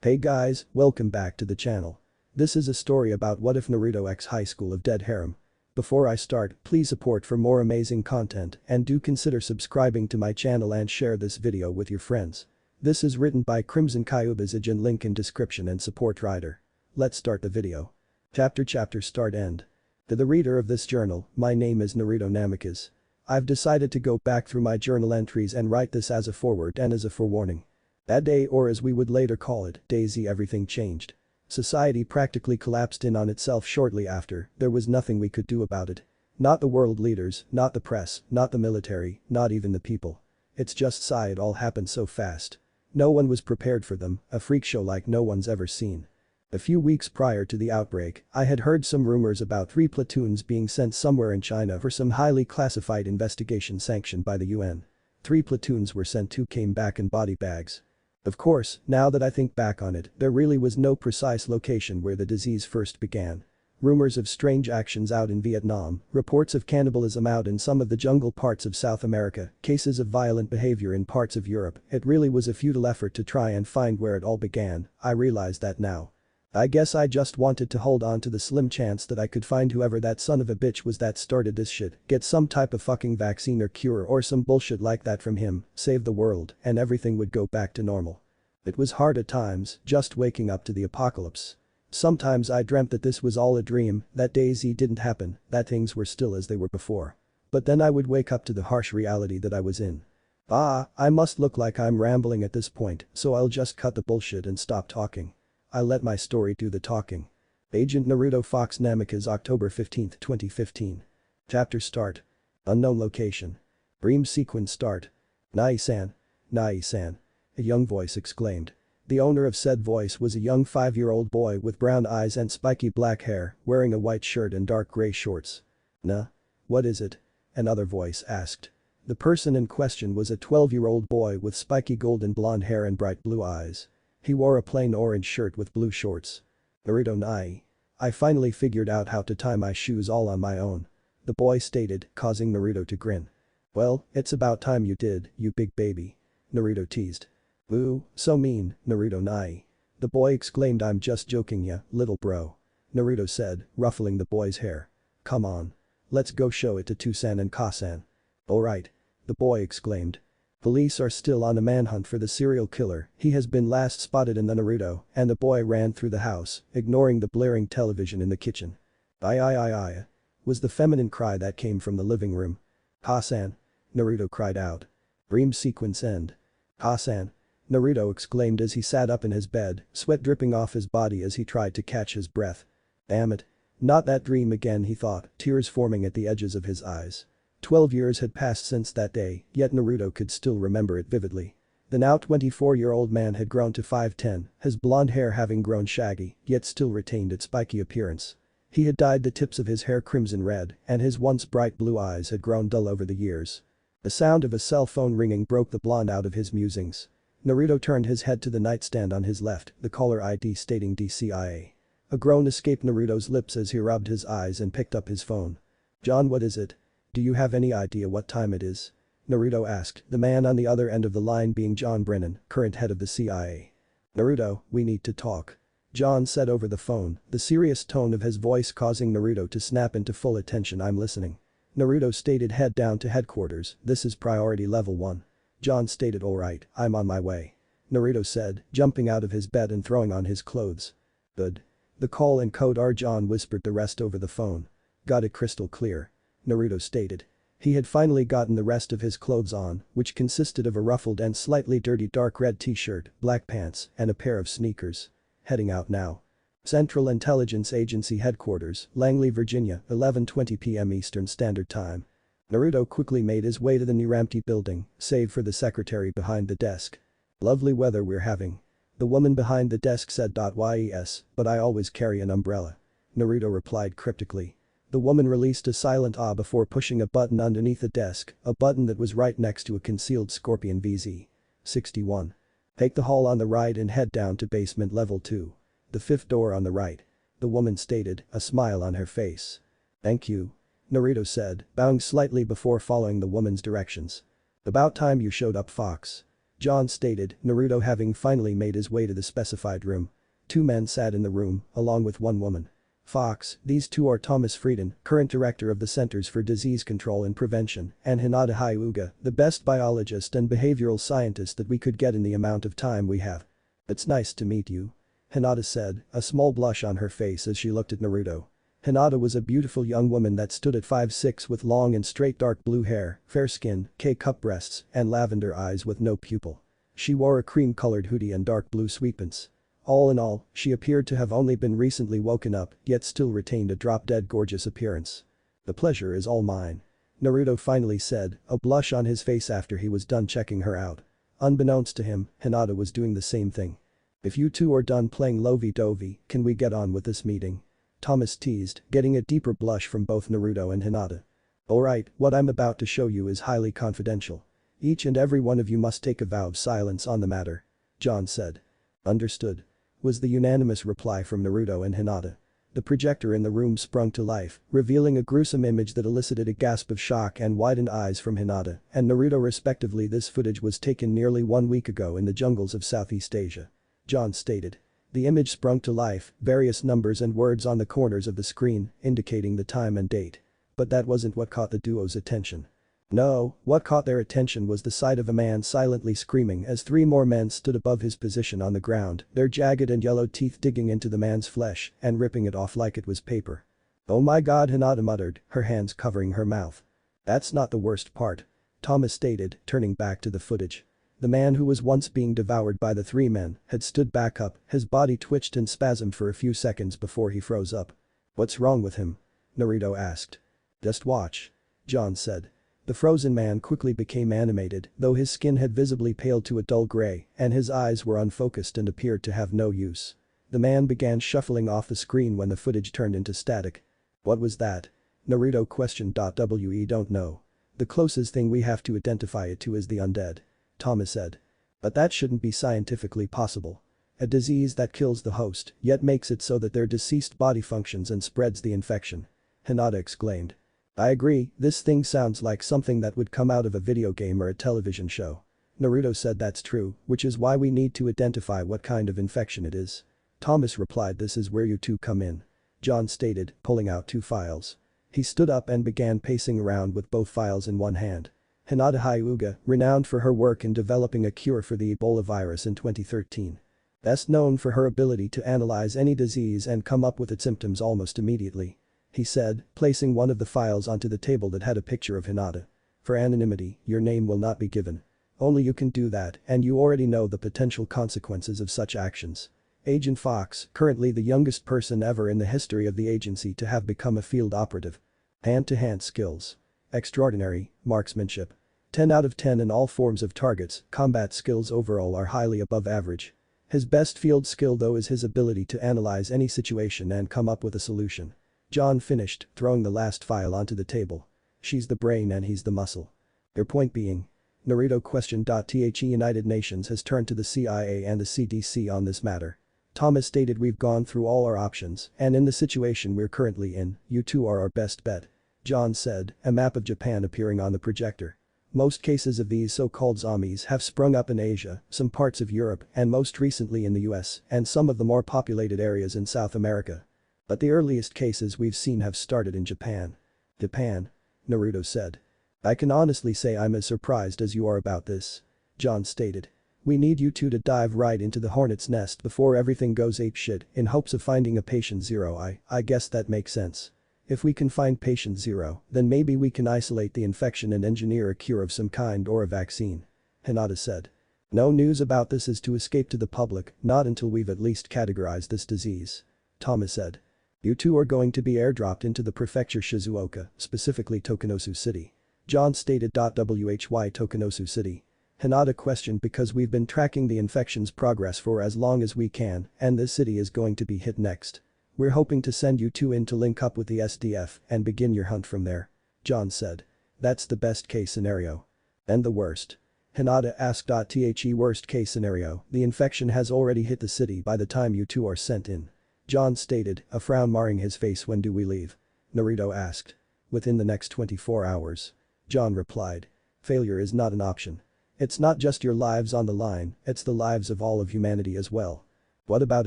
Hey guys, welcome back to the channel. This is a story about what if Naruto X High School of Dead Harem. Before I start, please support for more amazing content and do consider subscribing to my channel and share this video with your friends. This is written by CrimsonKyuubiSage and link in description and support writer. Let's start the video. Chapter start end. To the reader of this journal, my name is Naruto Namikaze. I've decided to go back through my journal entries and write this as a foreword and as a forewarning. That day, or as we would later call it, Daisy, everything changed. Society practically collapsed in on itself shortly after. There was nothing we could do about it. Not the world leaders, not the press, not the military, not even the people. It's just sigh, it all happened so fast. No one was prepared for them, a freak show like no one's ever seen. A few weeks prior to the outbreak, I had heard some rumors about 3 platoons being sent somewhere in China for some highly classified investigation sanctioned by the UN. 3 platoons were sent, 2 came back in body bags. Of course, now that I think back on it, there really was no precise location where the disease first began. Rumors of strange actions out in Vietnam, reports of cannibalism out in some of the jungle parts of South America, cases of violent behavior in parts of Europe. It really was a futile effort to try and find where it all began. I realize that now. I guess I just wanted to hold on to the slim chance that I could find whoever that son of a bitch was that started this shit, get some type of fucking vaccine or cure or some bullshit like that from him, save the world, and everything would go back to normal. It was hard at times, just waking up to the apocalypse. Sometimes I dreamt that this was all a dream, that Daisy didn't happen, that things were still as they were before. But then I would wake up to the harsh reality that I was in. I must look like I'm rambling at this point, so I'll just cut the bullshit and stop talking. I'll let my story do the talking. Agent Naruto Fox Namikaze, October 15, 2015. Chapter start. Unknown location. Dream sequence start. Nai-san. Nai-san. A young voice exclaimed. The owner of said voice was a young 5-year-old boy with brown eyes and spiky black hair, wearing a white shirt and dark gray shorts. Nah? What is it? Another voice asked. The person in question was a 12-year-old boy with spiky golden blonde hair and bright blue eyes. He wore a plain orange shirt with blue shorts. Naruto Nai. I finally figured out how to tie my shoes all on my own. The boy stated, causing Naruto to grin. Well, it's about time you did, you big baby. Naruto teased. Ooh, so mean, Naruto Nai. The boy exclaimed, I'm just joking ya, little bro. Naruto said, ruffling the boy's hair. Come on. Let's go show it to Tusan and Kasan. Alright. The boy exclaimed. Police are still on a manhunt for the serial killer. He has been last spotted in the Naruto, and the boy ran through the house, ignoring the blaring television in the kitchen. I, was the feminine cry that came from the living room. Kasan. Naruto cried out. Dream sequence end. Kasan. Naruto exclaimed as he sat up in his bed, sweat dripping off his body as he tried to catch his breath. Damn it. Not that dream again, he thought, tears forming at the edges of his eyes. 12 years had passed since that day, yet Naruto could still remember it vividly. The now 24-year-old man had grown to 5'10", his blonde hair having grown shaggy, yet still retained its spiky appearance. He had dyed the tips of his hair crimson red, and his once bright blue eyes had grown dull over the years. The sound of a cell phone ringing broke the blonde out of his musings. Naruto turned his head to the nightstand on his left, the caller ID stating DCIA. A groan escaped Naruto's lips as he rubbed his eyes and picked up his phone. John, what is it? Do you have any idea what time it is? Naruto asked, the man on the other end of the line being John Brennan, current head of the CIA. Naruto, we need to talk. John said over the phone, the serious tone of his voice causing Naruto to snap into full attention. I'm listening. Naruto stated, head down to headquarters, this is priority level 1. John stated, alright, I'm on my way. Naruto said, jumping out of his bed and throwing on his clothes. Good. The call in code R. John whispered the rest over the phone. Got it crystal clear. Naruto stated. He had finally gotten the rest of his clothes on, which consisted of a ruffled and slightly dirty dark red t-shirt, black pants, and a pair of sneakers. Heading out now. Central Intelligence Agency Headquarters, Langley, Virginia, 11:20 p.m. Eastern Standard Time. Naruto quickly made his way to the near empty building, save for the secretary behind the desk. Lovely weather we're having. The woman behind the desk said. Yes, but I always carry an umbrella. Naruto replied cryptically. The woman released a silent ah before pushing a button underneath the desk, a button that was right next to a concealed Scorpion VZ. 61. Take the hall on the right and head down to basement level 2. The 5th door on the right. The woman stated, a smile on her face. Thank you. Naruto said, bowing slightly before following the woman's directions. About time you showed up, Fox. John stated, Naruto having finally made his way to the specified room. Two men sat in the room, along with one woman. Fox, these two are Thomas Frieden, current director of the Centers for Disease Control and Prevention, and Hinata Hyuga, the best biologist and behavioral scientist that we could get in the amount of time we have. It's nice to meet you. Hinata said, a small blush on her face as she looked at Naruto. Hinata was a beautiful young woman that stood at 5'6" with long and straight dark blue hair, fair skin, K-cup breasts, and lavender eyes with no pupil. She wore a cream-colored hoodie and dark blue sweatpants. All in all, she appeared to have only been recently woken up, yet still retained a drop-dead gorgeous appearance. The pleasure is all mine. Naruto finally said, a blush on his face after he was done checking her out. Unbeknownst to him, Hinata was doing the same thing. If you two are done playing lovey-dovey, can we get on with this meeting? Thomas teased, getting a deeper blush from both Naruto and Hinata. Alright, what I'm about to show you is highly confidential. Each and every one of you must take a vow of silence on the matter. John said. Understood. Was the unanimous reply from Naruto and Hinata. The projector in the room sprung to life, revealing a gruesome image that elicited a gasp of shock and widened eyes from Hinata and Naruto respectively. This footage was taken nearly 1 week ago in the jungles of Southeast Asia. John stated. The image sprung to life, various numbers and words on the corners of the screen, indicating the time and date. But that wasn't what caught the duo's attention. No, what caught their attention was the sight of a man silently screaming as 3 more men stood above his position on the ground, their jagged and yellow teeth digging into the man's flesh and ripping it off like it was paper. Oh my god, Hinata muttered, her hands covering her mouth. That's not the worst part. Thomas stated, turning back to the footage. The man who was once being devoured by the 3 men had stood back up, his body twitched and spasmed for a few seconds before he froze up. What's wrong with him? Naruto asked. Just watch. John said. The frozen man quickly became animated, though his skin had visibly paled to a dull gray and his eyes were unfocused and appeared to have no use. The man began shuffling off the screen when the footage turned into static. What was that? Naruto questioned. We don't know. The closest thing we have to identify it to is the undead. Thomas said. But that shouldn't be scientifically possible. A disease that kills the host, yet makes it so that their deceased body functions and spreads the infection. Hinata exclaimed. I agree, this thing sounds like something that would come out of a video game or a television show. Naruto said that's true, which is why we need to identify what kind of infection it is. Thomas replied, this is where you two come in. John stated, pulling out 2 files. He stood up and began pacing around with both files in one hand. Hinata Hyuga, renowned for her work in developing a cure for the Ebola virus in 2013. Best known for her ability to analyze any disease and come up with its symptoms almost immediately. He said, placing one of the files onto the table that had a picture of Hinata. For anonymity, your name will not be given. Only you can do that and you already know the potential consequences of such actions. Agent Fox, currently the youngest person ever in the history of the agency to have become a field operative. Hand-to-hand skills. Extraordinary, marksmanship. 10 out of 10 in all forms of targets, combat skills overall are highly above average. His best field skill though is his ability to analyze any situation and come up with a solution. John finished, throwing the last file onto the table. She's the brain and he's the muscle. Your point being? Naruto questioned. The United Nations has turned to the CIA and the CDC on this matter. Thomas stated we've gone through all our options and in the situation we're currently in, you two are our best bet. John said, a map of Japan appearing on the projector. Most cases of these so-called zombies have sprung up in Asia, some parts of Europe and most recently in the US and some of the more populated areas in South America. But the earliest cases we've seen have started in Japan. Japan? Naruto said. I can honestly say I'm as surprised as you are about this. John stated. We need you two to dive right into the hornet's nest before everything goes apeshit in hopes of finding a patient 0. I guess that makes sense. If we can find patient 0, then maybe we can isolate the infection and engineer a cure of some kind or a vaccine. Hinata said. No news about this is to escape to the public, not until we've at least categorized this disease. Thomas said. You two are going to be airdropped into the prefecture Shizuoka, specifically Tokunosu City. John stated. Why Tokunosu City? Hinata questioned because we've been tracking the infection's progress for as long as we can and this city is going to be hit next. We're hoping to send you two in to link up with the SDF and begin your hunt from there. John said. That's the best case scenario. And the worst? Hinata asked. Worst case scenario, the infection has already hit the city by the time you two are sent in. John stated, a frown marring his face. When do we leave? Naruto asked. Within the next 24 hours. John replied. Failure is not an option. It's not just your lives on the line, it's the lives of all of humanity as well. What about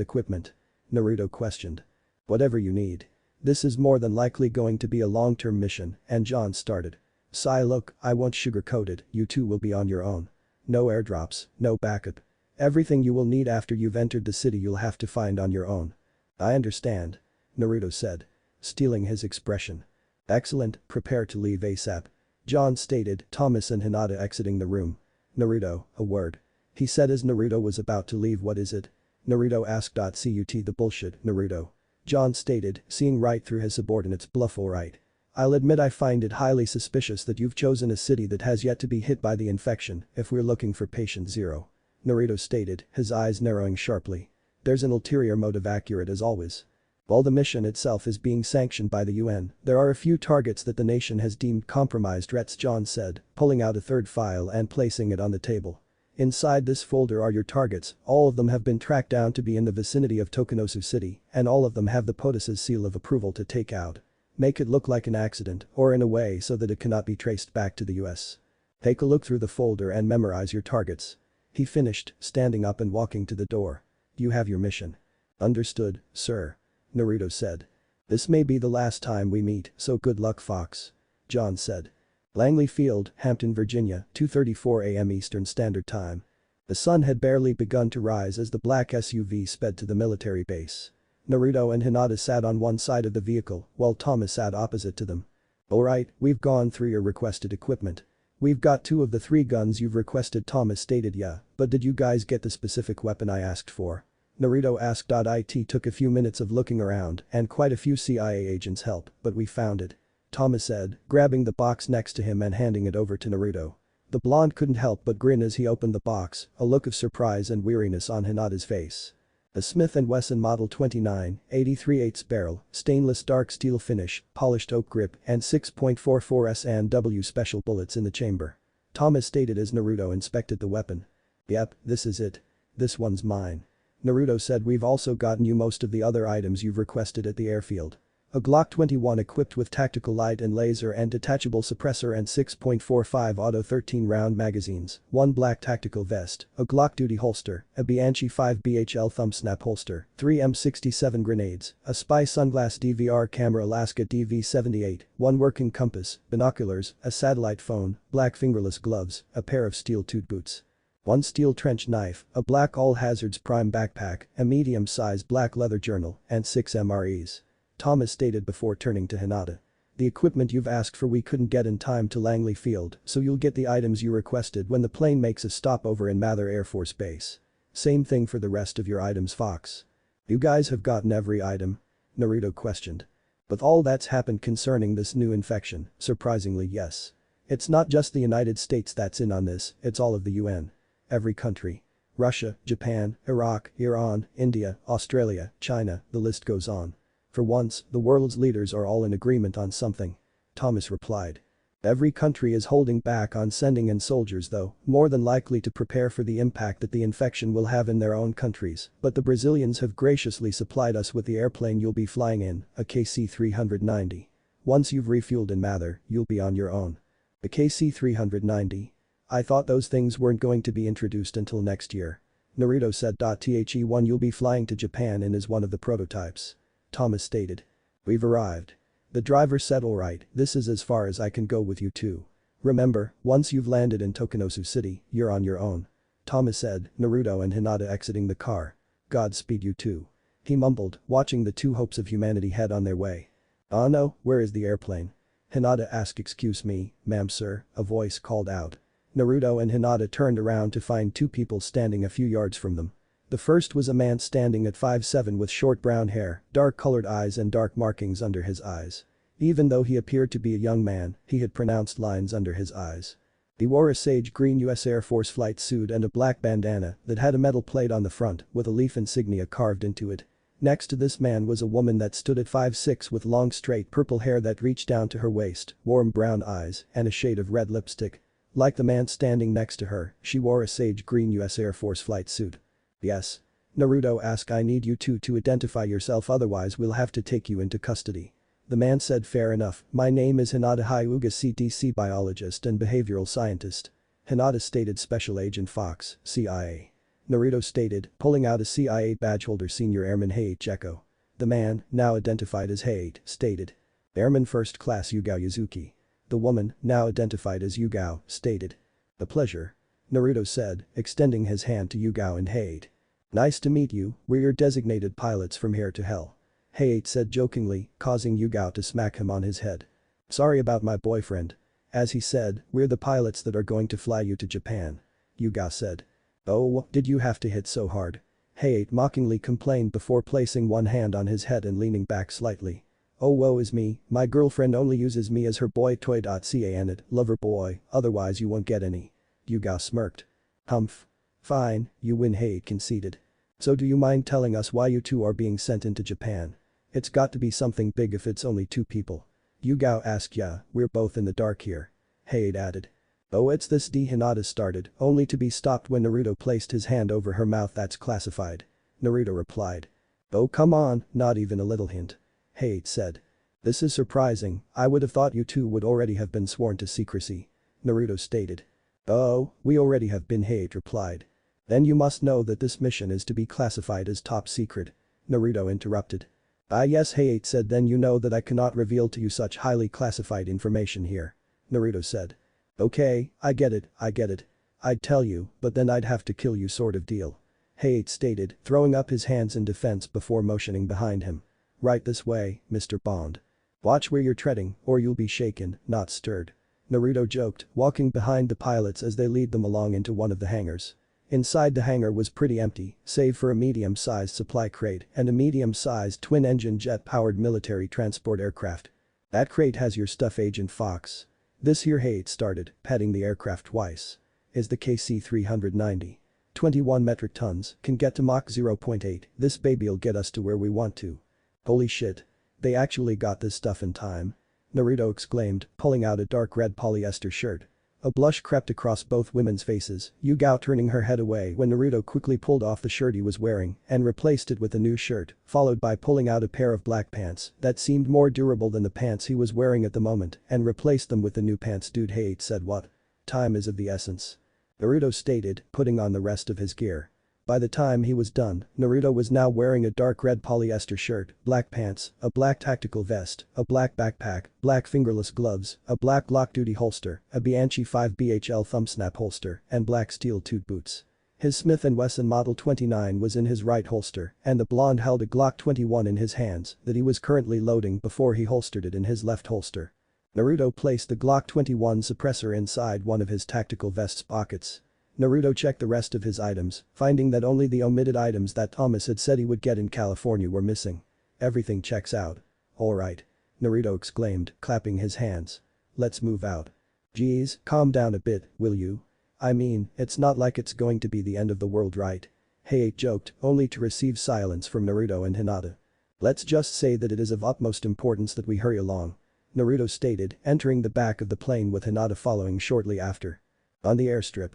equipment? Naruto questioned. Whatever you need. This is more than likely going to be a long-term mission, and John started. Sai, look, I won't sugarcoat it, you two will be on your own. No airdrops, no backup. Everything you will need after you've entered the city you'll have to find on your own. I understand. Naruto said. Stealing his expression. Excellent, prepare to leave ASAP. John stated, Thomas and Hinata exiting the room. Naruto, a word. He said as Naruto was about to leave. What is it? Naruto asked. Cut the bullshit, Naruto. John stated, seeing right through his subordinate's bluff. Alright. I'll admit I find it highly suspicious that you've chosen a city that has yet to be hit by the infection if we're looking for patient zero. Naruto stated, his eyes narrowing sharply. There's an ulterior motive, accurate as always. While the mission itself is being sanctioned by the UN, there are a few targets that the nation has deemed compromised threats, John said, pulling out a third file and placing it on the table. Inside this folder are your targets, all of them have been tracked down to be in the vicinity of Tokunosu City, and all of them have the POTUS's seal of approval to take out. Make it look like an accident, or in a way so that it cannot be traced back to the US. Take a look through the folder and memorize your targets. He finished, standing up and walking to the door. You have your mission. Understood, sir. Naruto said. This may be the last time we meet, so good luck, Fox. John said. Langley Field, Hampton, Virginia, 2:34 a.m. Eastern Standard Time. The sun had barely begun to rise as the black SUV sped to the military base. Naruto and Hinata sat on one side of the vehicle, while Thomas sat opposite to them. Alright, we've gone through your requested equipment. We've got 2 of the 3 guns you've requested, Thomas stated. Yeah, but did you guys get the specific weapon I asked for? Naruto asked. It took a few minutes of looking around and quite a few CIA agents' help, but we found it. Thomas said, grabbing the box next to him and handing it over to Naruto. The blonde couldn't help but grin as he opened the box, a look of surprise and weariness on Hinata's face. A Smith & Wesson Model 29, 83/8 barrel, stainless dark steel finish, polished oak grip, and 6.44 S&W special bullets in the chamber. Thomas stated as Naruto inspected the weapon. Yep, this is it. This one's mine. Naruto said, we've also gotten you most of the other items you've requested at the airfield. A Glock 21 equipped with tactical light and laser and detachable suppressor and 6.45 auto 13-round magazines, 1 black tactical vest, a Glock duty holster, a Bianchi 5 BHL thumb snap holster, 3 M67 grenades, a spy sunglass DVR camera Alaska DV78, 1 working compass, binoculars, a satellite phone, black fingerless gloves, a pair of steel-toed boots. 1 steel trench knife, a black all hazards prime backpack, a medium-sized black leather journal, and 6 MREs. Thomas stated before turning to Hinata. The equipment you've asked for we couldn't get in time to Langley Field, so you'll get the items you requested when the plane makes a stopover in Mather Air Force Base. Same thing for the rest of your items, Fox. You guys have gotten every item? Naruto questioned. With all that's happened concerning this new infection, surprisingly yes. It's not just the United States that's in on this, it's all of the UN. Every country. Russia, Japan, Iraq, Iran, India, Australia, China, the list goes on. For once, the world's leaders are all in agreement on something. Thomas replied. Every country is holding back on sending in soldiers though, more than likely to prepare for the impact that the infection will have in their own countries, but the Brazilians have graciously supplied us with the airplane you'll be flying in, a KC-390. Once you've refueled in Mather, you'll be on your own. The KC-390? I thought those things weren't going to be introduced until next year. Naruto said. The-1 you'll be flying to Japan in is one of the prototypes. Thomas stated. We've arrived. The driver said, alright, this is as far as I can go with you two. Remember, once you've landed in Tokunosu City, you're on your own. Thomas said, Naruto and Hinata exiting the car. Godspeed you two. He mumbled, watching the 2 hopes of humanity head on their way. Oh no, where is the airplane? Hinata asked. Excuse me, ma'am sir, a voice called out. Naruto and Hinata turned around to find 2 people standing a few yards from them. The first was a man standing at 5'7" with short brown hair, dark-colored eyes and dark markings under his eyes. Even though he appeared to be a young man, he had pronounced lines under his eyes. He wore a sage green US Air Force flight suit and a black bandana that had a metal plate on the front with a leaf insignia carved into it. Next to this man was a woman that stood at 5'6" with long straight purple hair that reached down to her waist, warm brown eyes, and a shade of red lipstick. Like the man standing next to her, she wore a sage green US Air Force flight suit. Yes. Naruto asked. I need you two to identify yourself, otherwise we'll have to take you into custody. The man said, fair enough, my name is Hinata Hyuga, CDC biologist and behavioral scientist. Hinata stated. Special Agent Fox, CIA. Naruto stated, pulling out a CIA badge holder. Senior Airman Heiichi Jekko. The man, now identified as Heiichi, stated. Airman First Class Yugao Yuzuki. The woman, now identified as Yugao, stated. A pleasure. Naruto said, extending his hand to Yugao and Heiichi. Nice to meet you, we're your designated pilots from here to hell. Heiichi said jokingly, causing Yugao to smack him on his head. Sorry about my boyfriend. As he said, we're the pilots that are going to fly you to Japan. Yugao said. Oh, did you have to hit so hard? Heiichi mockingly complained before placing one hand on his head and leaning back slightly. Oh woe is me, my girlfriend only uses me as her boy toy. Can lover boy, otherwise you won't get any. Yugao smirked. Humph. Fine, you win. Heiichi conceded. So do you mind telling us why you two are being sent into Japan? It's got to be something big if it's only two people. Yugao asked. Yeah, we're both in the dark here. Heiichi added. Oh, it's this. Hinata started, only to be stopped when Naruto placed his hand over her mouth. That's classified. Naruto replied. Oh come on, not even a little hint. Heiichi said. This is surprising, I would have thought you two would already have been sworn to secrecy. Naruto stated. Oh, we already have been. Heiichi replied. Then you must know that this mission is to be classified as top secret. Naruto interrupted. Ah yes, Heiichi said. Then you know that I cannot reveal to you such highly classified information here. Naruto said. Okay, I get it. I'd tell you, but then I'd have to kill you sort of deal. Heiichi stated, throwing up his hands in defense before motioning behind him. Right this way, Mr. Bond. Watch where you're treading, or you'll be shaken, not stirred. Naruto joked, walking behind the pilots as they lead them along into one of the hangars. Inside the hangar was pretty empty, save for a medium-sized supply crate and a medium-sized twin-engine jet-powered military transport aircraft. That crate has your stuff, Agent Fox. This here. Heiichi started, patting the aircraft twice. Is the KC-390. 21 metric tons, can get to Mach 0.8, this baby'll get us to where we want to. Holy shit. They actually got this stuff in time. Naruto exclaimed, pulling out a dark red polyester shirt. A blush crept across both women's faces, Yugao turning her head away when Naruto quickly pulled off the shirt he was wearing and replaced it with a new shirt, followed by pulling out a pair of black pants that seemed more durable than the pants he was wearing at the moment and replaced them with the new pants. Dude, Heiichi said. What? Time is of the essence. Naruto stated, putting on the rest of his gear. By the time he was done, Naruto was now wearing a dark red polyester shirt, black pants, a black tactical vest, a black backpack, black fingerless gloves, a black Glock duty holster, a Bianchi 5 BHL thumb snap holster, and black steel-toed boots. His Smith & Wesson Model 29 was in his right holster, and the blonde held a Glock 21 in his hands that he was currently loading before he holstered it in his left holster. Naruto placed the Glock 21 suppressor inside one of his tactical vest's pockets. Naruto checked the rest of his items, finding that only the omitted items that Thomas had said he would get in California were missing. Everything checks out. Alright. Naruto exclaimed, clapping his hands. Let's move out. Geez, calm down a bit, will you? I mean, it's not like it's going to be the end of the world, right? Heiichi joked, only to receive silence from Naruto and Hinata. Let's just say that it is of utmost importance that we hurry along. Naruto stated, entering the back of the plane with Hinata following shortly after. On the airstrip.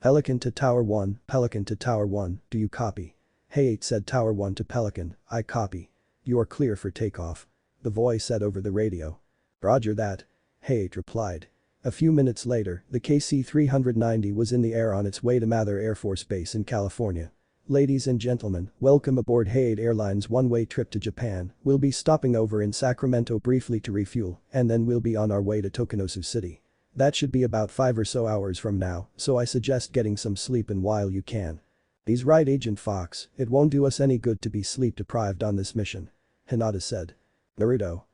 Pelican to Tower 1, Pelican to Tower 1, do you copy? Heiichi said. Tower 1 to Pelican, I copy. You are clear for takeoff. The voice said over the radio. Roger that. Heiichi replied. A few minutes later, the KC-390 was in the air on its way to Mather Air Force Base in California. Ladies and gentlemen, welcome aboard Heiichi Airlines one-way trip to Japan. We'll be stopping over in Sacramento briefly to refuel, and then we'll be on our way to Tokunosu City. That should be about 5 or so hours from now, so I suggest getting some sleep in while you can. He's right, Agent Fox, it won't do us any good to be sleep deprived on this mission. Hinata said. Naruto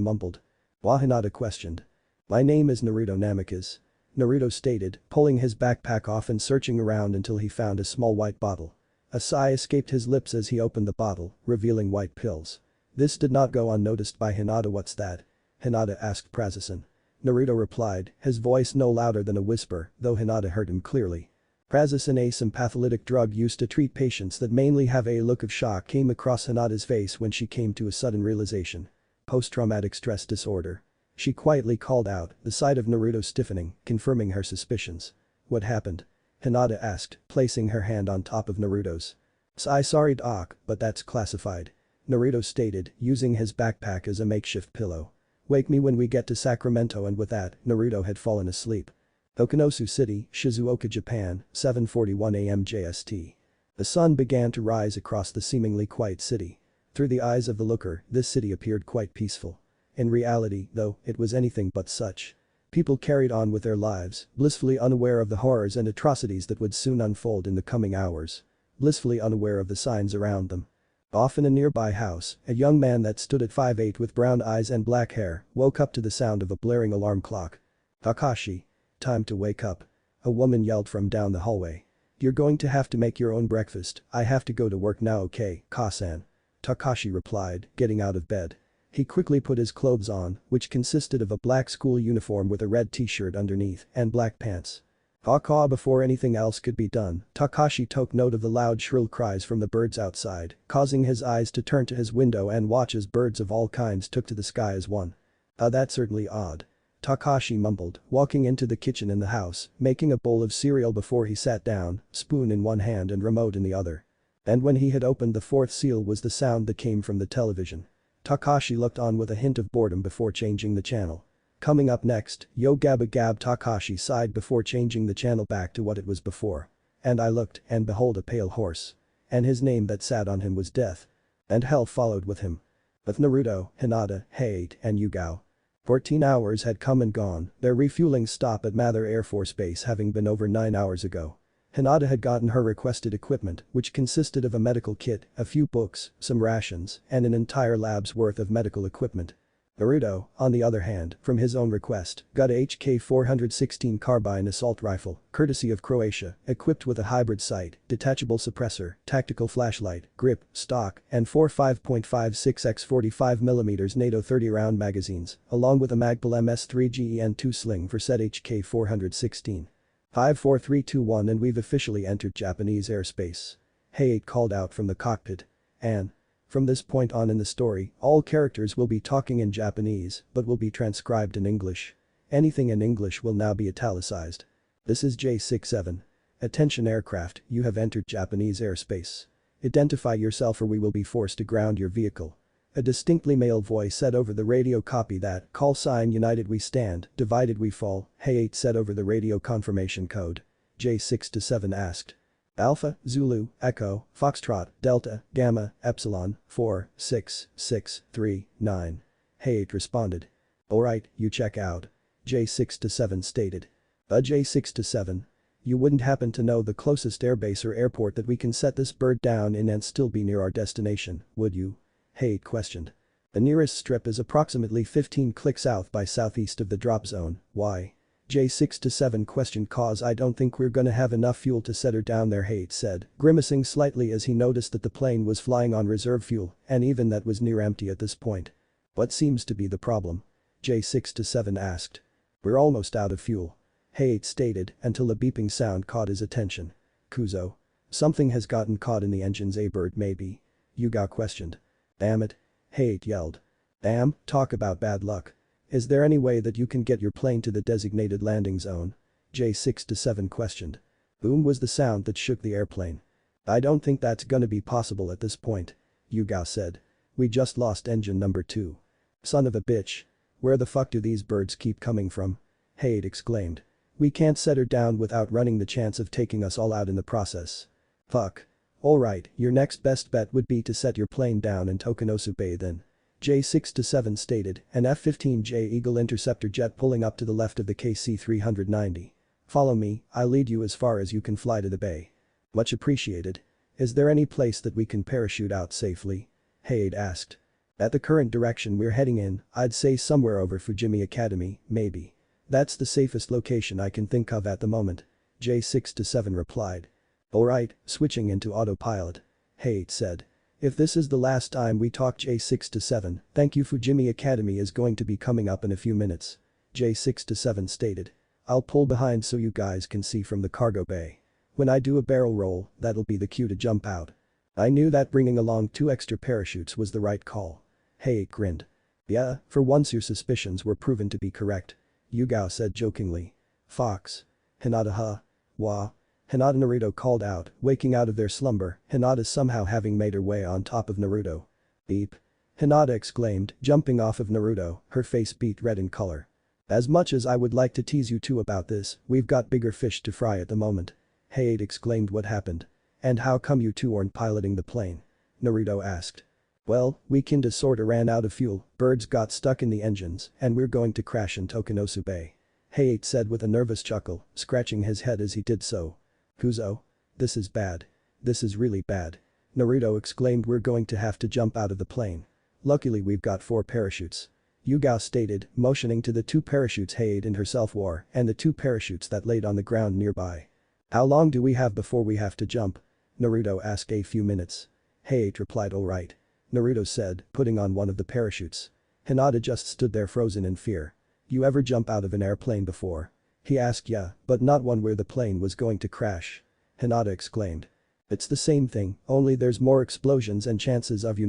mumbled. Why? Hinata questioned. My name is Naruto Namikaze. Naruto stated, pulling his backpack off and searching around until he found a small white bottle. A sigh escaped his lips as he opened the bottle, revealing white pills. This did not go unnoticed by Hinata. What's that? Hinata asked Prazosin. Naruto replied, his voice no louder than a whisper, though Hinata heard him clearly. Prazosin, a sympatholytic drug used to treat patients that mainly have a look of shock, came across Hinata's face when she came to a sudden realization. Post-traumatic stress disorder. She quietly called out, the sight of Naruto stiffening, confirming her suspicions. What happened? Hinata asked, placing her hand on top of Naruto's. Sorry doc, but that's classified. Naruto stated, using his backpack as a makeshift pillow. Wake me when we get to Sacramento, and with that, Naruto had fallen asleep. Okinosu City, Shizuoka, Japan, 7:41 a.m. JST. The sun began to rise across the seemingly quiet city. Through the eyes of the looker, this city appeared quite peaceful. In reality, though, it was anything but such. People carried on with their lives, blissfully unaware of the horrors and atrocities that would soon unfold in the coming hours. Blissfully unaware of the signs around them. Off in a nearby house, a young man that stood at 5'8" with brown eyes and black hair woke up to the sound of a blaring alarm clock. "Takashi. Time to wake up." A woman yelled from down the hallway. "You're going to have to make your own breakfast. I have to go to work now, okay, Ka-san?" Takashi replied, getting out of bed. He quickly put his clothes on, which consisted of a black school uniform with a red t-shirt underneath and black pants. Before anything else could be done, Takashi took note of the loud shrill cries from the birds outside, causing his eyes to turn to his window and watch as birds of all kinds took to the sky as one. That's certainly odd." Takashi mumbled, walking into the kitchen in the house, making a bowl of cereal before he sat down, spoon in one hand and remote in the other. And when he had opened the fourth seal was the sound that came from the television. Takashi looked on with a hint of boredom before changing the channel. Coming up next, Yo Gabba Gab. Takashi sighed before changing the channel back to what it was before. "And I looked, and behold a pale horse. And his name that sat on him was Death. And hell followed with him. With Naruto, Hinata, Hate, and Yugao. 14 hours had come and gone, their refueling stop at Mather Air Force Base having been over 9 hours ago. Hinata had gotten her requested equipment, which consisted of a medical kit, a few books, some rations, and an entire lab's worth of medical equipment. Naruto, on the other hand, from his own request, got a HK-416 carbine assault rifle, courtesy of Croatia, equipped with a hybrid sight, detachable suppressor, tactical flashlight, grip, stock, and 4 5.56x 45mm NATO 30-round magazines, along with a Magpul MS-3GEN2 sling for said HK-416. 54321 and we've officially entered Japanese airspace. Hey, called out from the cockpit. And from this point on in the story, all characters will be talking in Japanese, but will be transcribed in English. Anything in English will now be italicized. This is J67. Attention aircraft, you have entered Japanese airspace. Identify yourself or we will be forced to ground your vehicle. A distinctly male voice said over the radio. Copy that, call sign united we stand, divided we fall, Hey 8 said over the radio confirmation code. J6-7 asked. Alpha, Zulu, Echo, Foxtrot, Delta, Gamma, Epsilon, 4, 6, 6, 3, 9. Hey 8 responded. Alright, you check out. J6-7 stated. J6-7. You wouldn't happen to know the closest airbase or airport that we can set this bird down in and still be near our destination, would you? Hey 8 questioned. The nearest strip is approximately 15 clicks south by southeast of the drop zone, why? J6-7 questioned. Cause I don't think we're gonna have enough fuel to set her down there, Haight said, grimacing slightly as he noticed that the plane was flying on reserve fuel and even that was near empty at this point. What seems to be the problem? J6-7 asked. We're almost out of fuel. Haight stated until a beeping sound caught his attention. Kuzo. Something has gotten caught in the engines, bird maybe? Yuga questioned. Damn it. Haight yelled. Damn, talk about bad luck. Is there any way that you can get your plane to the designated landing zone? J6-7 questioned. Boom was the sound that shook the airplane. I don't think that's gonna be possible at this point. Yuga said. We just lost engine number 2. Son of a bitch. Where the fuck do these birds keep coming from? Haight exclaimed. We can't set her down without running the chance of taking us all out in the process. Fuck. Alright, your next best bet would be to set your plane down in Okinosu Bay then. J6-7 stated, an F-15J Eagle interceptor jet pulling up to the left of the KC-390. Follow me, I'll lead you as far as you can fly to the bay. Much appreciated. Is there any place that we can parachute out safely? Haight asked. At the current direction we're heading in, I'd say somewhere over Fujimi Academy, maybe. That's the safest location I can think of at the moment. J6-7 replied. Alright, switching into autopilot. Haight said. If this is the last time we talk, J6-7, thank you. Fujimi Academy is going to be coming up in a few minutes. J6-7 stated. I'll pull behind so you guys can see from the cargo bay. When I do a barrel roll, that'll be the cue to jump out. I knew that bringing along 2 extra parachutes was the right call. Haight grinned. Yeah, for once your suspicions were proven to be correct. Yugao said jokingly. Fox. Hinata huh? Wah. Hinata. Naruto called out, waking out of their slumber, Hinata somehow having made her way on top of Naruto. Beep. Hinata exclaimed, jumping off of Naruto, her face beet red in color. As much as I would like to tease you two about this, we've got bigger fish to fry at the moment. Hayate exclaimed. What happened? And how come you two aren't piloting the plane? Naruto asked. Well, we kinda sorta ran out of fuel, birds got stuck in the engines, and we're going to crash in Tokanosu Bay. Hayate said with a nervous chuckle, scratching his head as he did so. Kuzo? This is bad. This is really bad. Naruto exclaimed. We're going to have to jump out of the plane. Luckily we've got 4 parachutes. Yugao stated, motioning to the 2 parachutes Hayate and herself wore and the 2 parachutes that laid on the ground nearby. How long do we have before we have to jump? Naruto asked. A few minutes. Hayate replied. Alright. Naruto said, putting on one of the parachutes. Hinata just stood there frozen in fear. You ever jump out of an airplane before? He asked. Yeah, but not one where the plane was going to crash. Hinata exclaimed. It's the same thing, only there's more explosions and chances of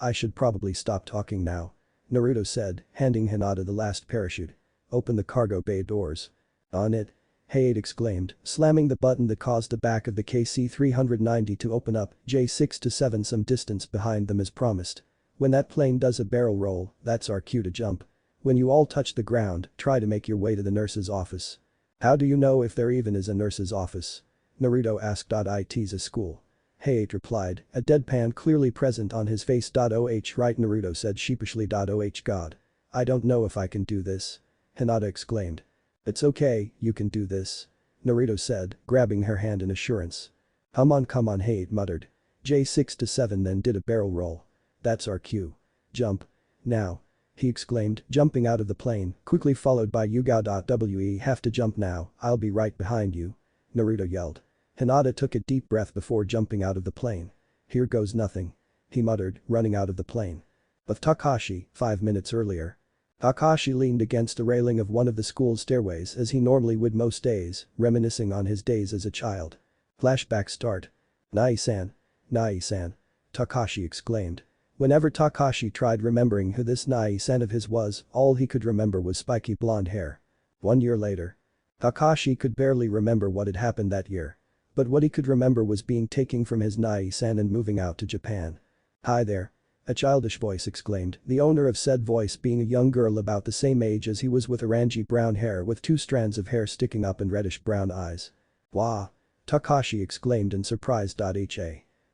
I should probably stop talking now. Naruto said, handing Hinata the last parachute. Open the cargo bay doors. On it. Hayate exclaimed, slamming the button that caused the back of the KC-390 to open up, J6 to 7 some distance behind them as promised. When that plane does a barrel roll, that's our cue to jump. When you all touch the ground, try to make your way to the nurse's office. How do you know if there even is a nurse's office? Naruto asked. It's a school. Hayate replied, a deadpan clearly present on his face. Oh right, Naruto said sheepishly. Oh god. I don't know if I can do this. Hinata exclaimed. It's okay, you can do this. Naruto said, grabbing her hand in assurance. Come on, Hayate muttered. J6 to 7 then did a barrel roll. That's our cue. Jump. Now. He exclaimed, jumping out of the plane, quickly followed by Yugao. We have to jump now, I'll be right behind you. Naruto yelled. Hinata took a deep breath before jumping out of the plane. Here goes nothing. He muttered, running out of the plane. But Takashi, 5 minutes earlier. Takashi leaned against the railing of one of the school's stairways as he normally would most days, reminiscing on his days as a child. Flashback start. Nai-san. Nai-san. Takashi exclaimed. Whenever Takashi tried remembering who this Nai-san of his was, all he could remember was spiky blonde hair. 1 year later. Takashi could barely remember what had happened that year. But what he could remember was being taken from his Nai-san and moving out to Japan. Hi there. A childish voice exclaimed, the owner of said voice being a young girl about the same age as he was with orangey brown hair with 2 strands of hair sticking up and reddish brown eyes. Wah! Takashi exclaimed in surprise.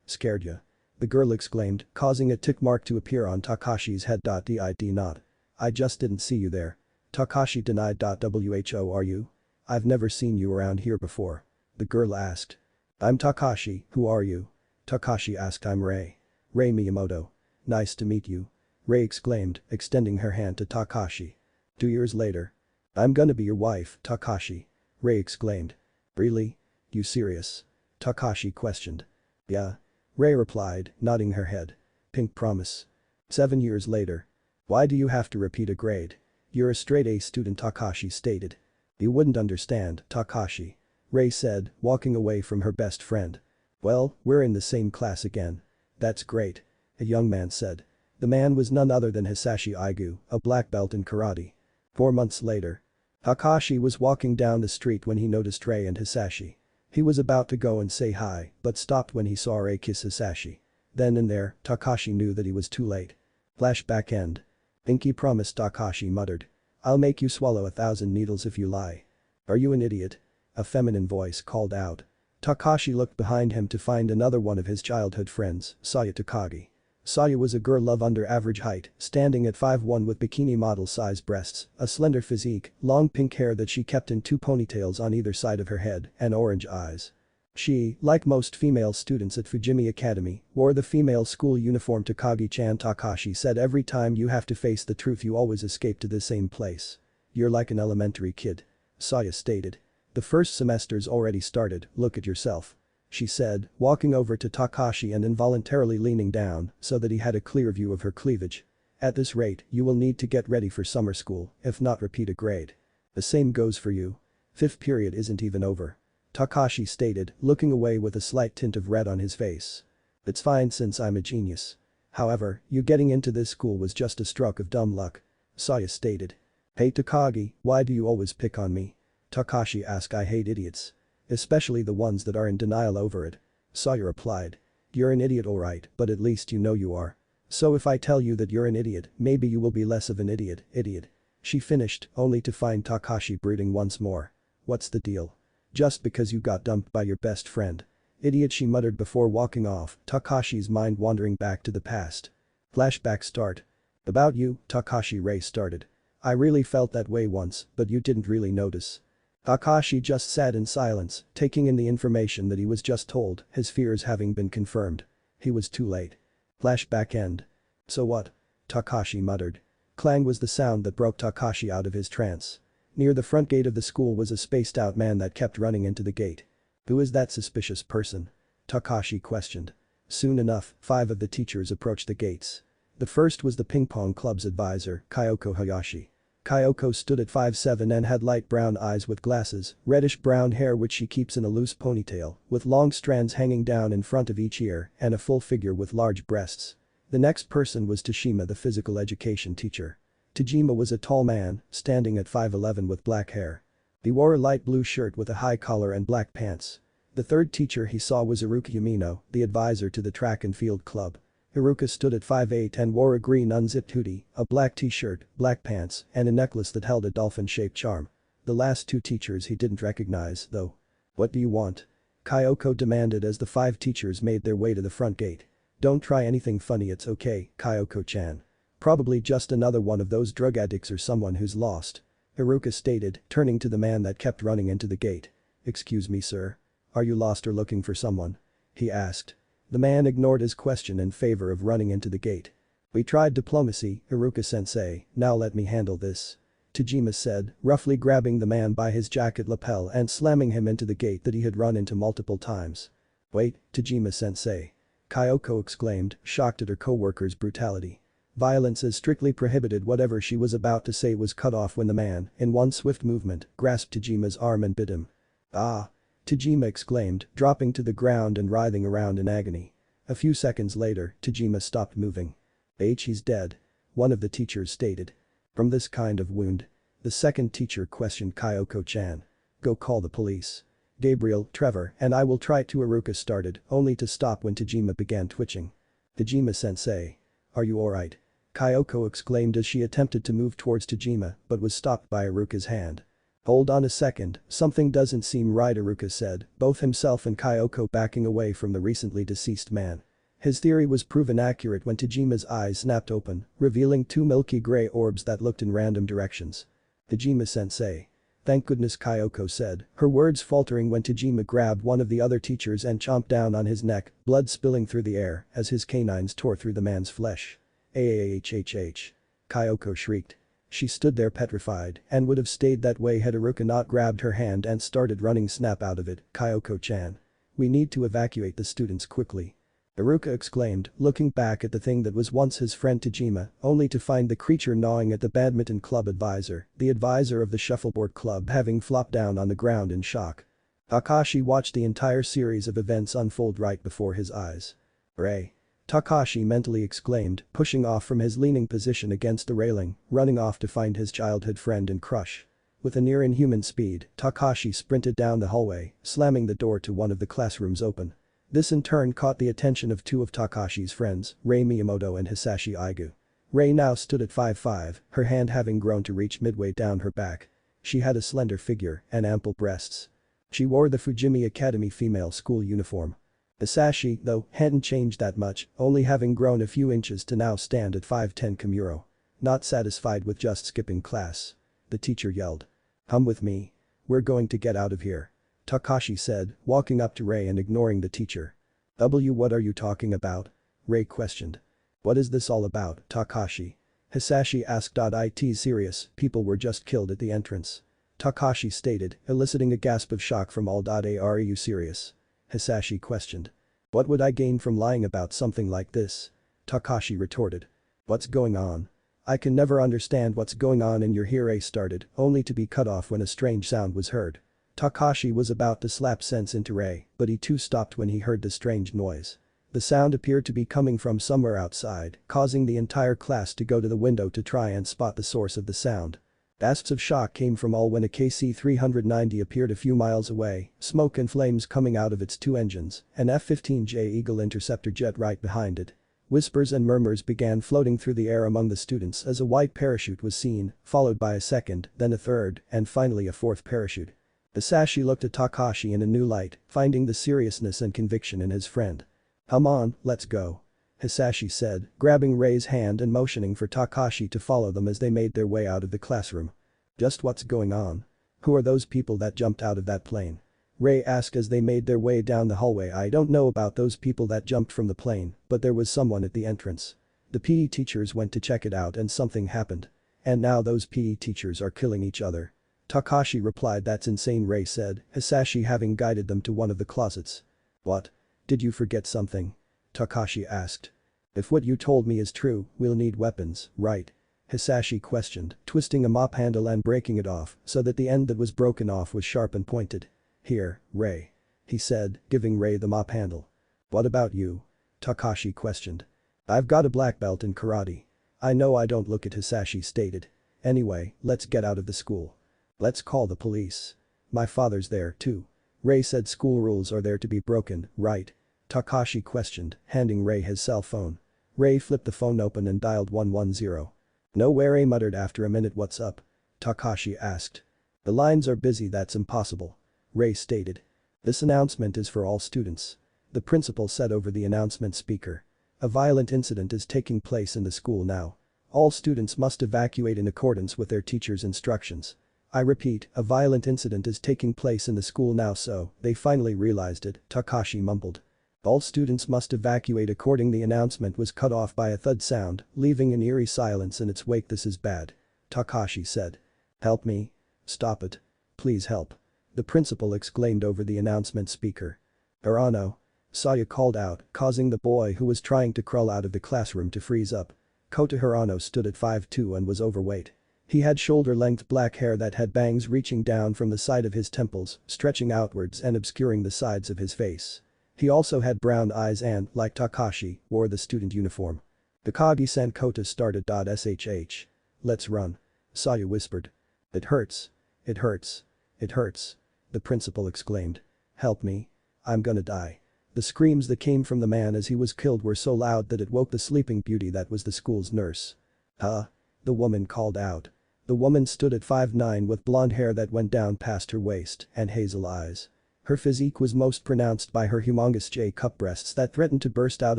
Scared ya? The girl exclaimed, causing a tick mark to appear on Takashi's head. Did not. I just didn't see you there. Takashi denied. Who are you? I've never seen you around here before. The girl asked. I'm Takashi, who are you? Takashi asked. I'm Rei. Rei Miyamoto. Nice to meet you. Rei exclaimed, extending her hand to Takashi. 2 years later. I'm gonna be your wife, Takashi. Rei exclaimed. Really? You serious? Takashi questioned. Yeah. Rei replied, nodding her head. Pink promise. 7 years later. Why do you have to repeat a grade? You're a straight A student, Takashi stated. You wouldn't understand, Takashi. Rei said, walking away from her best friend. Well, we're in the same class again. That's great. A young man said. The man was none other than Hisashi Aigu, a black belt in karate. 4 months later. Takashi was walking down the street when he noticed Rei and Hisashi. He was about to go and say hi, but stopped when he saw Rei kiss Hisashi. Then and there, Takashi knew that he was too late. Flashback end. Pinky promised, Takashi muttered. I'll make you swallow 1,000 needles if you lie. Are you an idiot? A feminine voice called out. Takashi looked behind him to find another one of his childhood friends, Saya Takagi. Saya was a girl of under average height, standing at 5'1" with bikini model size breasts, a slender physique, long pink hair that she kept in 2 ponytails on either side of her head, and orange eyes. She, like most female students at Fujimi Academy, wore the female school uniform. Takagi-chan, Takashi said, every time you have to face the truth you always escape to the same place. You're like an elementary kid. Saya stated. The first semester's already started, look at yourself. She said, walking over to Takashi and involuntarily leaning down so that he had a clear view of her cleavage. At this rate, you will need to get ready for summer school, if not repeat a grade. The same goes for you. 5th period isn't even over. Takashi stated, looking away with a slight tint of red on his face. It's fine since I'm a genius. However, you getting into this school was just a stroke of dumb luck. Saya stated. Hey Takagi, why do you always pick on me? Takashi asked. I hate idiots. Especially the ones that are in denial over it. Saya replied. You're an idiot alright, but at least you know you are. So if I tell you that you're an idiot, maybe you will be less of an idiot. She finished, only to find Takashi brooding once more. What's the deal? Just because you got dumped by your best friend. Idiot, she muttered before walking off, Takashi's mind wandering back to the past. Flashback start. About you, Takashi, Ray started. I really felt that way once, but you didn't really notice. Takashi just sat in silence, taking in the information that he was just told, his fears having been confirmed. He was too late. Flashback end. So what? Takashi muttered. Clang was the sound that broke Takashi out of his trance. Near the front gate of the school was a spaced-out man that kept running into the gate. Who is that suspicious person? Takashi questioned. Soon enough, 5 of the teachers approached the gates. The first was the ping-pong club's advisor, Kyoko Hayashi. Kyoko stood at 5'7" and had light brown eyes with glasses, reddish-brown hair which she keeps in a loose ponytail, with long strands hanging down in front of each ear, and a full figure with large breasts. The next person was Tashima, the physical education teacher. Tajima was a tall man, standing at 5'11" with black hair. He wore a light blue shirt with a high collar and black pants. The third teacher he saw was Iruka Yamino, the advisor to the track and field club. Iruka stood at 5'8" and wore a green unzipped hoodie, a black t-shirt, black pants, and a necklace that held a dolphin-shaped charm. The last 2 teachers he didn't recognize, though. What do you want? Kyoko demanded as the 5 teachers made their way to the front gate. Don't try anything funny, it's okay, Kyoko-chan. Probably just another one of those drug addicts or someone who's lost. Iruka stated, turning to the man that kept running into the gate. Excuse me, sir. Are you lost or looking for someone? He asked. The man ignored his question in favor of running into the gate. We tried diplomacy, Iruka-sensei, now let me handle this. Tajima said, roughly grabbing the man by his jacket lapel and slamming him into the gate that he had run into multiple times. Wait, Tajima-sensei. Kyoko exclaimed, shocked at her co-worker's brutality. Violence is strictly prohibited. Whatever she was about to say was cut off when the man, in one swift movement, grasped Tajima's arm and bit him. Ah! Tajima exclaimed, dropping to the ground and writhing around in agony. A few seconds later, Tajima stopped moving. He's dead. One of the teachers stated. From this kind of wound? The second teacher questioned Kyoko-chan. Go call the police. Gabriel, Trevor, and I will try to. Iruka started, only to stop when Tajima began twitching. Tajima-sensei. Are you alright? Kyoko exclaimed as she attempted to move towards Tajima but was stopped by Iruka's hand. Hold on a second, something doesn't seem right, Iruka said, both himself and Kyoko backing away from the recently deceased man. His theory was proven accurate when Tajima's eyes snapped open, revealing 2 milky gray orbs that looked in random directions. Tajima-sensei. Thank goodness, Kyoko said, her words faltering when Tajima grabbed one of the other teachers and chomped down on his neck, blood spilling through the air as his canines tore through the man's flesh. Ahhhhh. Kyoko shrieked. She stood there petrified and would have stayed that way had Iruka not grabbed her hand and started running. Snap out of it, Kyoko-chan. We need to evacuate the students quickly. Iruka exclaimed, looking back at the thing that was once his friend Tajima, only to find the creature gnawing at the badminton club advisor, the advisor of the shuffleboard club, having flopped down on the ground in shock. Takashi watched the entire series of events unfold right before his eyes. Ray. Takashi mentally exclaimed, pushing off from his leaning position against the railing, running off to find his childhood friend and crush. With a near-inhuman speed, Takashi sprinted down the hallway, slamming the door to one of the classrooms open. This in turn caught the attention of 2 of Takashi's friends, Rei Miyamoto and Hisashi Aigu. Rei now stood at 5'5", her hand having grown to reach midway down her back. She had a slender figure and ample breasts. She wore the Fujimi Academy female school uniform. Hisashi, though, hadn't changed that much, only having grown a few inches to now stand at 5'10". Kimuro. Not satisfied with just skipping class. The teacher yelled. Come with me. We're going to get out of here. Takashi said, walking up to Rei and ignoring the teacher. What are you talking about? Rei questioned. What is this all about, Takashi? Hisashi asked. It's serious, people were just killed at the entrance. Takashi stated, eliciting a gasp of shock from all. Are you serious? Hisashi questioned. What would I gain from lying about something like this? Takashi retorted. What's going on? I can never understand what's going on in your here. Rei started, only to be cut off when a strange sound was heard. Takashi was about to slap sense into Rei, but he too stopped when he heard the strange noise. The sound appeared to be coming from somewhere outside, causing the entire class to go to the window to try and spot the source of the sound. Gasps of shock came from all when a KC-390 appeared a few miles away, smoke and flames coming out of its 2 engines, an F-15J Eagle interceptor jet right behind it. Whispers and murmurs began floating through the air among the students as a white parachute was seen, followed by a second, then a third, and finally a fourth parachute. Hisashi looked at Takashi in a new light, finding the seriousness and conviction in his friend. "Come on, let's go," Hisashi said, grabbing Rei's hand and motioning for Takashi to follow them as they made their way out of the classroom. "Just what's going on? Who are those people that jumped out of that plane?" Rei asked as they made their way down the hallway. "I don't know about those people that jumped from the plane, but there was someone at the entrance. The PE teachers went to check it out and something happened. And now those PE teachers are killing each other." Takashi replied. "That's insane," Rei said, Hisashi having guided them to one of the closets. "What? Did you forget something?" Takashi asked. "If what you told me is true, we'll need weapons, right?" Hisashi questioned, twisting a mop handle and breaking it off so that the end that was broken off was sharp and pointed. "Here, Rei," he said, giving Rei the mop handle. "What about you?" Takashi questioned. "I've got a black belt in karate." "I know I don't look it," Hisashi stated. "Anyway, let's get out of the school. Let's call the police. My father's there too." Rei said. "School rules are there to be broken, right?" Takashi questioned, handing Rei his cell phone. Rei flipped the phone open and dialed 110. "No," Rei muttered after a minute. "What's up?" Takashi asked. "The lines are busy. That's impossible," Rei stated. "This announcement is for all students," the principal said over the announcement speaker. "A violent incident is taking place in the school now. All students must evacuate in accordance with their teacher's instructions. I repeat, a violent incident is taking place in the school now." "So, they finally realized it," Takashi mumbled. "All students must evacuate according." The announcement was cut off by a thud sound, leaving an eerie silence in its wake. "This is bad," Takashi said. "Help me. Stop it. Please help," the principal exclaimed over the announcement speaker. "Hirano," Saya called out, causing the boy who was trying to crawl out of the classroom to freeze up. Kota Hirano stood at 5'2" and was overweight. He had shoulder-length black hair that had bangs reaching down from the side of his temples, stretching outwards and obscuring the sides of his face. He also had brown eyes and, like Takashi, wore the student uniform. "Takagi-san," Kota started. "Shh. Let's run," Saya whispered. "It hurts. It hurts. It hurts," the principal exclaimed. "Help me. I'm gonna die." The screams that came from the man as he was killed were so loud that it woke the sleeping beauty that was the school's nurse. "Huh?" the woman called out. The woman stood at 5'9" with blonde hair that went down past her waist and hazel eyes. Her physique was most pronounced by her humongous J-cup breasts that threatened to burst out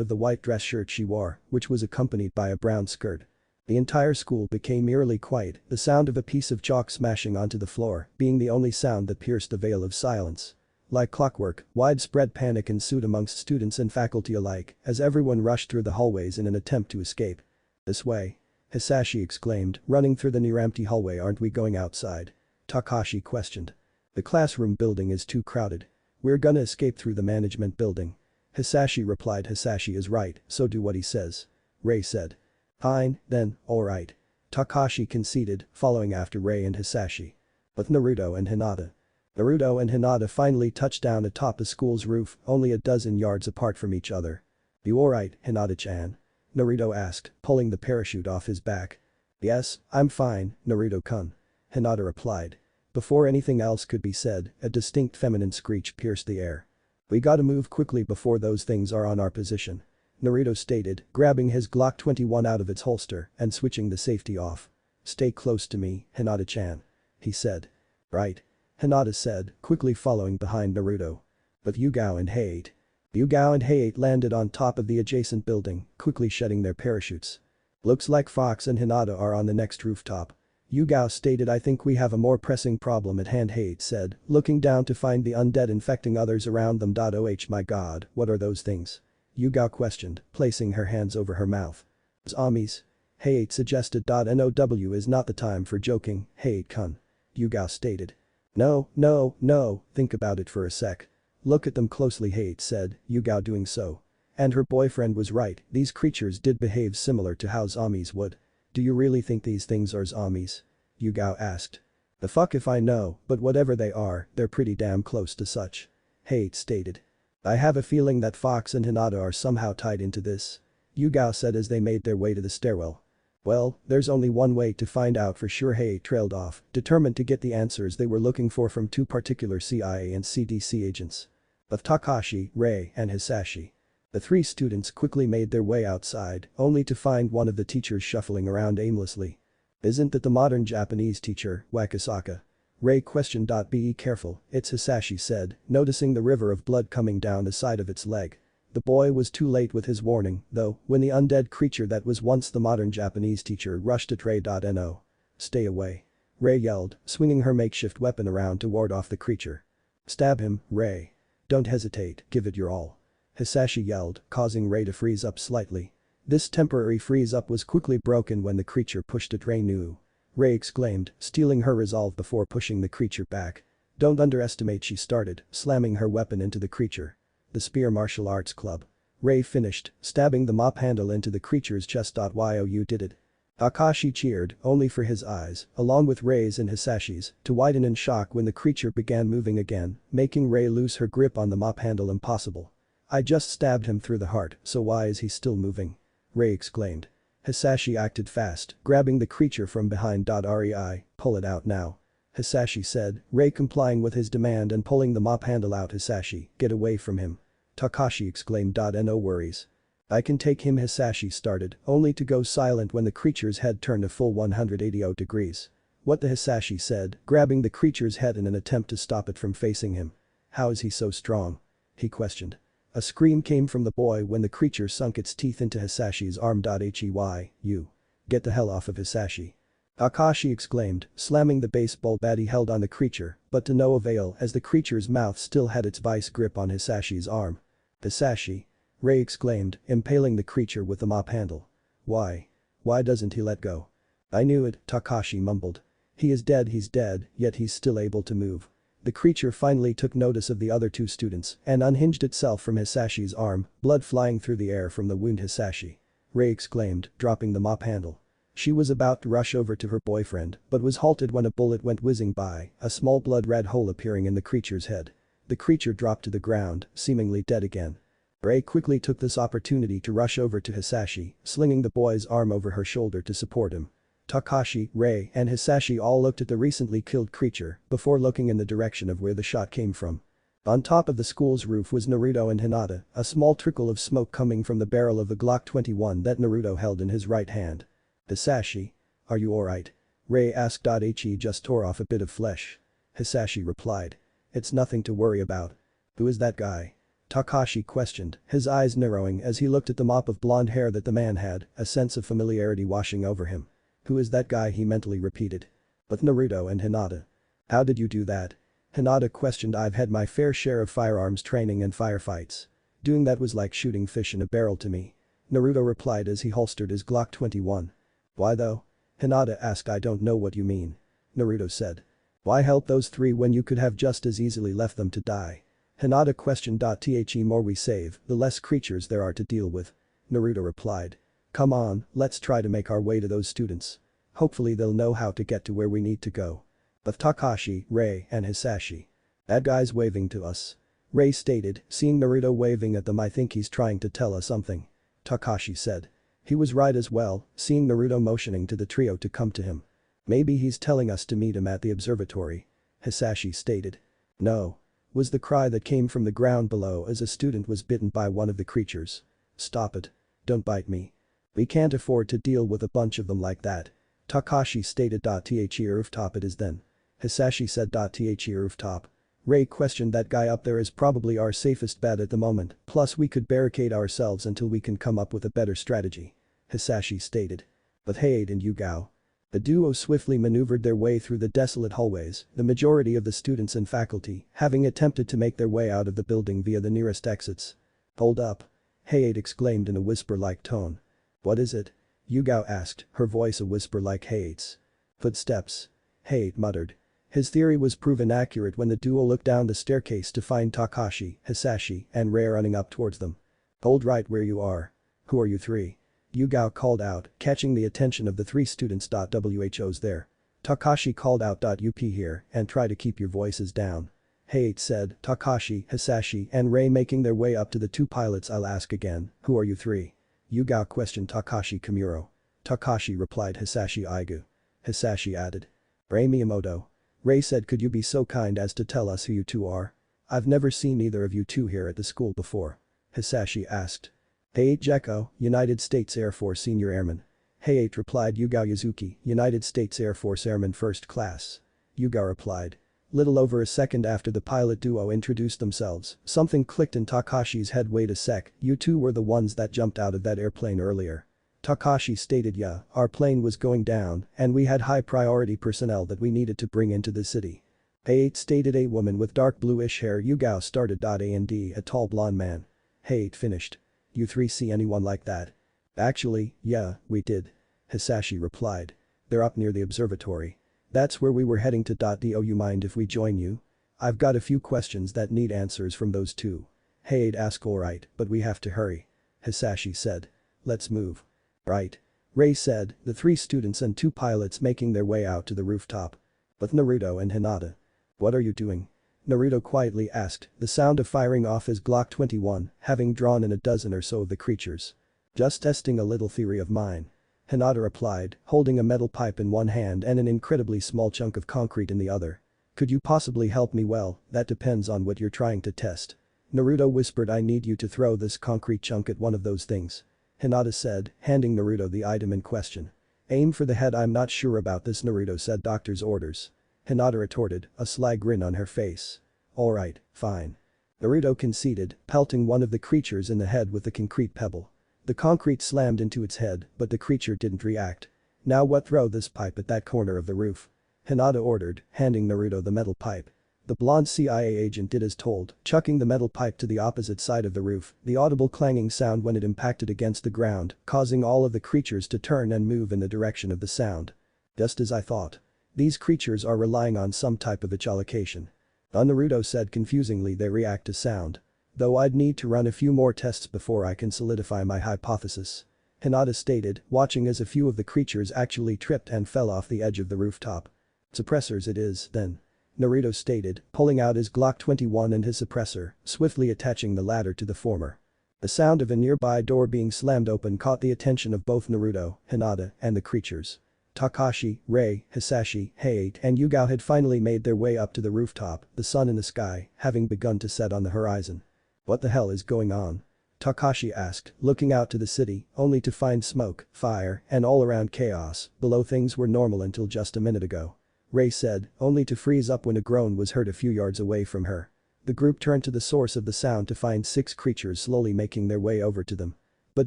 of the white dress shirt she wore, which was accompanied by a brown skirt. The entire school became eerily quiet, the sound of a piece of chalk smashing onto the floor being the only sound that pierced the veil of silence. Like clockwork, widespread panic ensued amongst students and faculty alike as everyone rushed through the hallways in an attempt to escape. "This way," Hisashi exclaimed, running through the near-empty hallway. "Aren't we going outside?" Takashi questioned. "The classroom building is too crowded. We're gonna escape through the management building," Hisashi replied. "Hisashi is right, so do what he says," Rei said. "Fine, then, alright," Takashi conceded, following after Rei and Hisashi. With Naruto and Hinata. Naruto and Hinata finally touched down atop the school's roof, only a dozen yards apart from each other. "You alright, Hinata-chan?" Naruto asked, pulling the parachute off his back. "Yes, I'm fine, Naruto-kun," Hinata replied. Before anything else could be said, a distinct feminine screech pierced the air. "We gotta move quickly before those things are on our position," Naruto stated, grabbing his Glock 21 out of its holster and switching the safety off. "Stay close to me, Hinata-chan," he said. "Right," Hinata said, quickly following behind Naruto. But Yugao and Hayate landed on top of the adjacent building, quickly shedding their parachutes. "Looks like Fox and Hinata are on the next rooftop," Yugao stated. "I think we have a more pressing problem at hand," Hayate said, looking down to find the undead infecting others around them. "Oh my god, what are those things?" Yugao questioned, placing her hands over her mouth. "Zombies," Hayate suggested. "No is not the time for joking, Hayate-kun," Yugao stated. No, think about it for a sec. Look at them closely," Hayate said, Yugao doing so. And her boyfriend was right, these creatures did behave similar to how zombies would. "Do you really think these things are zombies?" Yugao asked. "The fuck if I know, but whatever they are, they're pretty damn close to such," Hayate stated. "I have a feeling that Fox and Hinata are somehow tied into this," Yugao said as they made their way to the stairwell. "Well, there's only one way to find out for sure," Hayate trailed off, determined to get the answers they were looking for from two particular CIA and CDC agents. Of Takashi, Rei, and Hisashi. The three students quickly made their way outside, only to find one of the teachers shuffling around aimlessly. Isn't that the modern Japanese teacher, Wakasaka? Ray questioned. Be careful, it's Hisashi said, noticing the river of blood coming down the side of its leg. The boy was too late with his warning, though, when the undead creature that was once the modern Japanese teacher rushed at Ray. No. Stay away. Ray yelled, swinging her makeshift weapon around to ward off the creature. Stab him, Ray. Don't hesitate, give it your all. Hisashi yelled, causing Ray to freeze up slightly. This temporary freeze-up was quickly broken when the creature pushed at Ray. No. Ray exclaimed, stealing her resolve before pushing the creature back. Don't underestimate, she started, slamming her weapon into the creature. The Spear Martial Arts Club. Ray finished, stabbing the mop handle into the creature's chest. Wow, you did it. Akashi cheered, only for his eyes, along with Ray's and Hisashi's, to widen in shock when the creature began moving again, making Ray lose her grip on the mop handle impossible. I just stabbed him through the heart, so why is he still moving? Ray exclaimed. Hisashi acted fast, grabbing the creature from behind. Rei, pull it out now. Hisashi said, Ray complying with his demand and pulling the mop handle out. Hisashi, get away from him. Takashi exclaimed. No worries. I can take him. Hisashi started, only to go silent when the creature's head turned a full 180 degrees. What the? Hisashi said, grabbing the creature's head in an attempt to stop it from facing him. How is he so strong? He questioned. A scream came from the boy when the creature sunk its teeth into Hisashi's arm. Hey, you. Get the hell off of Hisashi. Akashi exclaimed, slamming the baseball bat he held on the creature, but to no avail as the creature's mouth still had its vice grip on Hisashi's arm. Hisashi. Ray exclaimed, impaling the creature with the mop handle. Why? Why doesn't he let go? I knew it, Takashi mumbled. He is dead, he's dead, yet he's still able to move. The creature finally took notice of the other two students and unhinged itself from Hisashi's arm, blood flying through the air from the wound. Hisashi. Ray exclaimed, dropping the mop handle. She was about to rush over to her boyfriend, but was halted when a bullet went whizzing by, a small blood-red hole appearing in the creature's head. The creature dropped to the ground, seemingly dead again. Ray quickly took this opportunity to rush over to Hisashi, slinging the boy's arm over her shoulder to support him. Takashi, Ray, and Hisashi all looked at the recently killed creature before looking in the direction of where the shot came from. On top of the school's roof was Naruto and Hinata, a small trickle of smoke coming from the barrel of the Glock 21 that Naruto held in his right hand. Hisashi? Are you alright? Ray asked. He just tore off a bit of flesh. Hisashi replied. It's nothing to worry about. Who is that guy? Takashi questioned, his eyes narrowing as he looked at the mop of blonde hair that the man had, a sense of familiarity washing over him. Who is that guy? He mentally repeated. But Naruto and Hinata. How did you do that? Hinata questioned. I've had my fair share of firearms training and firefights. Doing that was like shooting fish in a barrel to me. Naruto replied as he holstered his Glock 21. Why though? Hinata asked. I don't know what you mean. Naruto said. Why help those three when you could have just as easily left them to die? Hinata questioned. The more we save, the less creatures there are to deal with. Naruto replied. Come on, let's try to make our way to those students. Hopefully they'll know how to get to where we need to go. But Takashi, Ray, and Hisashi. That guy's waving to us. Ray stated, seeing Naruto waving at them. I think he's trying to tell us something. Takashi said. He was right as well, seeing Naruto motioning to the trio to come to him. Maybe he's telling us to meet him at the observatory. Hisashi stated. No. Was the cry that came from the ground below as a student was bitten by one of the creatures. Stop it. Don't bite me. We can't afford to deal with a bunch of them like that. Takashi stated. The rooftop it is then. Hisashi said. The rooftop. Ray questioned. That guy up there is probably our safest bet at the moment, plus we could barricade ourselves until we can come up with a better strategy. Hisashi stated. But Hayate and Yugao. The duo swiftly maneuvered their way through the desolate hallways, the majority of the students and faculty having attempted to make their way out of the building via the nearest exits. Hold up. Hayate exclaimed in a whisper-like tone. What is it? Yugao asked, her voice a whisper like Hayate's. Footsteps. Hayate muttered. His theory was proven accurate when the duo looked down the staircase to find Takashi, Hisashi, and Ray running up towards them. Hold right where you are. Who are you three? Yugao called out, catching the attention of the three students. Who's there? Takashi called out. You pee here and try to keep your voices down. Hayate said, Takashi, Hisashi, and Ray making their way up to the two pilots. I'll ask again, who are you three? Yugao questioned. Takashi Kimuro. Takashi replied. Hisashi Aigu. Hisashi added. Ray Miyamoto. Ray said, could you be so kind as to tell us who you two are? I've never seen either of you two here at the school before. Hisashi asked. Hey Jekko, United States Air Force Senior Airman. Hey replied Yugao Yuzuki, United States Air Force Airman First Class. Yugao replied. Little over a second after the pilot duo introduced themselves, something clicked in Takashi's head. Wait a sec, you two were the ones that jumped out of that airplane earlier. Takashi stated yeah, our plane was going down and we had high priority personnel that we needed to bring into the city. Hey stated a woman with dark bluish hair. Yugao started. A tall blonde man. Hey finished. You three see anyone like that? Actually, yeah, we did. Hisashi replied. They're up near the observatory. That's where we were heading to. Do you mind if we join you? I've got a few questions that need answers from those two. Hey asked. Alright, but we have to hurry. Hisashi said. Let's move. Right. Ray said, the three students and two pilots making their way out to the rooftop. But Naruto and Hinata. What are you doing? Naruto quietly asked, the sound of firing off his Glock 21, having drawn in a dozen or so of the creatures. Just testing a little theory of mine. Hinata replied, holding a metal pipe in one hand and an incredibly small chunk of concrete in the other. Could you possibly help me? Well, that depends on what you're trying to test. Naruto whispered. I need you to throw this concrete chunk at one of those things. Hinata said, handing Naruto the item in question. Aim for the head. I'm not sure about this. Naruto said. Doctor's orders. Hinata retorted, a sly grin on her face. Alright, fine. Naruto conceded, pelting one of the creatures in the head with the concrete pebble. The concrete slammed into its head, but the creature didn't react. Now what? Throw this pipe at that corner of the roof. Hinata ordered, handing Naruto the metal pipe. The blonde CIA agent did as told, chucking the metal pipe to the opposite side of the roof, the audible clanging sound when it impacted against the ground, causing all of the creatures to turn and move in the direction of the sound. Just as I thought. These creatures are relying on some type of echolocation. Naruto said confusingly. They react to sound. Though I'd need to run a few more tests before I can solidify my hypothesis. Hinata stated, watching as a few of the creatures actually tripped and fell off the edge of the rooftop. Suppressors it is, then. Naruto stated, pulling out his Glock 21 and his suppressor, swiftly attaching the latter to the former. The sound of a nearby door being slammed open caught the attention of both Naruto, Hinata, and the creatures. Takashi, Ray, Hisashi, Hayate and Yugao had finally made their way up to the rooftop, the sun in the sky having begun to set on the horizon. What the hell is going on? Takashi asked, looking out to the city, only to find smoke, fire, and all around chaos. Below things were normal until just a minute ago. Ray said, only to freeze up when a groan was heard a few yards away from her. The group turned to the source of the sound to find 6 creatures slowly making their way over to them. But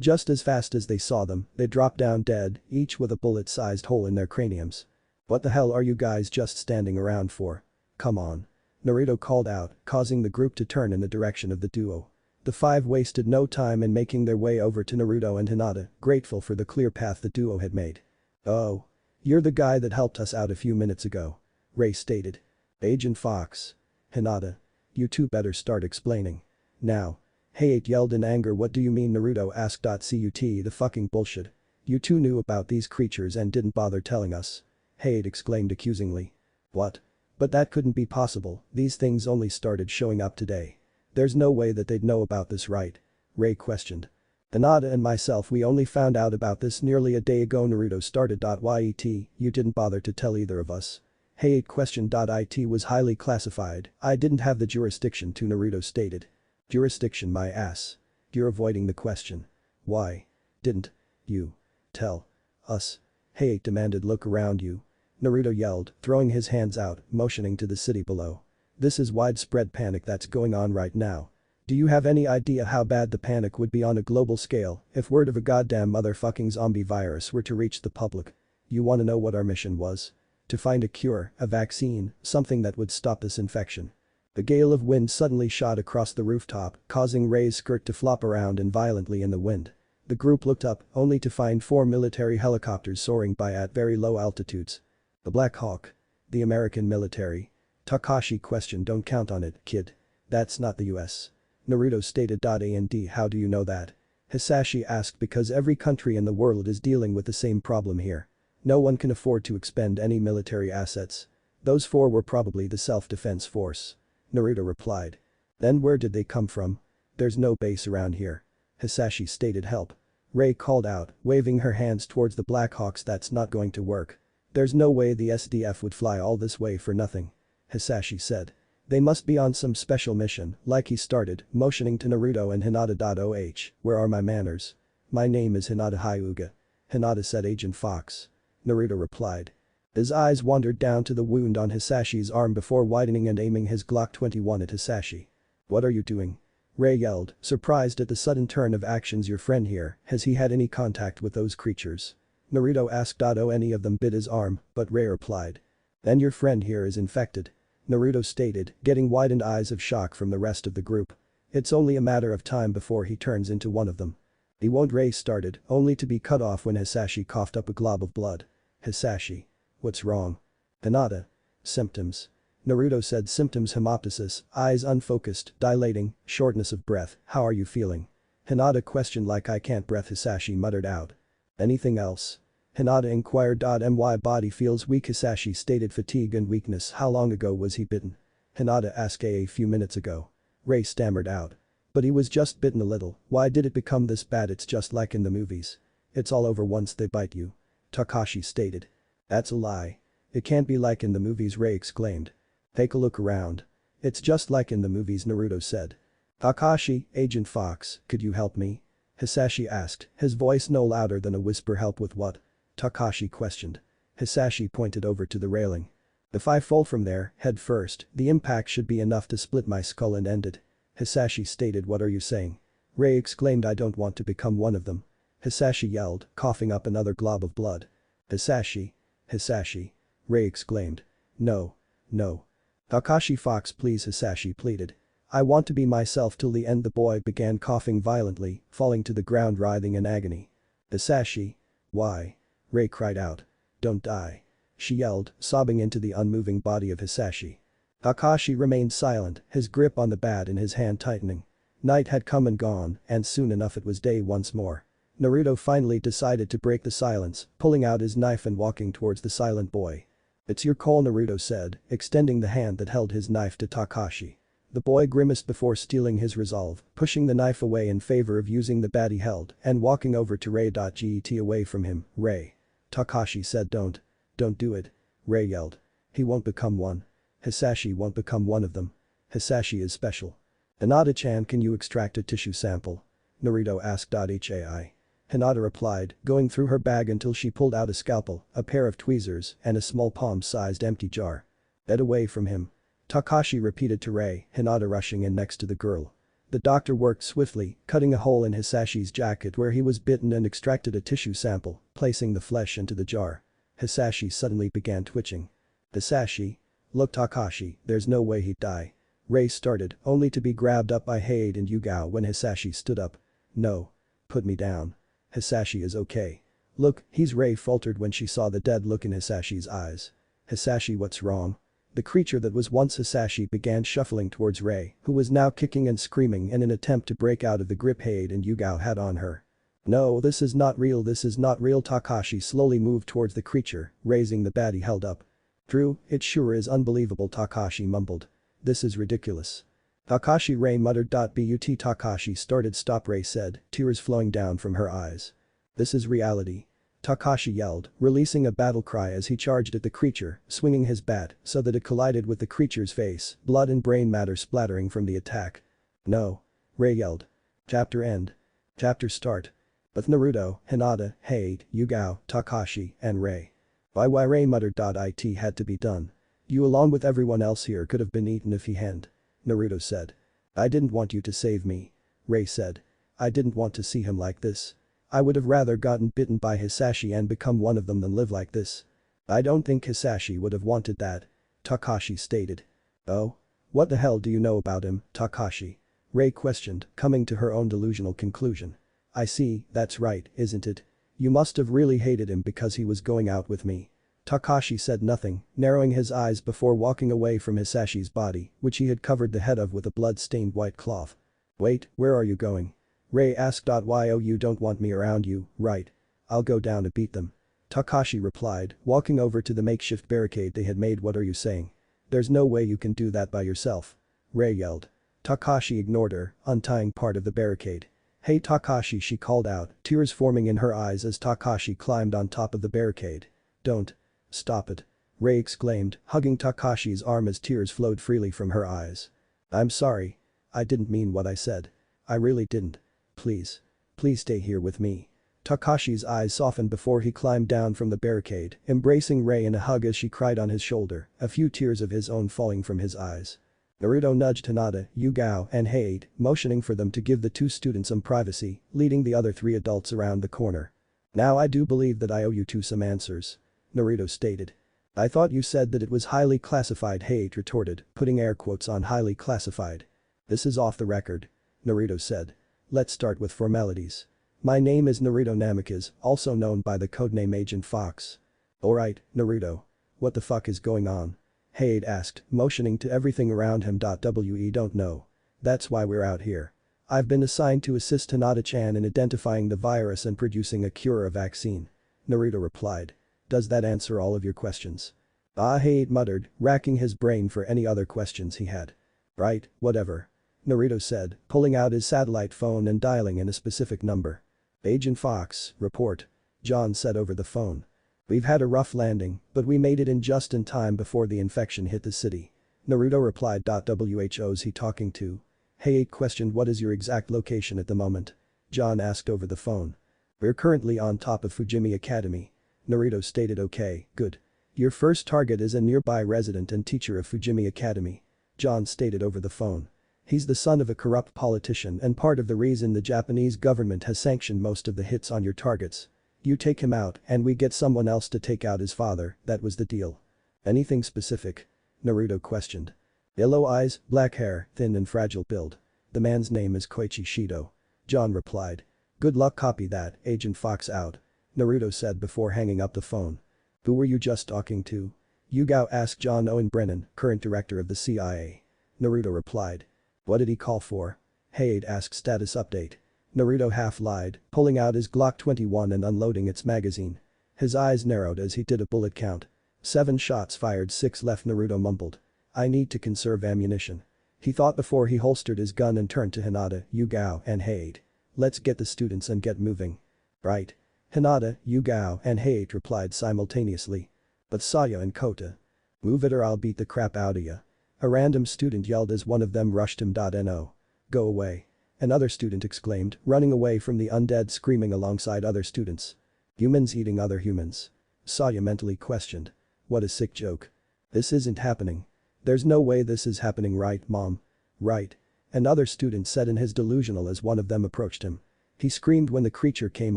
just as fast as they saw them, they dropped down dead, each with a bullet-sized hole in their craniums. What the hell are you guys just standing around for? Come on. Naruto called out, causing the group to turn in the direction of the duo. The 5 wasted no time in making their way over to Naruto and Hinata, grateful for the clear path the duo had made. Oh. You're the guy that helped us out a few minutes ago. Ray stated. Agent Fox. Hinata. You two better start explaining. Now. Hayate yelled in anger. What do you mean? Naruto asked. Cut the fucking bullshit. You two knew about these creatures and didn't bother telling us. Hayate exclaimed accusingly. What? But that couldn't be possible, these things only started showing up today. There's no way that they'd know about this, right? Ray questioned. Hinata and myself, we only found out about this nearly a day ago. Naruto started. Yet, you didn't bother to tell either of us. Hayate questioned. It was highly classified, I didn't have the jurisdiction to. Naruto stated. Jurisdiction my ass. You're avoiding the question. Why? Didn't you tell us? Hayate demanded. Look around you. Naruto yelled, throwing his hands out, motioning to the city below. This is widespread panic that's going on right now. Do you have any idea how bad the panic would be on a global scale if word of a goddamn motherfucking zombie virus were to reach the public? You wanna know what our mission was? To find a cure, a vaccine, something that would stop this infection. The gale of wind suddenly shot across the rooftop, causing Ray's skirt to flop around and violently in the wind. The group looked up, only to find 4 military helicopters soaring by at very low altitudes. The Black Hawk. The American military. Takashi questioned. Don't count on it, kid. That's not the US. Naruto stated. And how do you know that? Hisashi asked. Because every country in the world is dealing with the same problem here. No one can afford to expend any military assets. Those 4 were probably the self-defense force. Naruto replied. Then where did they come from? There's no base around here. Hisashi stated. Help. Ray called out, waving her hands towards the Blackhawks. That's not going to work. There's no way the SDF would fly all this way for nothing. Hisashi said. They must be on some special mission, like he started, motioning to Naruto and Hinata. Oh, where are my manners? My name is Hinata Hyuga. Hinata said Agent Fox. Naruto replied. His eyes wandered down to the wound on Hisashi's arm before widening and aiming his Glock 21 at Hisashi. What are you doing? Ray yelled, surprised at the sudden turn of actions. Your friend here, has he had any contact with those creatures? Naruto asked. Oh, any of them bit his arm, but Ray replied. Then your friend here is infected. Naruto stated, getting widened eyes of shock from the rest of the group. It's only a matter of time before he turns into one of them. He won't. Ray started, only to be cut off when Hisashi coughed up a glob of blood. Hisashi. What's wrong? Hinata. Symptoms. Naruto said symptoms hemoptysis, eyes unfocused, dilating, shortness of breath. How are you feeling? Hinata questioned. Like I can't breath. Hisashi muttered out. Anything else? Hinata inquired. My body feels weak. Hisashi stated fatigue and weakness. How long ago was he bitten? Hinata asked. A few minutes ago. Ray stammered out. But he was just bitten a little. Why did it become this bad? It's just like in the movies. It's all over once they bite you. Takashi stated. That's a lie. It can't be like in the movies. Ray exclaimed. Take a look around. It's just like in the movies. Naruto said. Takashi, Agent Fox, could you help me? Hisashi asked, his voice no louder than a whisper. Help with what? Takashi questioned. Hisashi pointed over to the railing. If I fall from there, head first, the impact should be enough to split my skull and end it. Hisashi stated. What are you saying? Ray exclaimed. I don't want to become one of them. Hisashi yelled, coughing up another glob of blood. Hisashi. Hisashi. Ray exclaimed. No. No. Takashi Fox please. Hisashi pleaded. I want to be myself till the end. The boy began coughing violently, falling to the ground writhing in agony. Hisashi. Why? Ray cried out. Don't die. She yelled, sobbing into the unmoving body of Hisashi. Takashi remained silent, his grip on the bat in his hand tightening. Night had come and gone, and soon enough it was day once more. Naruto finally decided to break the silence, pulling out his knife and walking towards the silent boy. It's your call, Naruto said, extending the hand that held his knife to Takashi. The boy grimaced before steeling his resolve, pushing the knife away in favor of using the bat he held and walking over to Ray. Get away from him, Ray. Takashi said. Don't do it. Ray yelled. He won't become one. Hisashi won't become one of them. Hisashi is special. Hinata-chan, can you extract a tissue sample? Naruto asked. Hai. Hinata replied, going through her bag until she pulled out a scalpel, a pair of tweezers, and a small palm-sized empty jar. Get away from him. Takashi repeated to Ray, Hinata rushing in next to the girl. The doctor worked swiftly, cutting a hole in Hisashi's jacket where he was bitten and extracted a tissue sample, placing the flesh into the jar. Hisashi suddenly began twitching. Hisashi? Look, Takashi, there's no way he'd die. Ray started, only to be grabbed up by Hade and Yugao when Hisashi stood up. No. Put me down. Hisashi is okay. Look, he's Ray faltered when she saw the dead look in Hisashi's eyes. Hisashi, what's wrong? The creature that was once Hisashi began shuffling towards Ray, who was now kicking and screaming in an attempt to break out of the grip Hade and Yugao had on her. No, this is not real. This is not real. Takashi slowly moved towards the creature, raising the bat he held up. True, it sure is unbelievable, Takashi mumbled. This is ridiculous. Takashi, Ray muttered. But Takashi started. Stop, Ray said, tears flowing down from her eyes. This is reality. Takashi yelled, releasing a battle cry as he charged at the creature, swinging his bat so that it collided with the creature's face, blood and brain matter splattering from the attack. No. Ray yelled. Chapter end. Chapter start. With Naruto, Hinata, Hade, Yugao, Takashi, and Ray. Why Ray muttered. It had to be done. You along with everyone else here could have been eaten if he hadn't. Naruto said. I didn't want you to save me. Ray said. I didn't want to see him like this. I would have rather gotten bitten by Hisashi and become one of them than live like this. I don't think Hisashi would have wanted that. Takashi stated. Oh? What the hell do you know about him, Takashi? Ray questioned, coming to her own delusional conclusion. I see, that's right, isn't it? You must have really hated him because he was going out with me. Takashi said nothing, narrowing his eyes before walking away from Hisashi's body, which he had covered the head of with a blood-stained white cloth. Wait, where are you going? Ray asked. Why oh, you don't want me around you, right? I'll go down to beat them. Takashi replied, walking over to the makeshift barricade they had made. What are you saying? There's no way you can do that by yourself. Ray yelled. Takashi ignored her, untying part of the barricade. Hey Takashi, she called out, tears forming in her eyes as Takashi climbed on top of the barricade. Don't. Stop it. Rei exclaimed, hugging Takashi's arm as tears flowed freely from her eyes. I'm sorry. I didn't mean what I said. I really didn't. Please. Please stay here with me. Takashi's eyes softened before he climbed down from the barricade, embracing Rei in a hug as she cried on his shoulder, a few tears of his own falling from his eyes. Naruto nudged Hinata, Yugao, and Hade, motioning for them to give the two students some privacy, leading the other three adults around the corner. Now I do believe that I owe you two some answers. Naruto stated. I thought you said that it was highly classified, Hade retorted, putting air quotes on highly classified. This is off the record. Naruto said. Let's start with formalities. My name is Naruto Namikaze, also known by the codename Agent Fox. Alright, Naruto. What the fuck is going on? Hade asked, motioning to everything around him. We don't know. That's why we're out here. I've been assigned to assist Hinata-chan in identifying the virus and producing a cure or vaccine. Naruto replied. Does that answer all of your questions? Hade muttered, racking his brain for any other questions he had. Right, whatever. Naruto said, pulling out his satellite phone and dialing in a specific number. Agent Fox, report. John said over the phone. We've had a rough landing, but we made it in just in time before the infection hit the city. Naruto replied. Who's he talking to? Hade questioned. What is your exact location at the moment? John asked over the phone. We're currently on top of Fujimi Academy. Naruto stated. Okay, good. Your first target is a nearby resident and teacher of Fujimi Academy. John stated over the phone. He's the son of a corrupt politician and part of the reason the Japanese government has sanctioned most of the hits on your targets. You take him out and we get someone else to take out his father, that was the deal. Anything specific? Naruto questioned. Yellow eyes, black hair, thin and fragile build. The man's name is Koichi Shido. John replied. Good luck, copy that, Agent Fox out. Naruto said before hanging up the phone. Who were you just talking to? Yugao asked John Owen Brennan, current director of the CIA. Naruto replied. What did he call for? Hade asked status update. Naruto half lied, pulling out his Glock 21 and unloading its magazine. His eyes narrowed as he did a bullet count. 7 shots fired, 6 left. Naruto mumbled. I need to conserve ammunition. He thought before he holstered his gun and turned to Hinata, Yugao, and Hade. Let's get the students and get moving. Right. Hinata, Yugao, and Hade replied simultaneously. But Saya and Kota. Move it or I'll beat the crap out of ya. A random student yelled as one of them rushed him. No. Go away. Another student exclaimed, running away from the undead, screaming alongside other students. Humans eating other humans. Saya mentally questioned. What a sick joke. This isn't happening. There's no way this is happening, right, Mom? Right. Another student said in his delusional as one of them approached him. He screamed when the creature came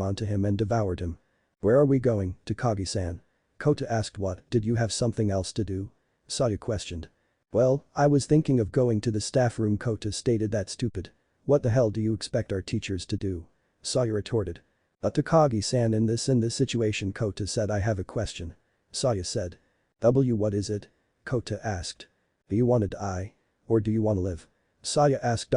onto him and devoured him. Where are we going, Takagi-san? Kota asked. What, did you have something else to do? Saya questioned. Well, I was thinking of going to the staff room. Kota stated. That's stupid. What the hell do you expect our teachers to do? Saya retorted. Takagi-san, in this situation, Kota said. I have a question. Saya said. What is it? Kota asked. Do you want to die? Or do you want to live? Saya asked.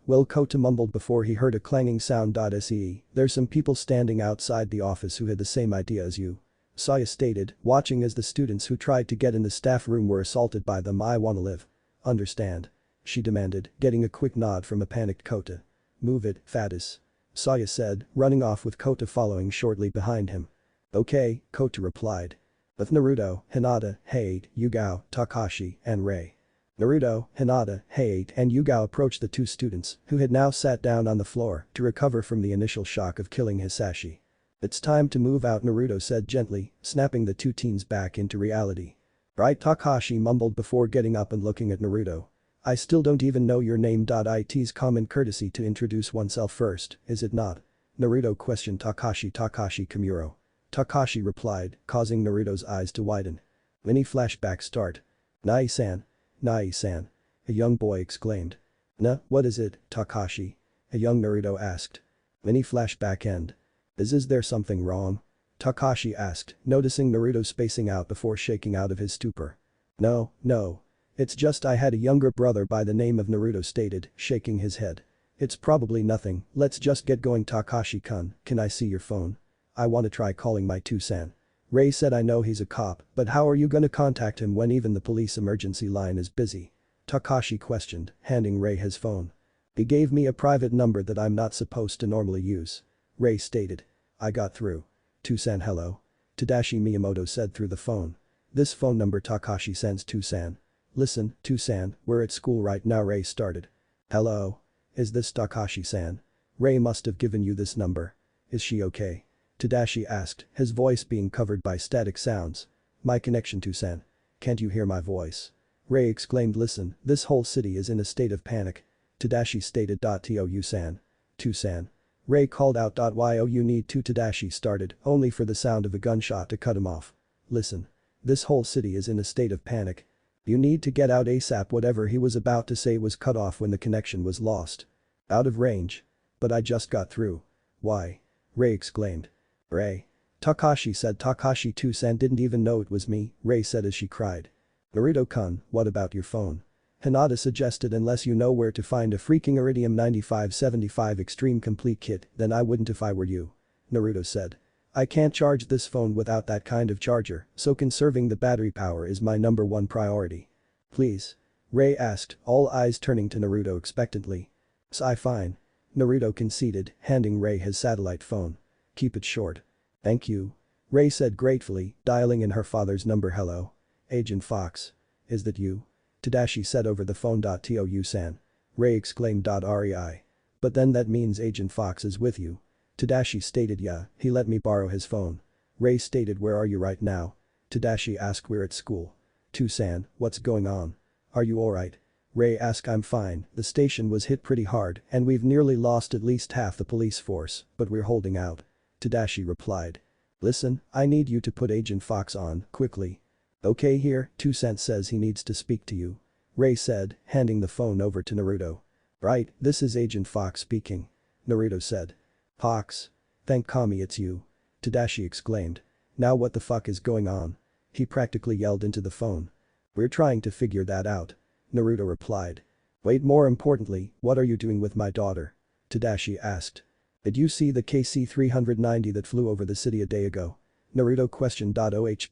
Well, Kota mumbled before he heard a clanging sound. There's some people standing outside the office who had the same idea as you. Saya stated, watching as the students who tried to get in the staff room were assaulted by them. I want to live. Understand? She demanded, getting a quick nod from a panicked Kota. Move it, fatus. Saya said, running off with Kota following shortly behind him. Okay, Kota replied. With Naruto, Hinata, Hade, Yugao, Takashi, and Rei. Naruto, Hinata, Hade, and Yugao approached the two students, who had now sat down on the floor to recover from the initial shock of killing Hisashi. It's time to move out, Naruto said gently, snapping the two teens back into reality. Right, Takashi mumbled before getting up and looking at Naruto. I still don't even know your name. It's common courtesy to introduce oneself first, is it not? Naruto questioned Takashi. Takashi Kimuro. Takashi replied, causing Naruto's eyes to widen. Mini flashback start. Nai-san. Nai-san. A young boy exclaimed. What is it, Takashi? A young Naruto asked. Mini flashback end. Is there something wrong? Takashi asked, noticing Naruto spacing out before shaking out of his stupor. No. It's just I had a younger brother by the name of Naruto stated, shaking his head. It's probably nothing, let's just get going. Takashi-kun, can I see your phone? I want to try calling my two-san. Rei said. I know he's a cop, but how are you gonna contact him when even the police emergency line is busy? Takashi questioned, handing Rei his phone. He gave me a private number that I'm not supposed to normally use. Rei stated. I got through. Two-san, hello. Tadashi Miyamoto said through the phone. This phone number Takashi sends to-san. Listen, to-san, we're at school right now. Ray started. Hello? Is this Takashi-san? Ray must have given you this number. Is she okay? Tadashi asked, his voice being covered by static sounds. My connection to-san. Can't you hear my voice? Ray exclaimed. Listen, this whole city is in a state of panic. Tadashi stated. To-san. To-san. Ray called out. Yo you need to. Tadashi started, only for the sound of a gunshot to cut him off. Listen. This whole city is in a state of panic. You need to get out ASAP. Whatever he was about to say was cut off when the connection was lost. Out of range. But I just got through. Why? Ray exclaimed. Ray. Takashi said. Takashi to-san didn't even know it was me, Ray said as she cried. Naruto-kun, what about your phone? Hinata suggested. Unless you know where to find a freaking Iridium 9575 Extreme Complete Kit, then I wouldn't if I were you. Naruto said. I can't charge this phone without that kind of charger, so conserving the battery power is my #1 priority. Please? Ray asked, all eyes turning to Naruto expectantly. Fine. Naruto conceded, handing Ray his satellite phone. Keep it short. Thank you. Ray said gratefully, dialing in her father's number. Hello? Agent Fox. Is that you? Tadashi said over the phone. To-san. Ray exclaimed. Rei. But then that means Agent Fox is with you. Tadashi stated. Yeah, he let me borrow his phone. Ray stated. Where are you right now? Tadashi asked. We're at school. To-san, what's going on? Are you alright? Ray asked. I'm fine, the station was hit pretty hard and we've nearly lost at least half the police force, but we're holding out. Tadashi replied. Listen, I need you to put Agent Fox on, quickly. Okay here, To-san says he needs to speak to you. Ray said, handing the phone over to Naruto. Right, this is Agent Fox speaking. Naruto said. Fox. Thank Kami it's you. Tadashi exclaimed. Now what the fuck is going on? He practically yelled into the phone. We're trying to figure that out. Naruto replied. Wait, more importantly, what are you doing with my daughter? Tadashi asked. Did you see the KC-390 that flew over the city a day ago? Naruto questioned.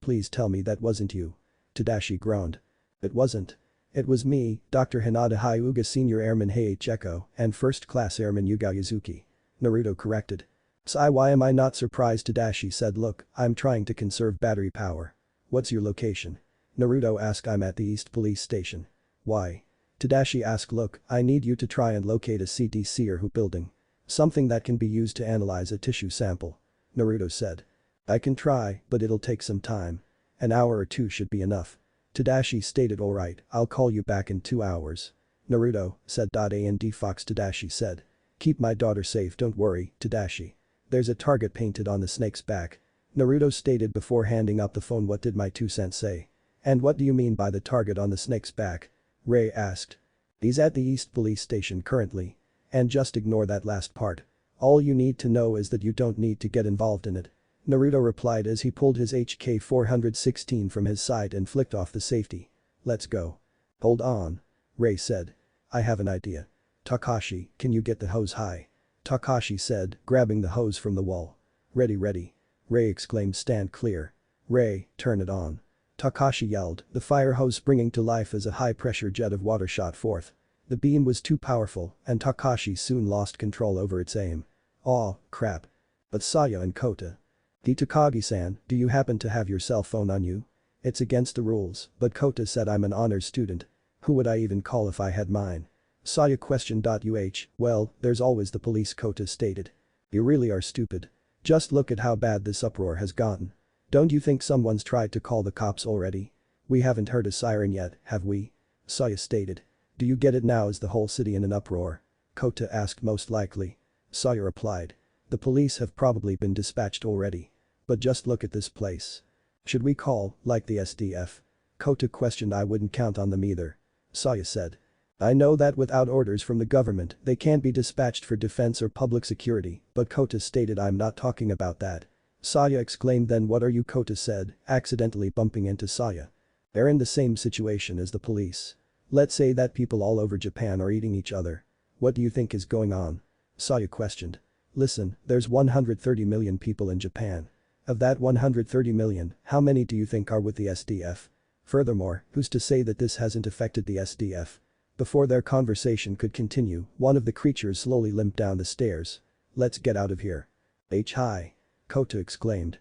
Please tell me that wasn't you. Tadashi groaned. It wasn't. It was me, Dr. Hinata Hyuga Senior Airman Heiichi Echo and First Class Airman Yugao Yazuki. Naruto corrected. Why am I not surprised? Tadashi said. Look, I'm trying to conserve battery power. What's your location? Naruto asked. I'm at the East Police Station. Why? Tadashi asked. Look, I need you to try and locate a CTC or WHO building. Something that can be used to analyze a tissue sample. Naruto said. I can try, but it'll take some time. An hour or two should be enough. Tadashi stated. Alright, I'll call you back in 2 hours. Naruto said. And Fox. Tadashi said. Keep my daughter safe. Don't worry, Tadashi. There's a target painted on the snake's back. Naruto stated before handing up the phone. What did my 2 cents say? And what do you mean by the target on the snake's back? Ray asked. He's at the East Police Station currently. And just ignore that last part. All you need to know is that you don't need to get involved in it. Naruto replied as he pulled his HK-416 from his side and flicked off the safety. Let's go. Hold on. Ray said. I have an idea. Takashi, can you get the hose high? Takashi said, grabbing the hose from the wall. Ready. Ray exclaimed. Stand clear. Ray, turn it on. Takashi yelled, the fire hose springing to life as a high-pressure jet of water shot forth. The beam was too powerful, and Takashi soon lost control over its aim. Aw, crap. But Saya and Kota. Takagi-san, do you happen to have your cell phone on you? It's against the rules, but Kota said I'm an honors student. Who would I even call if I had mine? Saya questioned. Well, there's always the police, Kota stated. You really are stupid. Just look at how bad this uproar has gotten. Don't you think someone's tried to call the cops already? We haven't heard a siren yet, have we? Saya stated. Do you get it now? Is the whole city in an uproar? Kota asked. Most likely. Saya replied. The police have probably been dispatched already. But just look at this place. Should we call, like the SDF? Kota questioned. I wouldn't count on them either. Saya said. I know that without orders from the government they can't be dispatched for defense or public security, but Kota stated. I'm not talking about that. Saya exclaimed. Then what are you? Kota said, accidentally bumping into Saya. They're in the same situation as the police. Let's say that people all over Japan are eating each other. What do you think is going on? Saya questioned. Listen, there's 130 million people in Japan. Of that 130 million, how many do you think are with the SDF? Furthermore, who's to say that this hasn't affected the SDF? Before their conversation could continue, one of the creatures slowly limped down the stairs. Let's get out of here. Hi. Kota exclaimed.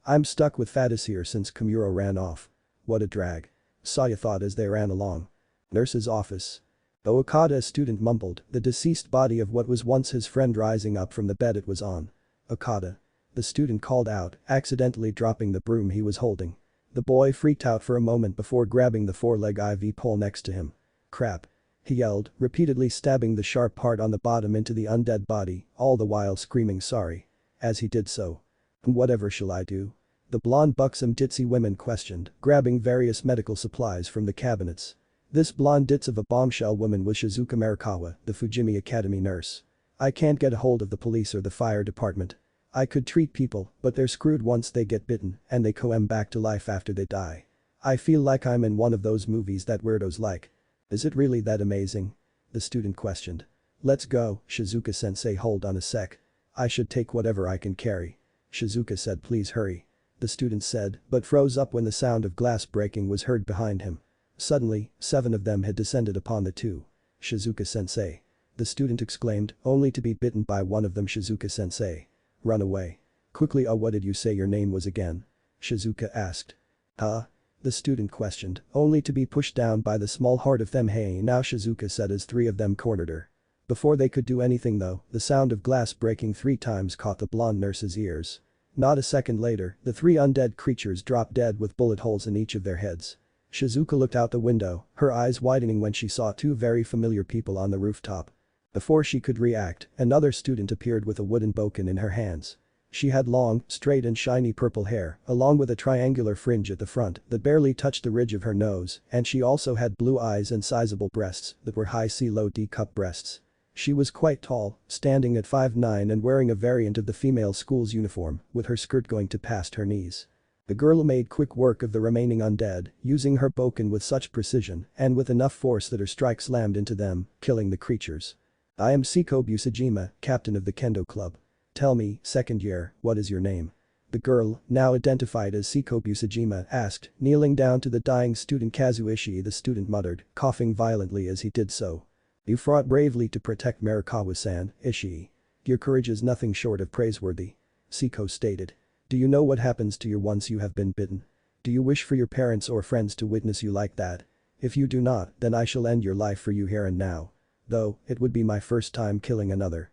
I'm stuck with Fatis here since Kimura ran off. What a drag. Saya thought as they ran along. Nurse's office. Okada, a student, mumbled, the deceased body of what was once his friend rising up from the bed it was on. Okada. The student called out, accidentally dropping the broom he was holding. The boy freaked out for a moment before grabbing the four-leg IV pole next to him. Crap. He yelled, repeatedly stabbing the sharp part on the bottom into the undead body, all the while screaming sorry. As he did so. Whatever shall I do? The blonde buxom ditzy woman questioned, grabbing various medical supplies from the cabinets. This blonde ditz of a bombshell woman was Shizuka Marikawa, the Fujimi Academy nurse. I can't get a hold of the police or the fire department. I could treat people, but they're screwed once they get bitten and they come back to life after they die. I feel like I'm in one of those movies that weirdos like. Is it really that amazing? The student questioned. Let's go, Shizuka-sensei, hold on a sec. I should take whatever I can carry. Shizuka said, please hurry. The student said, but froze up when the sound of glass breaking was heard behind him. Suddenly, 7 of them had descended upon the two. Shizuka-sensei. The student exclaimed, only to be bitten by one of them. Shizuka-sensei. Run away. Quickly. Oh, what did you say your name was again? Shizuka asked. The student questioned, only to be pushed down by the small heart of them. Hey now, Shizuka said as 3 of them cornered her. Before they could do anything though, the sound of glass breaking 3 times caught the blonde nurse's ears. Not a second later, the 3 undead creatures dropped dead with bullet holes in each of their heads. Shizuka looked out the window, her eyes widening when she saw 2 very familiar people on the rooftop. Before she could react, another student appeared with a wooden bokken in her hands. She had long, straight and shiny purple hair, along with a triangular fringe at the front that barely touched the ridge of her nose, and she also had blue eyes and sizable breasts that were high C-low D-cup breasts. She was quite tall, standing at 5'9" and wearing a variant of the female school's uniform, with her skirt going to past her knees. The girl made quick work of the remaining undead, using her bokken with such precision and with enough force that her strike slammed into them, killing the creatures. I am CrimsonKyuubiSage, captain of the Kendo club. Tell me, second year, what is your name? The girl, now identified as CrimsonKyuubiSage, asked, kneeling down to the dying student. Kazuishi, the student muttered, coughing violently as he did so. You fought bravely to protect Marikawa-san, Ishii. Your courage is nothing short of praiseworthy. Siko stated. Do you know what happens to you once you have been bitten? Do you wish for your parents or friends to witness you like that? If you do not, then I shall end your life for you here and now. Though, it would be my first time killing another.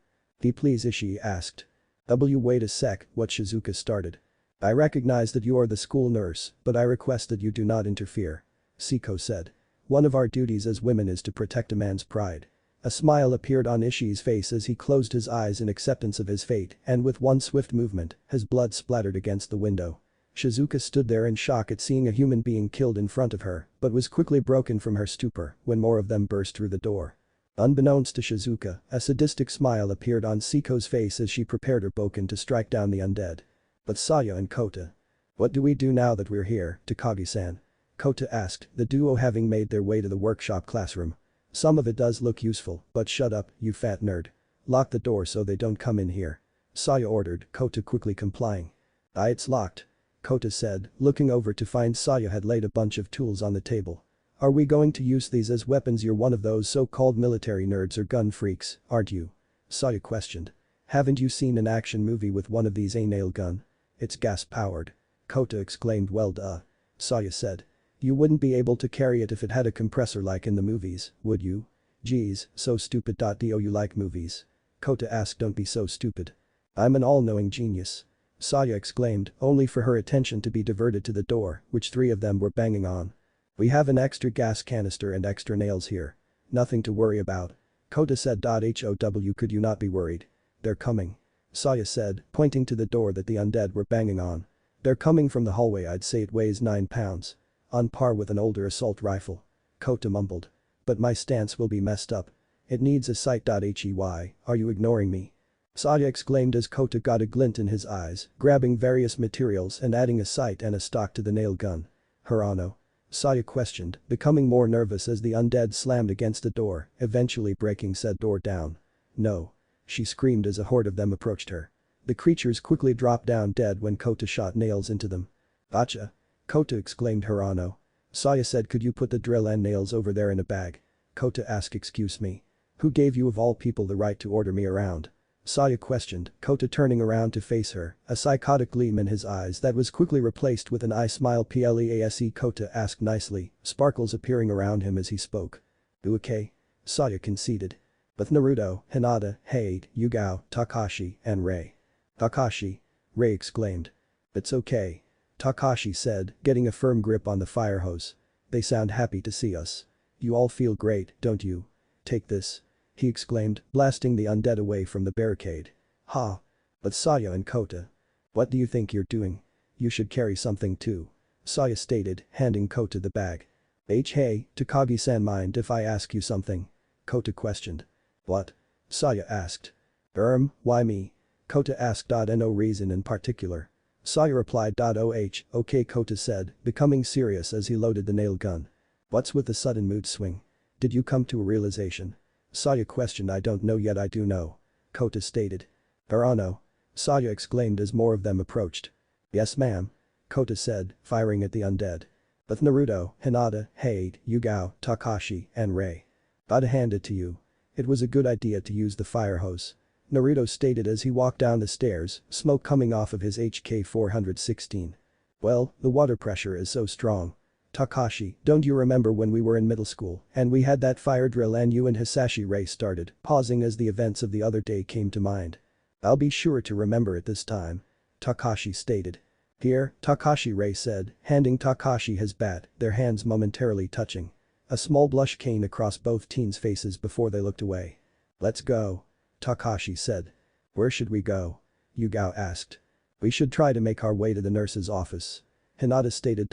Please, Ishii asked. Wait a sec, what? Shizuka started. I recognize that you are the school nurse, but I request that you do not interfere. Siko said. One of our duties as women is to protect a man's pride. A smile appeared on Ishii's face as he closed his eyes in acceptance of his fate, and with one swift movement, his blood splattered against the window. Shizuka stood there in shock at seeing a human being killed in front of her, but was quickly broken from her stupor when more of them burst through the door. Unbeknownst to Shizuka, a sadistic smile appeared on Siko's face as she prepared her bokken to strike down the undead. But Saya and Kota. What do we do now that we're here, Takagi-san? Kota asked, the duo having made their way to the workshop classroom. Some of it does look useful, but shut up, you fat nerd. Lock the door so they don't come in here. Saya ordered, Kota quickly complying. It's locked. Kota said, looking over to find Saya had laid a bunch of tools on the table. Are we going to use these as weapons? You're one of those so-called military nerds or gun freaks, aren't you? Saya questioned. Haven't you seen an action movie with one of these? A nail gun? It's gas-powered. Kota exclaimed. Well duh. Saya said. You wouldn't be able to carry it if it had a compressor like in the movies, would you? Geez, so stupid. Do you like movies? Kota asked. Don't be so stupid. I'm an all-knowing genius. Saya exclaimed, only for her attention to be diverted to the door, which 3 of them were banging on. We have an extra gas canister and extra nails here. Nothing to worry about. Kota said. How could you not be worried? They're coming. Saya said, pointing to the door that the undead were banging on. They're coming from the hallway. I'd say it weighs 9 pounds. On par with an older assault rifle. Kota mumbled. But my stance will be messed up. It needs a sight. Hey, are you ignoring me? Saya exclaimed as Kota got a glint in his eyes, grabbing various materials and adding a sight and a stock to the nail gun. Hirano? Saya questioned, becoming more nervous as the undead slammed against the door, eventually breaking said door down. No. She screamed as a horde of them approached her. The creatures quickly dropped down dead when Kota shot nails into them. Gotcha. Kota exclaimed. Hirano. Saya said, could you put the drill and nails over there in a bag? Kota asked. Excuse me. Who gave you of all people the right to order me around? Saya questioned, Kota turning around to face her, a psychotic gleam in his eyes that was quickly replaced with an eye smile. Please Kota asked nicely, sparkles appearing around him as he spoke. Okay? Saya conceded. But Naruto, Hinata, Hade, Yugao, Takashi, and Rei. Takashi? Rei exclaimed. It's okay. Takashi said, getting a firm grip on the fire hose. They sound happy to see us. You all feel great, don't you? Take this. He exclaimed, blasting the undead away from the barricade. Ha! But Saya and Kota. What do you think you're doing? You should carry something too. Saya stated, handing Kota the bag. Hey, Takagi-san, mind if I ask you something? Kota questioned. What? Saya asked. Why me? Kota asked. No reason in particular. Saya replied. Okay, Kota said, becoming serious as he loaded the nail gun. What's with the sudden mood swing? Did you come to a realization? Saya questioned. I don't know yet. I do know. Kota stated. No. Saya exclaimed as more of them approached. Yes ma'am. Kota said, firing at the undead. But Naruto, Hinata, Hade, Yugao, Takashi, and Rei. Gotta hand it to you. It was a good idea to use the fire hose. Naruto stated as he walked down the stairs, smoke coming off of his HK-416. Well, the water pressure is so strong. Takashi, don't you remember when we were in middle school and we had that fire drill and you and Hisashi Rei started, pausing as the events of the other day came to mind. I'll be sure to remember it this time. Takashi stated. Here, Takashi Rei said, handing Takashi his bat, their hands momentarily touching. A small blush came across both teens' faces before they looked away. Let's go. Takashi said. Where should we go? Yugao asked. We should try to make our way to the nurse's office. Hinata stated.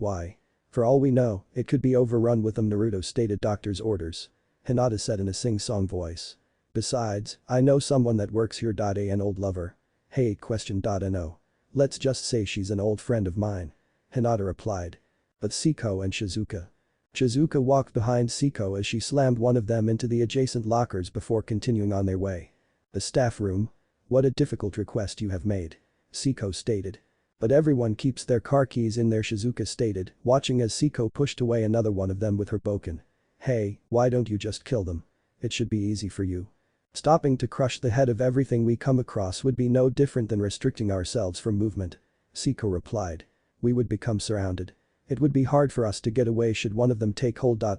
Why? For all we know, it could be overrun with them. Naruto stated. Doctor's orders. Hinata said in a sing-song voice. Besides, I know someone that works here. An old lover. Hey, questioned. No. Let's just say she's an old friend of mine. Hinata replied. But Siko and Shizuka. Shizuka walked behind Siko as she slammed one of them into the adjacent lockers before continuing on their way. The staff room? What a difficult request you have made. Siko stated. But everyone keeps their car keys in there. Shizuka stated, watching as Siko pushed away another one of them with her bokken. Hey, why don't you just kill them? It should be easy for you. Stopping to crush the head of everything we come across would be no different than restricting ourselves from movement. Siko replied. We would become surrounded. It would be hard for us to get away should one of them take hold. Wow,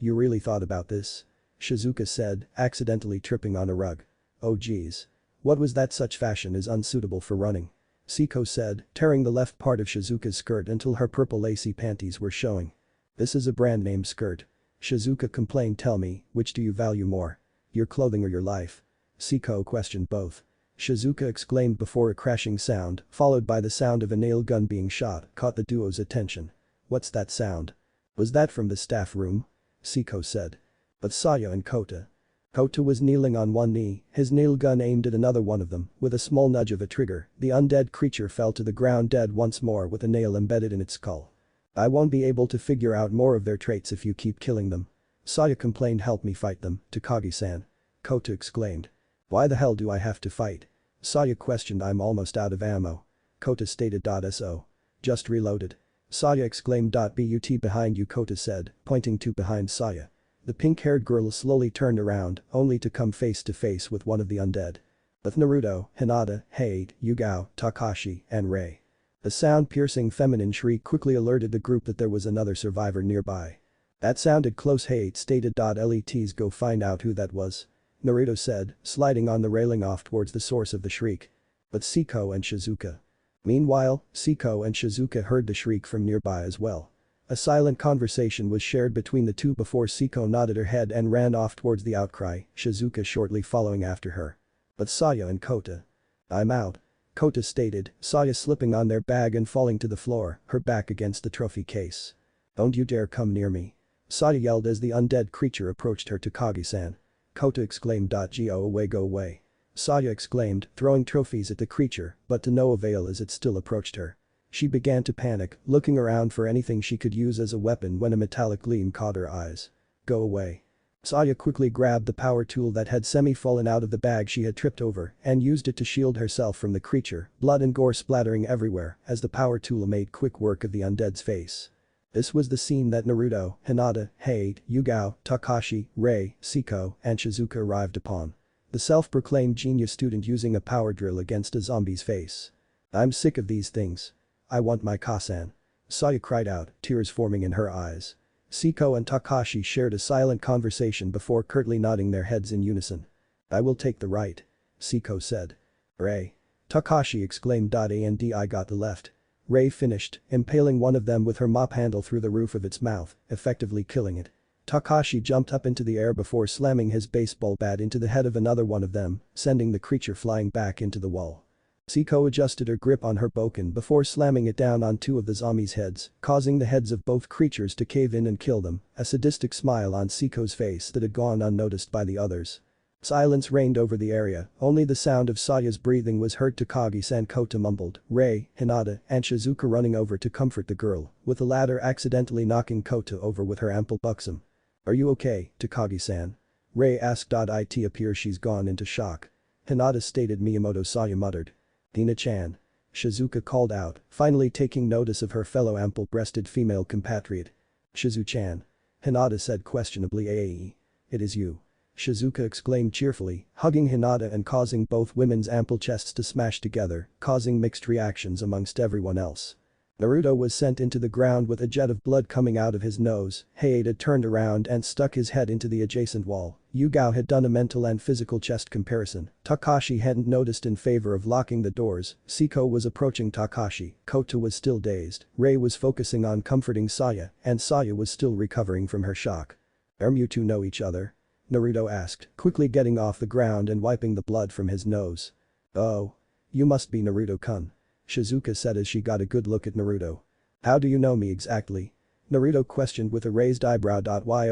you really thought about this? Shizuka said, accidentally tripping on a rug. Oh geez. What was that? Such fashion is unsuitable for running. Siko said, tearing the left part of Shizuka's skirt until her purple lacy panties were showing. This is a brand name skirt. Shizuka complained. Tell me, which do you value more? Your clothing or your life? Siko questioned. Both. Shizuka exclaimed before a crashing sound, followed by the sound of a nail gun being shot, caught the duo's attention. What's that sound? Was that from the staff room? Siko said. But Saya and Kota. Kota was kneeling on one knee, his nail gun aimed at another one of them, with a small nudge of a trigger, the undead creature fell to the ground dead once more with a nail embedded in its skull. I won't be able to figure out more of their traits if you keep killing them. Saya complained. Help me fight them, Takagi-san. Kota exclaimed. Why the hell do I have to fight? Saya questioned. I'm almost out of ammo. Kota stated. So. Just reloaded. Saya exclaimed. But behind you, Kota said, pointing to behind Saya. The pink-haired girl slowly turned around, only to come face to face with one of the undead. With Naruto, Hinata, Hade, Yugao, Takashi, and Rei. A sound-piercing feminine shriek quickly alerted the group that there was another survivor nearby. That sounded close. Hade stated. Let's go find out who that was. Naruto said, sliding on the railing off towards the source of the shriek. But Siko and Shizuka. Meanwhile, Siko and Shizuka heard the shriek from nearby as well. A silent conversation was shared between the two before Siko nodded her head and ran off towards the outcry, Shizuka shortly following after her. But Saya and Kota. I'm out. Kota stated, Saya slipping on their bag and falling to the floor, her back against the trophy case. Don't you dare come near me. Saya yelled as the undead creature approached her. Takagi-san. Kota exclaimed. Go away, go away. Saya exclaimed, throwing trophies at the creature, but to no avail as it still approached her. She began to panic, looking around for anything she could use as a weapon when a metallic gleam caught her eyes. Go away. Saya quickly grabbed the power tool that had semi-fallen out of the bag she had tripped over and used it to shield herself from the creature, blood and gore splattering everywhere as the power tool made quick work of the undead's face. This was the scene that Naruto, Hinata, Hade, Yugao, Takashi, Rei, Siko, and Shizuka arrived upon. The self-proclaimed genius student using a power drill against a zombie's face. I'm sick of these things. I want my Kasan. Saya cried out, tears forming in her eyes. Siko and Takashi shared a silent conversation before curtly nodding their heads in unison. I will take the right. Siko said. Ray. Takashi exclaimed. And I got the left. Ray finished, impaling one of them with her mop handle through the roof of its mouth, effectively killing it. Takashi jumped up into the air before slamming his baseball bat into the head of another one of them, sending the creature flying back into the wall. Siko adjusted her grip on her bokken before slamming it down on two of the zombies' heads, causing the heads of both creatures to cave in and kill them, a sadistic smile on Siko's face that had gone unnoticed by the others. Silence reigned over the area, only the sound of Saya's breathing was heard. Takagi-san. Kota mumbled, Rei, Hinata, and Shizuka running over to comfort the girl, with the latter accidentally knocking Kota over with her ample buxom. Are you okay, Takagi-san? Rei asked. It appears she's gone into shock. Hinata stated. Miyamoto. Saya muttered. Dina-chan. Shizuka called out, finally taking notice of her fellow ample-breasted female compatriot. Shizu-chan. Hinata said questionably. It is you. Shizuka exclaimed cheerfully, hugging Hinata and causing both women's ample chests to smash together, causing mixed reactions amongst everyone else. Naruto was sent into the ground with a jet of blood coming out of his nose. Hayate had turned around and stuck his head into the adjacent wall. Yugao had done a mental and physical chest comparison. Takashi hadn't noticed in favor of locking the doors. Siko was approaching Takashi. Kota was still dazed. Rei was focusing on comforting Saya, and Saya was still recovering from her shock. You two know each other? Naruto asked, quickly getting off the ground and wiping the blood from his nose. Oh. You must be Naruto-kun. Shizuka said as she got a good look at Naruto. How do you know me exactly? Naruto questioned with a raised eyebrow.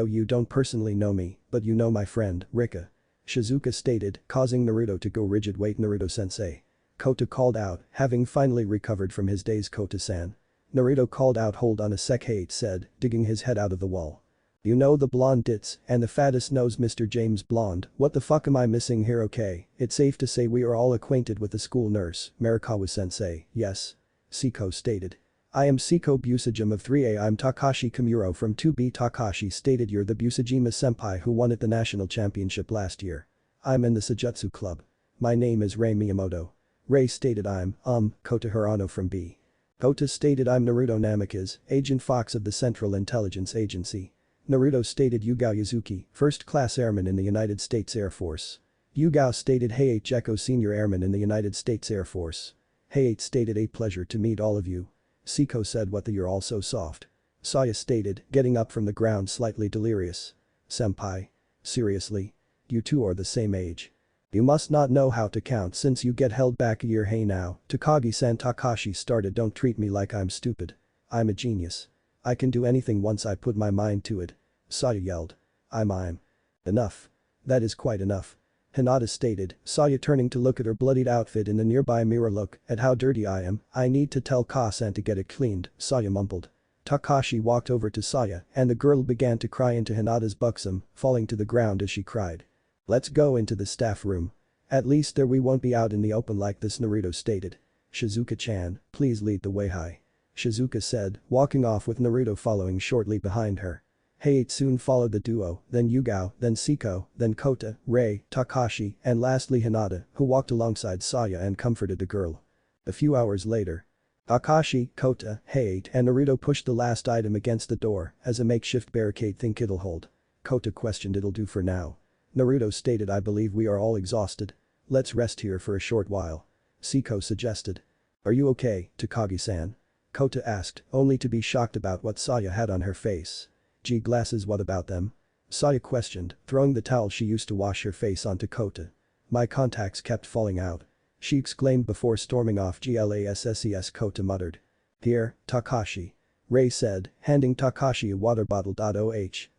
You don't personally know me, but you know my friend, Rika. Shizuka stated, causing Naruto to go rigid. Wait, Naruto-sensei. Kota called out, having finally recovered from his daze. Kota-san. Naruto called out. Hold on a sec. Hayate said, digging his head out of the wall. You know the blonde ditz and the fattest nose, Mr. James Blonde. What the fuck am I missing here? Okay, it's safe to say we are all acquainted with the school nurse, Marikawa-sensei, yes? Siko stated. I am Siko Busajima of 3A. I'm Takashi Kimuro from 2B. Takashi stated. You're the Busajima senpai who won at the national championship last year. I'm in the Sajutsu club. My name is Rei Miyamoto. Rei stated. I'm, Kota Hirano from B. Kota stated. I'm Naruto Namikaze, Agent Fox of the Central Intelligence Agency. Naruto stated. Yugao Yuzuki, first-class airman in the United States Air Force. Yugao stated. Hayate Gecko, senior airman in the United States Air Force. Hayate stated. A pleasure to meet all of you. Siko said. What the you're all so soft. Saya stated, getting up from the ground slightly delirious. Senpai. Seriously? You two are the same age. You must not know how to count since you get held back a year. Hey now, Takagi-san. Takashi started. Don't treat me like I'm stupid. I'm a genius. I can do anything once I put my mind to it. Saya yelled. I'm. Enough. That is quite enough. Hinata stated, Saya turning to look at her bloodied outfit in the nearby mirror. Look at how dirty I am. I need to tell Ka-san to get it cleaned, Saya mumbled. Takashi walked over to Saya and the girl began to cry into Hinata's buxom, falling to the ground as she cried. Let's go into the staff room. At least there we won't be out in the open like this, Naruto stated. Shizuka-chan, please lead the way. Hi. Shizuka said, walking off with Naruto following shortly behind her. Hayate soon followed the duo, then Yugao, then Siko, then Kota, Rei, Takashi, and lastly Hinata, who walked alongside Saya and comforted the girl. A few hours later. Takashi, Kota, Hayate, and Naruto pushed the last item against the door as a makeshift barricade. Think it'll hold? Kota questioned. It'll do for now. Naruto stated. I believe we are all exhausted. Let's rest here for a short while. Siko suggested. Are you okay, Takagi-san? Kota asked, only to be shocked about what Saya had on her face. Gee, glasses, what about them? Saya questioned, throwing the towel she used to wash her face onto Kota. My contacts kept falling out. She exclaimed before storming off. Glasses, Kota muttered. Here, Takashi. Rei said, handing Takashi a water bottle.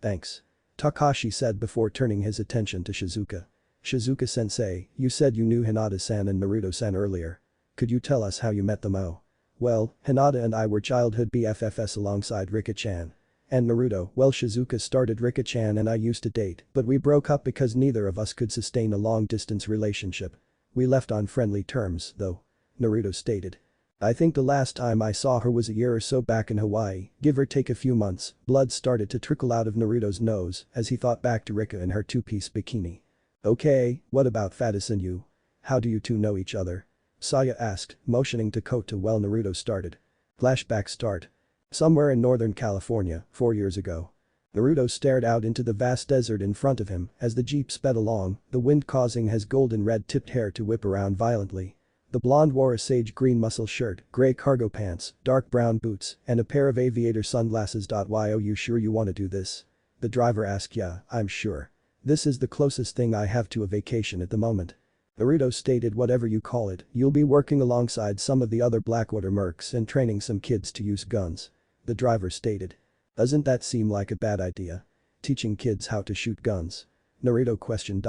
Thanks. Takashi said before turning his attention to Shizuka. Shizuka-sensei, you said you knew Hinata-san and Naruto-san earlier. Could you tell us how you met them? Oh. Well, Hinata and I were childhood BFFs alongside Rika-chan. And Naruto, well, Shizuka started. Rika-chan and I used to date, but we broke up because neither of us could sustain a long-distance relationship. We left on friendly terms, though. Naruto stated. I think the last time I saw her was a year or so back in Hawaii, give or take a few months. Blood started to trickle out of Naruto's nose as he thought back to Rika in her two-piece bikini. Okay, what about Fatis and you? How do you two know each other? Saya asked, motioning to Kota while Naruto started. Flashback start. Somewhere in Northern California, 4 years ago. Naruto stared out into the vast desert in front of him as the jeep sped along, the wind causing his golden red-tipped hair to whip around violently. The blonde wore a sage green muscle shirt, gray cargo pants, dark brown boots, and a pair of aviator sunglasses. Yo, you sure you wanna do this? The driver asked. Yeah, I'm sure. This is the closest thing I have to a vacation at the moment. Naruto stated. Whatever you call it, you'll be working alongside some of the other Blackwater mercs and training some kids to use guns. The driver stated. Doesn't that seem like a bad idea? Teaching kids how to shoot guns? Naruto questioned.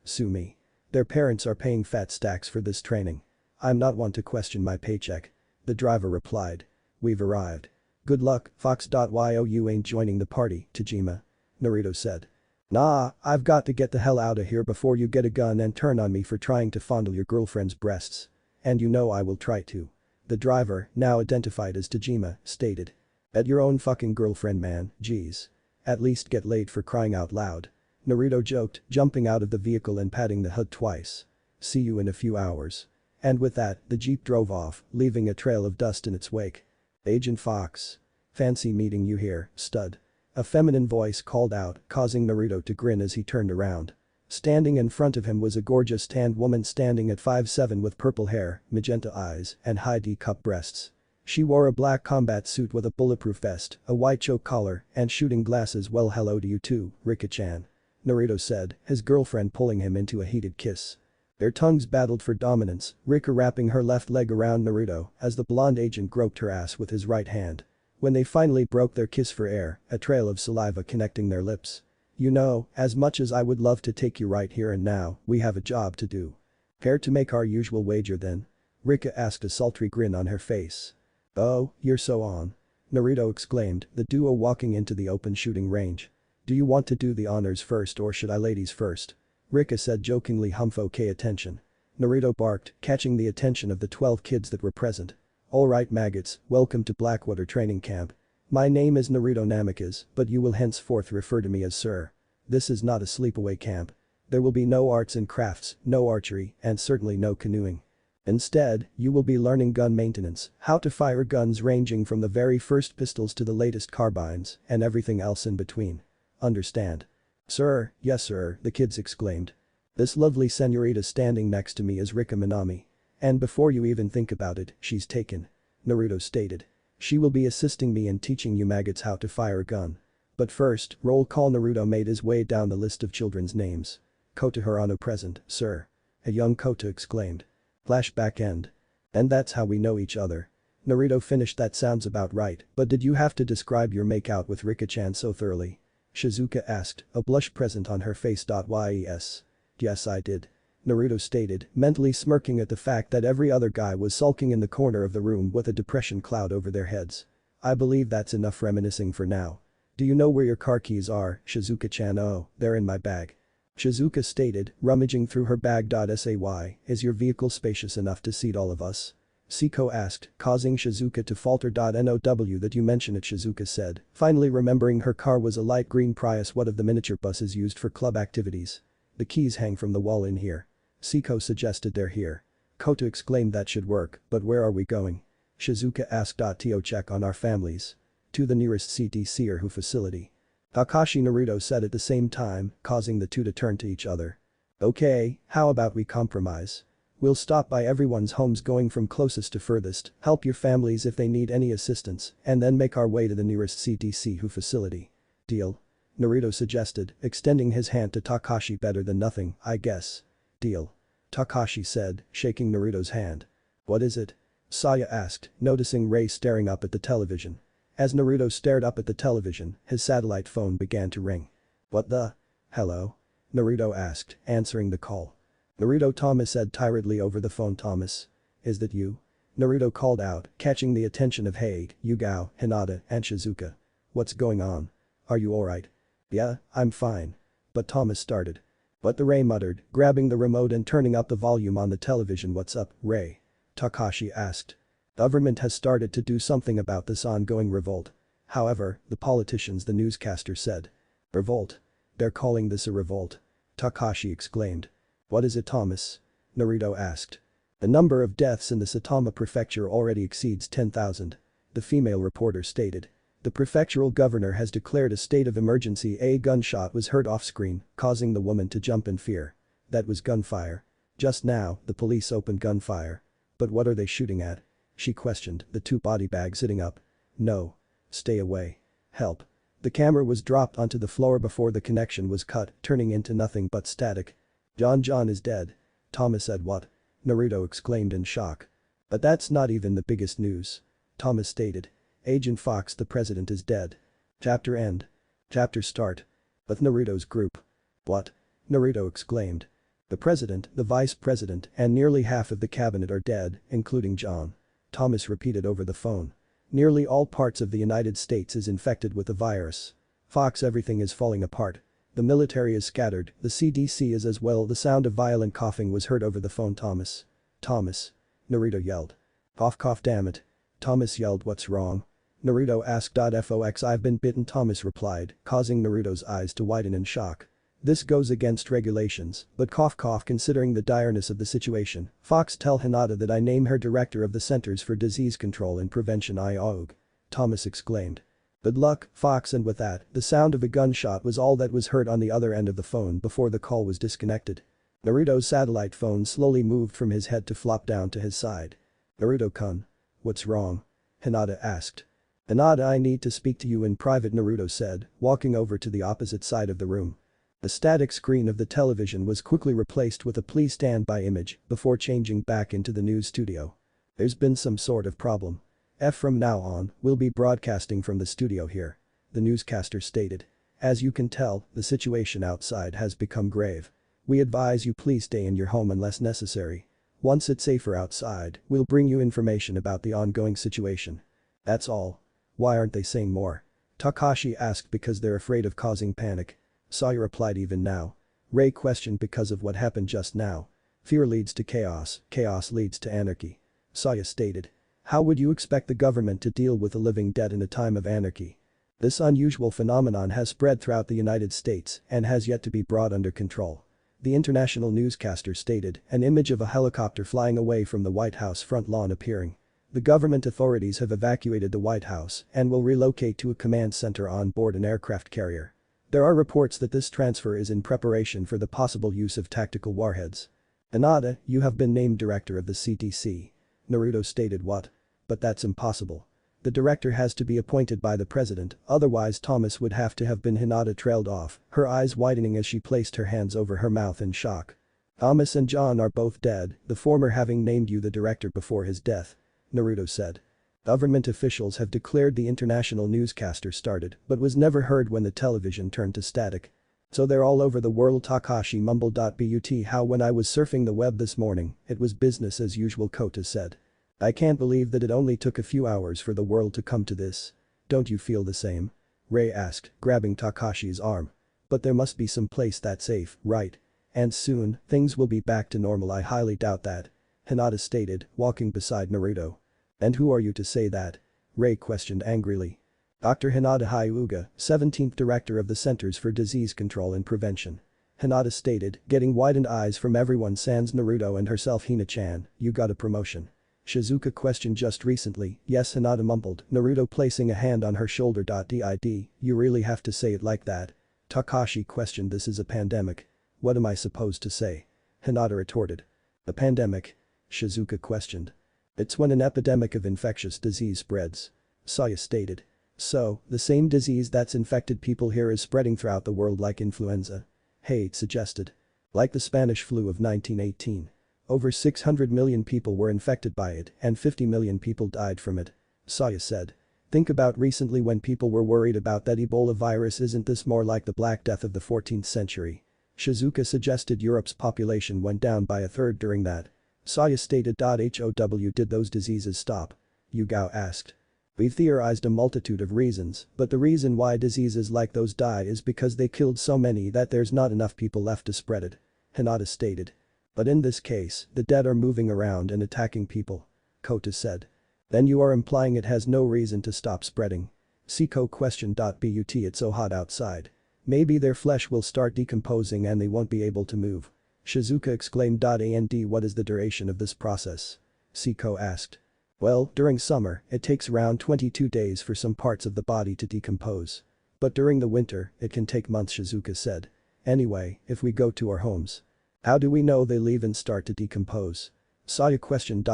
Sue me. Their parents are paying fat stacks for this training. I'm not one to question my paycheck. The driver replied. We've arrived. Good luck, Fox. Yo, you ain't joining the party, Tajima. Naruto said. Nah, I've got to get the hell out of here before you get a gun and turn on me for trying to fondle your girlfriend's breasts. And you know I will try to. The driver, now identified as Tajima, stated. At your own fucking girlfriend, man, jeez. At least get laid, for crying out loud. Naruto joked, jumping out of the vehicle and patting the hood twice. See you in a few hours. And with that, the jeep drove off, leaving a trail of dust in its wake. Agent Fox. Fancy meeting you here, stud. A feminine voice called out, causing Naruto to grin as he turned around. Standing in front of him was a gorgeous tanned woman standing at 5'7" with purple hair, magenta eyes, and high D-cup breasts. She wore a black combat suit with a bulletproof vest, a white choke collar, and shooting glasses. Well, hello to you too, Rika-chan. Naruto said, his girlfriend pulling him into a heated kiss. Their tongues battled for dominance, Rika wrapping her left leg around Naruto as the blonde agent groped her ass with his right hand. When they finally broke their kiss for air, a trail of saliva connecting their lips. You know, as much as I would love to take you right here and now, we have a job to do. Care to make our usual wager then? Rika asked, a sultry grin on her face. Oh, you're so on. Naruto exclaimed, the duo walking into the open shooting range. Do you want to do the honors first or should I ladies first? Rika said jokingly. Okay, attention. Naruto barked, catching the attention of the 12 kids that were present. Alright maggots, welcome to Blackwater Training Camp. My name is Naruto Namikaze, but you will henceforth refer to me as Sir. This is not a sleepaway camp. There will be no arts and crafts, no archery, and certainly no canoeing. Instead, you will be learning gun maintenance, how to fire guns ranging from the very first pistols to the latest carbines, and everything else in between. Understand? Sir, yes sir, the kids exclaimed. This lovely senorita standing next to me is Rika Minami. And before you even think about it, she's taken. Naruto stated. She will be assisting me in teaching you maggots how to fire a gun. But first, roll call. Naruto made his way down the list of children's names. Kota Hirano present, sir. A young Kota exclaimed. Flashback end. And that's how we know each other. Naruto finished. That sounds about right, but did you have to describe your makeout with Rika-chan so thoroughly? Shizuka asked, a blush present on her face. Yes I did. Naruto stated, mentally smirking at the fact that every other guy was sulking in the corner of the room with a depression cloud over their heads. I believe that's enough reminiscing for now. Do you know where your car keys are, Shizuka-chan? Oh, they're in my bag. Shizuka stated, rummaging through her bag. Say, is your vehicle spacious enough to seat all of us? Siko asked, causing Shizuka to falter. Now that you mention it, Shizuka said, finally remembering her car was a light green Prius, one of the miniature buses used for club activities. The keys hang from the wall in here. Siko suggested. They're here. Kota exclaimed. That should work, but where are we going? Shizuka asked. To check on our families. To the nearest CTC or WHO facility. Kakashi Naruto said at the same time, causing the two to turn to each other. Okay, how about we compromise? We'll stop by everyone's homes going from closest to furthest, help your families if they need any assistance, and then make our way to the nearest CTC WHO facility. Deal? Naruto suggested, extending his hand to Takashi. Better than nothing, I guess. Deal. Takashi said, shaking Naruto's hand. What is it? Saya asked, noticing Rei staring up at the television. As Naruto stared up at the television, his satellite phone began to ring. What the? Hello? Naruto asked, answering the call. Naruto. Thomas said tiredly over the phone. Thomas? Is that you? Naruto called out, catching the attention of Haig, Yugao, Hinata, and Shizuka. What's going on? Are you alright? Yeah, I'm fine. But Thomas started. But the Rei muttered, grabbing the remote and turning up the volume on the television. What's up, Rei? Takashi asked. Government has started to do something about this ongoing revolt. However, the politicians, the newscaster said. Revolt? They're calling this a revolt? Takashi exclaimed. What is it, Thomas? Naruto asked. The number of deaths in the Saitama prefecture already exceeds 10,000. The female reporter stated. The prefectural governor has declared a state of emergency. A gunshot was heard off-screen, causing the woman to jump in fear. That was gunfire. Just now, the police opened gunfire. But what are they shooting at? She questioned, the two body bags sitting up. No. Stay away. Help. The camera was dropped onto the floor before the connection was cut, turning into nothing but static. John is dead. Thomas said. What? Naruto exclaimed in shock. But that's not even the biggest news. Thomas stated. Agent Fox, the president, is dead. Chapter end. Chapter start. With Naruto's group. What? Naruto exclaimed. The president, the vice president, and nearly half of the cabinet are dead, including John. Thomas repeated over the phone. Nearly all parts of the United States is infected with the virus. Fox, everything is falling apart. The military is scattered, the CDC is as well. The sound of violent coughing was heard over the phone. Thomas. Naruto yelled. Cough, damn it. Thomas yelled. What's wrong? Naruto asked. Fox, I've been bitten, Thomas replied, causing Naruto's eyes to widen in shock. This goes against regulations, but cough, considering the direness of the situation, Fox, tell Hinata that I name her director of the Centers for Disease Control and Prevention. IOG. Thomas exclaimed. Good luck, Fox, and with that, the sound of a gunshot was all that was heard on the other end of the phone before the call was disconnected. Naruto's satellite phone slowly moved from his head to flop down to his side. Naruto-kun. What's wrong? Hinata asked. Hinata, I need to speak to you in private, Naruto said, walking over to the opposite side of the room. The static screen of the television was quickly replaced with a please stand by image before changing back into the news studio. There's been some sort of problem. From now on, we'll be broadcasting from the studio here. The newscaster stated. As you can tell, the situation outside has become grave. We advise you please stay in your home unless necessary. Once it's safer outside, we'll bring you information about the ongoing situation. That's all. Why aren't they saying more? Takashi asked. Because they're afraid of causing panic. Saya replied. Even now? Ray questioned. Because of what happened just now. Fear leads to chaos leads to anarchy. Saya stated. How would you expect the government to deal with the living dead in a time of anarchy? This unusual phenomenon has spread throughout the United States and has yet to be brought under control. The international newscaster stated, an image of a helicopter flying away from the White House front lawn appearing. The government authorities have evacuated the White House and will relocate to a command center on board an aircraft carrier. There are reports that this transfer is in preparation for the possible use of tactical warheads. Hinata, you have been named director of the CDC. Naruto stated. What? But that's impossible. The director has to be appointed by the president, otherwise Thomas would have been. Hinata trailed off, her eyes widening as she placed her hands over her mouth in shock. Thomas and John are both dead, the former having named you the director before his death. Naruto said. Government officials have declared. The international newscaster started but was never heard when the television turned to static. So they're all over the world, Takashi mumbled. But how when I was surfing the web this morning, it was business as usual, Kota said. I can't believe that it only took a few hours for the world to come to this. Don't you feel the same? Ray asked, grabbing Takashi's arm. But there must be some place that's safe, right? And soon, things will be back to normal. I highly doubt that. Hinata stated, walking beside Naruto. And who are you to say that? Ray questioned angrily. Dr. Hinata Hyuga, 17th Director of the Centers for Disease Control and Prevention. Hinata stated, getting widened eyes from everyone sans Naruto and herself. Hina-chan, you got a promotion. Shizuka questioned. Just recently, yes, Hinata mumbled, Naruto placing a hand on her shoulder. Did you really have to say it like that? Takashi questioned. This is a pandemic. What am I supposed to say? Hinata retorted. A pandemic? Shizuka questioned. It's when an epidemic of infectious disease spreads. Saya stated. So, the same disease that's infected people here is spreading throughout the world like influenza? Haidt suggested. Like the Spanish flu of 1918. Over 600 million people were infected by it and 50 million people died from it. Saya said. Think about recently when people were worried about that Ebola virus. Isn't this more like the Black Death of the 14th century? Shizuka suggested. Europe's population went down by a third during that. Saya stated. How did those diseases stop? Yugao asked. We've theorized a multitude of reasons, but the reason why diseases like those die is because they killed so many that there's not enough people left to spread it. Hinata stated. But in this case, the dead are moving around and attacking people. Kota said. Then you are implying it has no reason to stop spreading. Siko questioned. But it's so hot outside. Maybe their flesh will start decomposing and they won't be able to move. Shizuka exclaimed. And what is the duration of this process? Siko asked. Well, during summer, it takes around 22 days for some parts of the body to decompose. But during the winter, it can take months, Shizuka said. Anyway, if we go to our homes. How do we know they leave and start to decompose? Saya questioned.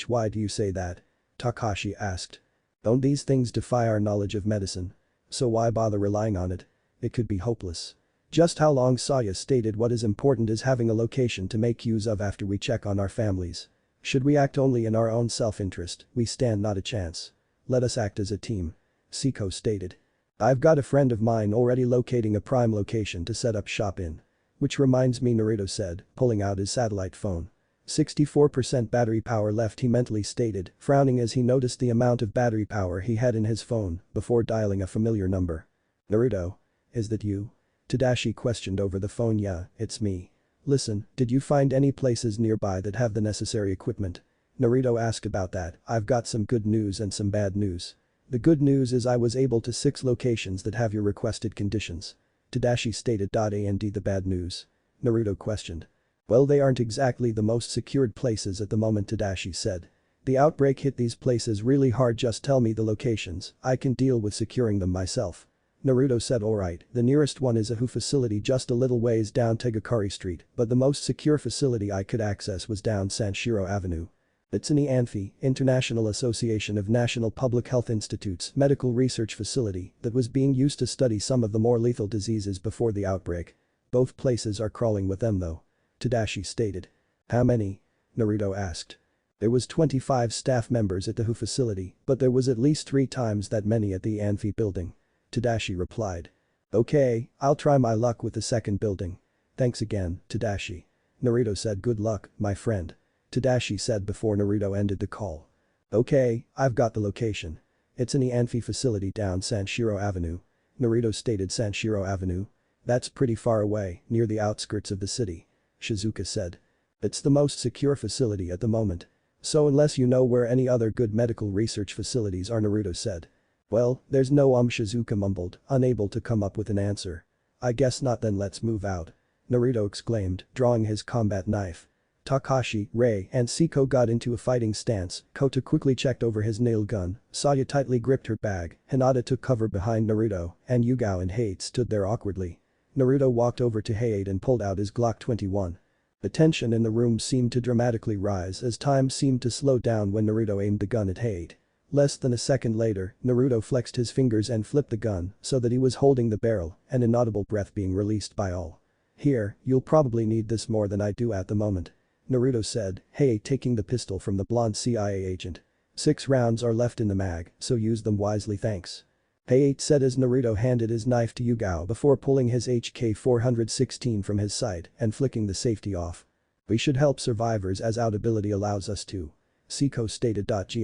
Why do you say that? Takashi asked. Don't these things defy our knowledge of medicine? So why bother relying on it? It could be hopeless. Just how long? Saya stated. What is important is having a location to make use of after we check on our families. Should we act only in our own self-interest, we stand not a chance. Let us act as a team. Siko stated. I've got a friend of mine already locating a prime location to set up shop in. Which reminds me, Naruto said, pulling out his satellite phone. 64% battery power left, he mentally stated, frowning as he noticed the amount of battery power he had in his phone before dialing a familiar number. Naruto? Is that you? Tadashi questioned over the phone. Yeah, it's me. Listen, did you find any places nearby that have the necessary equipment? Naruto asked. About that, I've got some good news and some bad news. The good news is I was able to 6 locations that have your requested conditions. Tadashi stated. And the bad news? Naruto questioned. Well, they aren't exactly the most secured places at the moment, Tadashi said. The outbreak hit these places really hard. Just tell me the locations, I can deal with securing them myself. Naruto said. Alright, the nearest one is a WHO facility just a little ways down Tegakari Street, but the most secure facility I could access was down Sanshiro Avenue. It's an IANFI, International Association of National Public Health Institutes, medical research facility that was being used to study some of the more lethal diseases before the outbreak. Both places are crawling with them though. Tadashi stated. How many? Naruto asked. There was 25 staff members at the WHO facility, but there was at least 3 times that many at the IANFI building. Tadashi replied. Okay, I'll try my luck with the second building. Thanks again, Tadashi. Naruto said. Good luck, my friend. Tadashi said before Naruto ended the call. Okay, I've got the location. It's an IANFI facility down Sanshiro Avenue. Naruto stated. Sanshiro Avenue? That's pretty far away, near the outskirts of the city. Shizuka said. It's the most secure facility at the moment. So unless you know where any other good medical research facilities are, Naruto said. Well, there's no Shizuka mumbled, unable to come up with an answer. I guess not, then let's move out. Naruto exclaimed, drawing his combat knife. Takashi, Rei, and Siko got into a fighting stance. Kota quickly checked over his nail gun, Saya tightly gripped her bag, Hinata took cover behind Naruto, and Yugao and Hayate stood there awkwardly. Naruto walked over to Hayate and pulled out his Glock 21. The tension in the room seemed to dramatically rise as time seemed to slow down when Naruto aimed the gun at Hayate. Less than a second later, Naruto flexed his fingers and flipped the gun so that he was holding the barrel, an inaudible breath being released by all. Here, you'll probably need this more than I do at the moment. Naruto said, Hayate taking the pistol from the blonde CIA agent. 6 rounds are left in the mag, so use them wisely, thanks. Hayate said as Naruto handed his knife to Yugao before pulling his HK-416 from his side and flicking the safety off. We should help survivors as our ability allows us to. Siko stated. Got.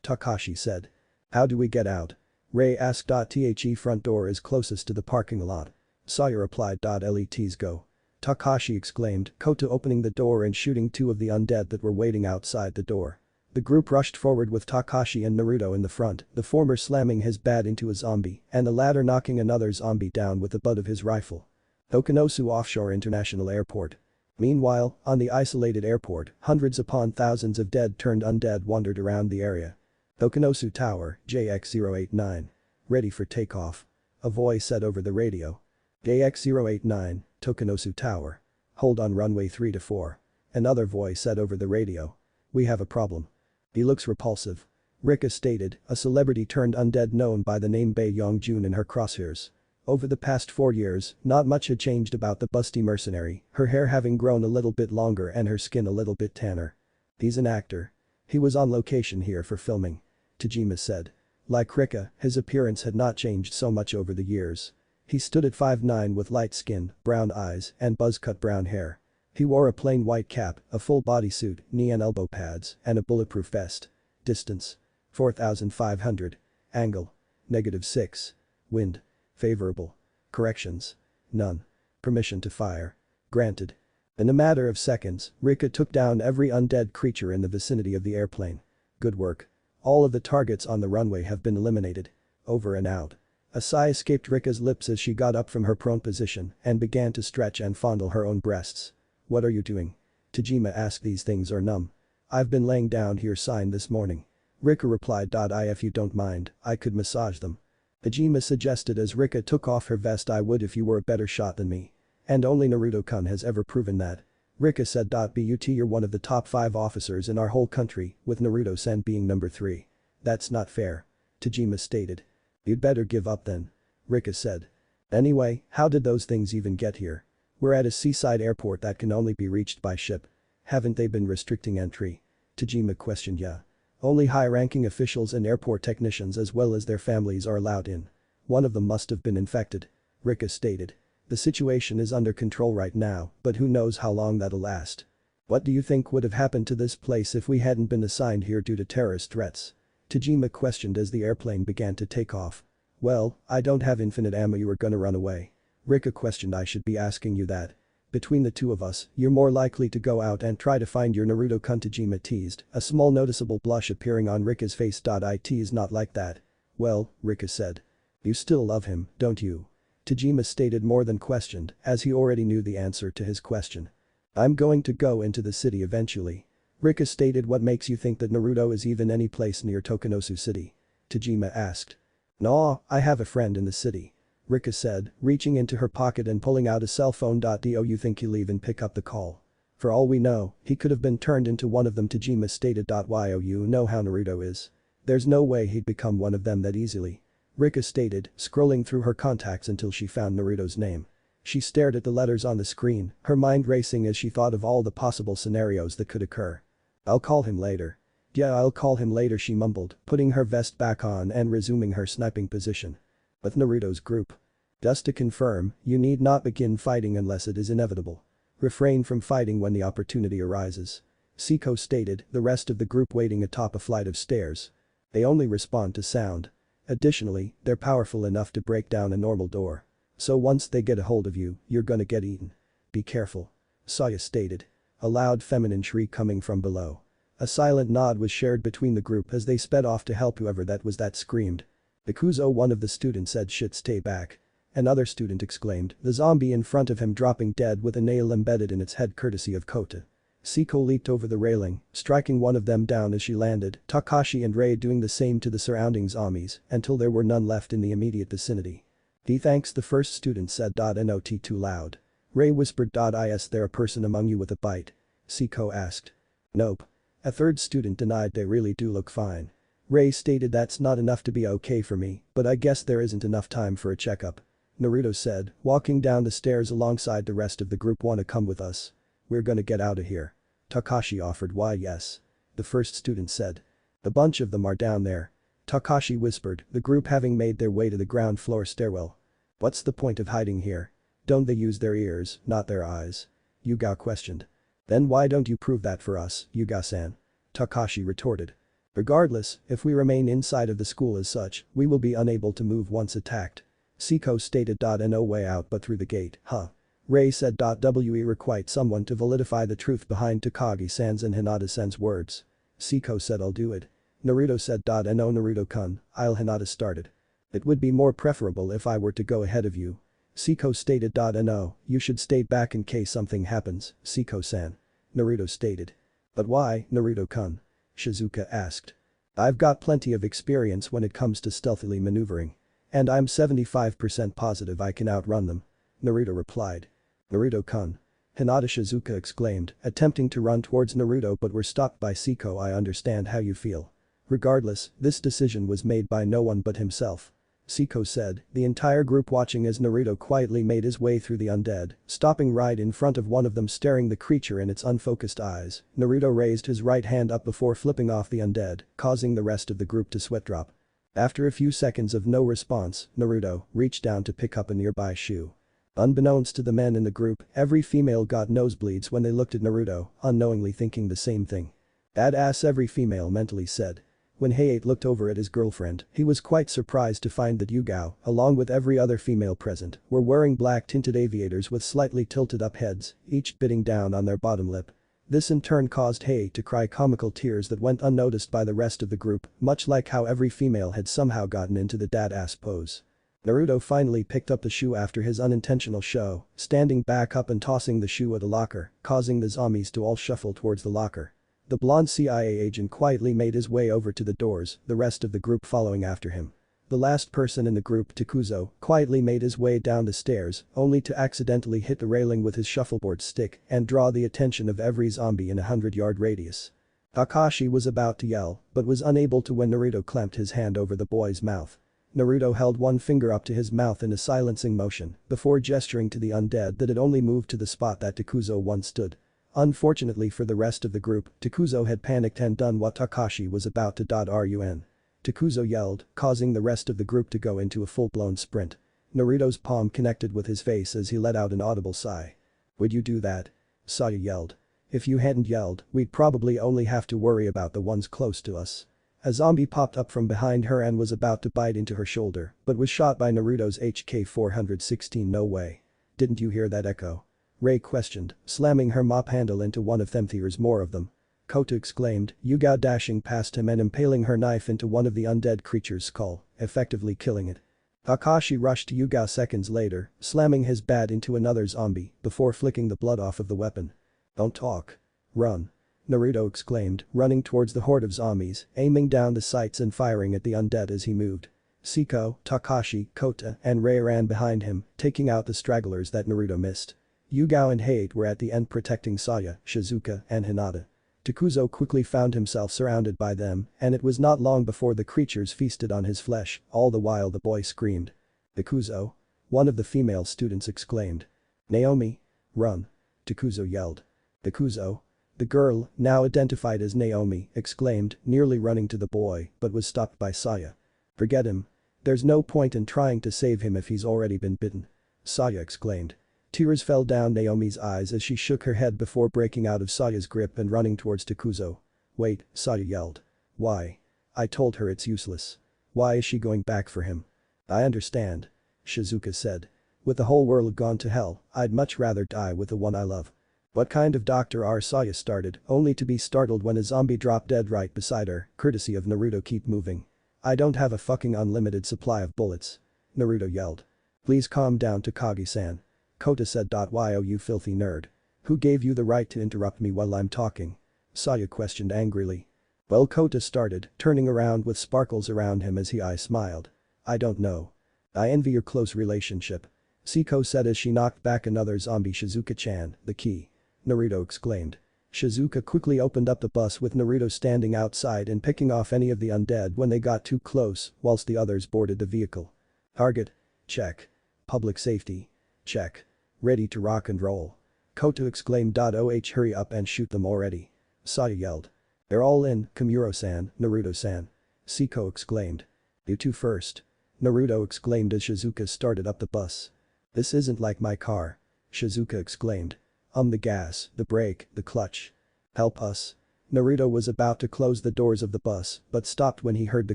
Takashi said. How do we get out? Rei asked. The front door is closest to the parking lot. Saya replied. Let's go. Takashi exclaimed, Kota opening the door and shooting 2 of the undead that were waiting outside the door. The group rushed forward with Takashi and Naruto in the front, the former slamming his bat into a zombie and the latter knocking another zombie down with the butt of his rifle. Okinosu Offshore International Airport. Meanwhile, on the isolated airport, hundreds upon thousands of dead turned undead wandered around the area. Okinosu Tower, JX-089. Ready for takeoff. A voice said over the radio. JX-089, Tokinosu Tower. Hold on runway 3 to 4. Another voice said over the radio. We have a problem. He looks repulsive. Rika stated, a celebrity turned undead known by the name Bae Yongjun in her crosshairs. Over the past 4 years, not much had changed about the busty mercenary, her hair having grown a little bit longer and her skin a little bit tanner. He's an actor. He was on location here for filming. Tajima said. Like Rika, his appearance had not changed so much over the years. He stood at 5'9" with light skin, brown eyes, and buzz-cut brown hair. He wore a plain white cap, a full bodysuit, knee and elbow pads, and a bulletproof vest. Distance. 4,500. Angle. -6. Wind. Favorable. Corrections. None. Permission to fire. Granted. In a matter of seconds, Rika took down every undead creature in the vicinity of the airplane. Good work. All of the targets on the runway have been eliminated. Over and out. A sigh escaped Rika's lips as she got up from her prone position and began to stretch and fondle her own breasts. "What are you doing?" Tajima asked. "These things are numb. I've been laying down here sign this morning." Rika replied. "If you don't mind, I could massage them." Tajima suggested as Rika took off her vest. "I would if you were a better shot than me. And only Naruto-kun has ever proven that." Rika said. "But you're one of the top 5 officers in our whole country, with Naruto-sen being number 3. That's not fair." Tajima stated. "You'd better give up then." Rika said. "Anyway, how did those things even get here? We're at a seaside airport that can only be reached by ship. Haven't they been restricting entry?" Tajima questioned. "Yeah. Only high-ranking officials and airport technicians as well as their families are allowed in. One of them must have been infected," Rika stated. "The situation is under control right now, but who knows how long that'll last." "What do you think would have happened to this place if we hadn't been assigned here due to terrorist threats?" Tajima questioned as the airplane began to take off. "Well, I don't have infinite ammo. You were gonna run away." Rika questioned. "I should be asking you that. Between the two of us, you're more likely to go out and try to find your Naruto-kun," Tajima teased, a small noticeable blush appearing on Rika's face. "It's not like that." "Well," Rika said. "You still love him, don't you?" Tajima stated more than questioned, as he already knew the answer to his question. "I'm going to go into the city eventually." Rika stated. "What makes you think that Naruto is even any place near Tokunosu City?" Tajima asked. "No, I have a friend in the city," Rika said, reaching into her pocket and pulling out a cell phone. "Do you think he'll even pick up the call? For all we know, he could have been turned into one of them," Tajima stated. "You know how Naruto is. There's no way he'd become one of them that easily," Rika stated, scrolling through her contacts until she found Naruto's name. She stared at the letters on the screen, her mind racing as she thought of all the possible scenarios that could occur. "I'll call him later." "Yeah, I'll call him later," she mumbled, putting her vest back on and resuming her sniping position. "With Naruto's group. Just to confirm, you need not begin fighting unless it is inevitable. Refrain from fighting when the opportunity arises," Siko stated, the rest of the group waiting atop a flight of stairs. They only respond to sound. Additionally, they're powerful enough to break down a normal door. So once they get a hold of you, you're gonna get eaten. Be careful," Saya stated. A loud feminine shriek coming from below. A silent nod was shared between the group as they sped off to help whoever that was that screamed. "Ikuzo," one of the students said. "Shit, stay back." Another student exclaimed, the zombie in front of him dropping dead with a nail embedded in its head courtesy of Kota. Siko leaped over the railing, striking one of them down as she landed, Takashi and Rei doing the same to the surrounding zombies until there were none left in the immediate vicinity. "Thanks," the first student said. "Not too loud." Rei whispered. "Is there a person among you with a bite?" Siko asked. "Nope." A third student denied. "They really do look fine." Rei stated. "That's not enough to be okay for me, but I guess there isn't enough time for a checkup." Naruto said, walking down the stairs alongside the rest of the group. "Wanna come with us? We're gonna get out of here." Takashi offered. "Why yes," the first student said. "A bunch of them are down there," Takashi whispered, the group having made their way to the ground floor stairwell. "What's the point of hiding here? Don't they use their ears, not their eyes?" Yuga questioned. "Then why don't you prove that for us, Yuga-san?" Takashi retorted. "Regardless, if we remain inside of the school as such, we will be unable to move once attacked." Siko stated. "No way out but through the gate, huh?" Rei said. "We require someone to validify the truth behind Takagi-san's and Hinata-san's words." Siko said. "I'll do it." Naruto said. "No, Naruto-kun, I'll." Hinata started. "It would be more preferable if I were to go ahead of you." Siko stated. "No, you should stay back in case something happens, Siko-san," Naruto stated. "But why, Naruto-kun?" Shizuka asked. "I've got plenty of experience when it comes to stealthily maneuvering. And I'm 75% positive I can outrun them," Naruto replied. "Naruto-kun." Hinata, Shizuka exclaimed, attempting to run towards Naruto but were stopped by Siko. "I understand how you feel. Regardless, this decision was made by no one but himself," Siko said, the entire group watching as Naruto quietly made his way through the undead, stopping right in front of one of them, staring the creature in its unfocused eyes. Naruto raised his right hand up before flipping off the undead, causing the rest of the group to sweat drop. After a few seconds of no response, Naruto reached down to pick up a nearby shoe. Unbeknownst to the men in the group, every female got nosebleeds when they looked at Naruto, unknowingly thinking the same thing. "Badass," every female mentally said. When Hayate looked over at his girlfriend, he was quite surprised to find that Yugao, along with every other female present, were wearing black tinted aviators with slightly tilted up heads, each biting down on their bottom lip. This in turn caused Hayate to cry comical tears that went unnoticed by the rest of the group, much like how every female had somehow gotten into the dad-ass pose. Naruto finally picked up the shoe after his unintentional show, standing back up and tossing the shoe at a locker, causing the zombies to all shuffle towards the locker. The blonde CIA agent quietly made his way over to the doors, the rest of the group following after him. The last person in the group, Takuzo, quietly made his way down the stairs, only to accidentally hit the railing with his shuffleboard stick and draw the attention of every zombie in a 100-yard radius. Kakashi was about to yell, but was unable to when Naruto clamped his hand over the boy's mouth. Naruto held one finger up to his mouth in a silencing motion before gesturing to the undead that had only moved to the spot that Takuzo once stood. Unfortunately for the rest of the group, Takuzo had panicked and done what Kakashi was about to. Run. Takuzo yelled, causing the rest of the group to go into a full-blown sprint. Naruto's palm connected with his face as he let out an audible sigh. "Would you do that?" Saya yelled. "If you hadn't yelled, we'd probably only have to worry about the ones close to us." A zombie popped up from behind her and was about to bite into her shoulder, but was shot by Naruto's HK-416. "No way. Didn't you hear that echo?" Ray questioned, slamming her mop handle into one of them. "There's more of them." Kota exclaimed, Yuga dashing past him and impaling her knife into one of the undead creature's skull, effectively killing it. Kakashi rushed to Yuga seconds later, slamming his bat into another zombie before flicking the blood off of the weapon. "Don't talk. Run." Naruto exclaimed, running towards the horde of zombies, aiming down the sights and firing at the undead as he moved. Siko, Takashi, Kota, and Rei ran behind him, taking out the stragglers that Naruto missed. Yugao and Hate were at the end protecting Saya, Shizuka, and Hinata. Takuzo quickly found himself surrounded by them, and it was not long before the creatures feasted on his flesh, all the while the boy screamed. "Takuzo?" One of the female students exclaimed. "Naomi? Run!" Takuzo yelled. "Takuzo?" The girl, now identified as Naomi, exclaimed, nearly running to the boy, but was stopped by Saya. "Forget him. There's no point in trying to save him if he's already been bitten." Saya exclaimed. Tears fell down Naomi's eyes as she shook her head before breaking out of Saya's grip and running towards Takuzo. "Wait," Saya yelled. "Why?" "I told her it's useless. Why is she going back for him?" "I understand," Shizuka said. "With the whole world gone to hell, I'd much rather die with the one I love." "What kind of doctor are?" Saya started, only to be startled when a zombie dropped dead right beside her, courtesy of Naruto. "Keep moving. I don't have a fucking unlimited supply of bullets," Naruto yelled. "Please calm down, Takagi-san," Kota said. "Why, oh you filthy nerd. Who gave you the right to interrupt me while I'm talking?" Saya questioned angrily. "Well," Kota started, turning around with sparkles around him as I smiled. "I don't know. I envy your close relationship," Siko said as she knocked back another zombie. "Shizuka-chan, the key," Naruto exclaimed. Shizuka quickly opened up the bus with Naruto standing outside and picking off any of the undead when they got too close whilst the others boarded the vehicle. "Target? Check. Public safety? Check. Ready to rock and roll," Kota exclaimed. "Oh hurry up and shoot them already," Saya yelled. "They're all in, Kamuro-san, Naruto-san," Siko exclaimed. "You two first," Naruto exclaimed as Shizuka started up the bus. "This isn't like my car," Shizuka exclaimed. "The gas, the brake, the clutch. Help us." Naruto was about to close the doors of the bus but stopped when he heard the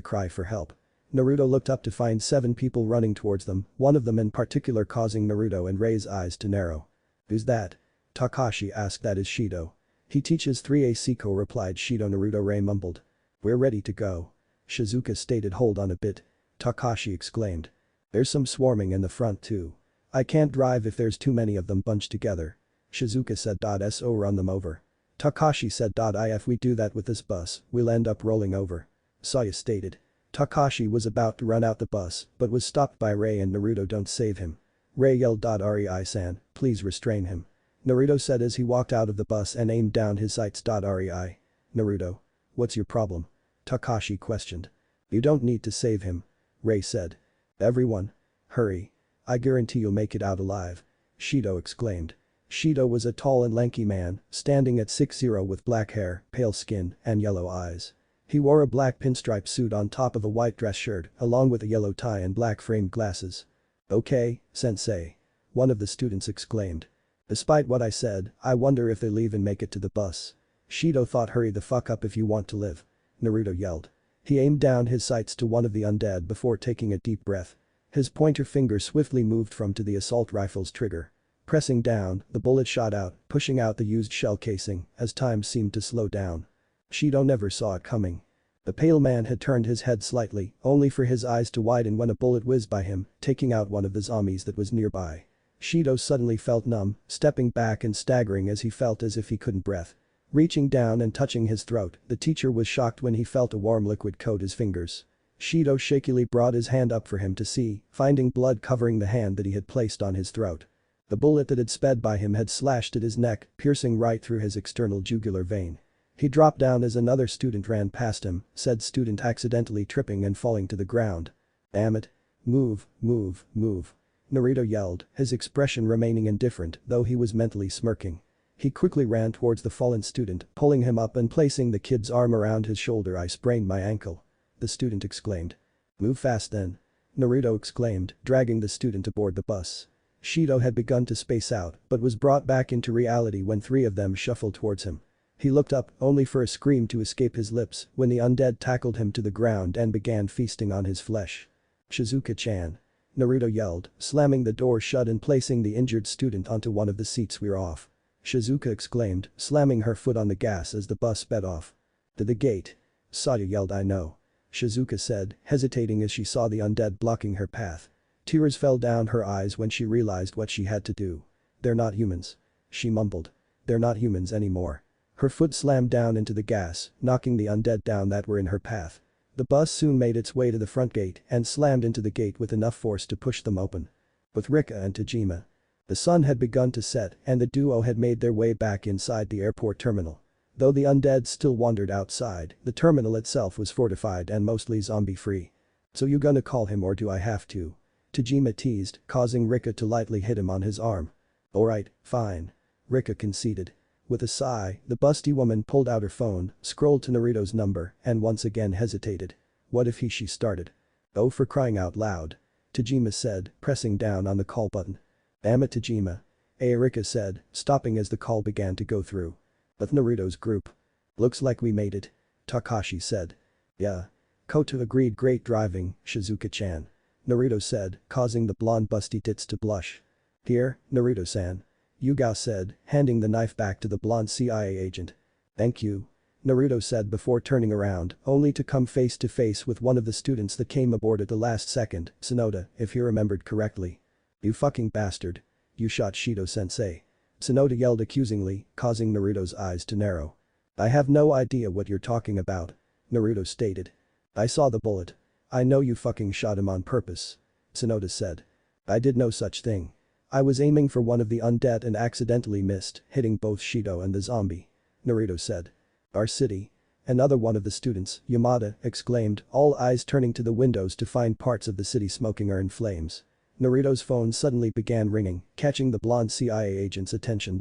cry for help. Naruto looked up to find 7 people running towards them, one of them in particular causing Naruto and Rei's eyes to narrow. "Who's that?" Takashi asked. "That is Shido. He teaches 3A." Siko replied. "Shido?" Naruto. Rei mumbled. "We're ready to go," Shizuka stated. "Hold on a bit," Takashi exclaimed. "There's some swarming in the front too. I can't drive if there's too many of them bunched together," Shizuka said. "So run them over," Takashi said. "If we do that with this bus, we'll end up rolling over," Saya stated. Takashi was about to run out the bus but was stopped by Rei and Naruto. "Don't save him," Rei yelled. "Rei-san, please restrain him," Naruto said as he walked out of the bus and aimed down his sights. "Rei. Naruto. What's your problem?" Takashi questioned. "You don't need to save him," Rei said. "Everyone. Hurry. I guarantee you'll make it out alive," Shido exclaimed. Shido was a tall and lanky man, standing at 6'0" with black hair, pale skin, and yellow eyes. He wore a black pinstripe suit on top of a white dress shirt, along with a yellow tie and black framed glasses. "Okay, sensei," one of the students exclaimed. "Despite what I said, I wonder if they'll even make it to the bus." Shido thought. "Hurry the fuck up if you want to live," Naruto yelled. He aimed down his sights to one of the undead before taking a deep breath. His pointer finger swiftly moved from to the assault rifle's trigger. Pressing down, the bullet shot out, pushing out the used shell casing as time seemed to slow down. Shido never saw it coming. The pale man had turned his head slightly, only for his eyes to widen when a bullet whizzed by him, taking out one of the zombies that was nearby. Shido suddenly felt numb, stepping back and staggering as he felt as if he couldn't breathe. Reaching down and touching his throat, the teacher was shocked when he felt a warm liquid coat his fingers. Shido shakily brought his hand up for him to see, finding blood covering the hand that he had placed on his throat. The bullet that had sped by him had slashed at his neck, piercing right through his external jugular vein. He dropped down as another student ran past him, said student accidentally tripping and falling to the ground. "Damn it. Move, move, move." Naruto yelled, his expression remaining indifferent though he was mentally smirking. He quickly ran towards the fallen student, pulling him up and placing the kid's arm around his shoulder. "I sprained my ankle." The student exclaimed. "Move fast then." Naruto exclaimed, dragging the student aboard the bus. Shido had begun to space out but was brought back into reality when three of them shuffled towards him. He looked up, only for a scream to escape his lips when the undead tackled him to the ground and began feasting on his flesh. "Shizuka-chan." Naruto yelled, slamming the door shut and placing the injured student onto one of the seats. "We're off." Shizuka exclaimed, slamming her foot on the gas as the bus sped off. "To the gate." Saya yelled. "I know." Shizuka said, hesitating as she saw the undead blocking her path. Tears fell down her eyes when she realized what she had to do. "They're not humans." She mumbled. "They're not humans anymore." Her foot slammed down into the gas, knocking the undead down that were in her path. The bus soon made its way to the front gate and slammed into the gate with enough force to push them open. With Rika and Tajima. The sun had begun to set and the duo had made their way back inside the airport terminal. Though the undead still wandered outside, the terminal itself was fortified and mostly zombie-free. "So you gonna call him or do I have to?" Tajima teased, causing Rika to lightly hit him on his arm. "Alright, fine." Rika conceded. With a sigh, the busty woman pulled out her phone, scrolled to Naruto's number, and once again hesitated. What if she started? "Oh, for crying out loud." Tajima said, pressing down on the call button. "Damn it, Tajima." Rika said, stopping as the call began to go through. "With Naruto's group." "Looks like we made it." Takashi said. "Yeah." Koto agreed. "Great driving, Shizuka-chan." Naruto said, causing the blonde busty tits to blush. "Here, Naruto-san." Yugao said, handing the knife back to the blonde CIA agent. "Thank you." Naruto said before turning around, only to come face to face with one of the students that came aboard at the last second, Sonoda, if he remembered correctly. "You fucking bastard. You shot Shido-sensei." Sonoda yelled accusingly, causing Naruto's eyes to narrow. "I have no idea what you're talking about," Naruto stated. "I saw the bullet. I know you fucking shot him on purpose." Sonoda said. "I did no such thing. I was aiming for one of the undead and accidentally missed, hitting both Shido and the zombie." Naruto said. "Our city." Another one of the students, Yamada, exclaimed, all eyes turning to the windows to find parts of the city smoking or in flames. Naruto's phone suddenly began ringing, catching the blonde CIA agent's attention.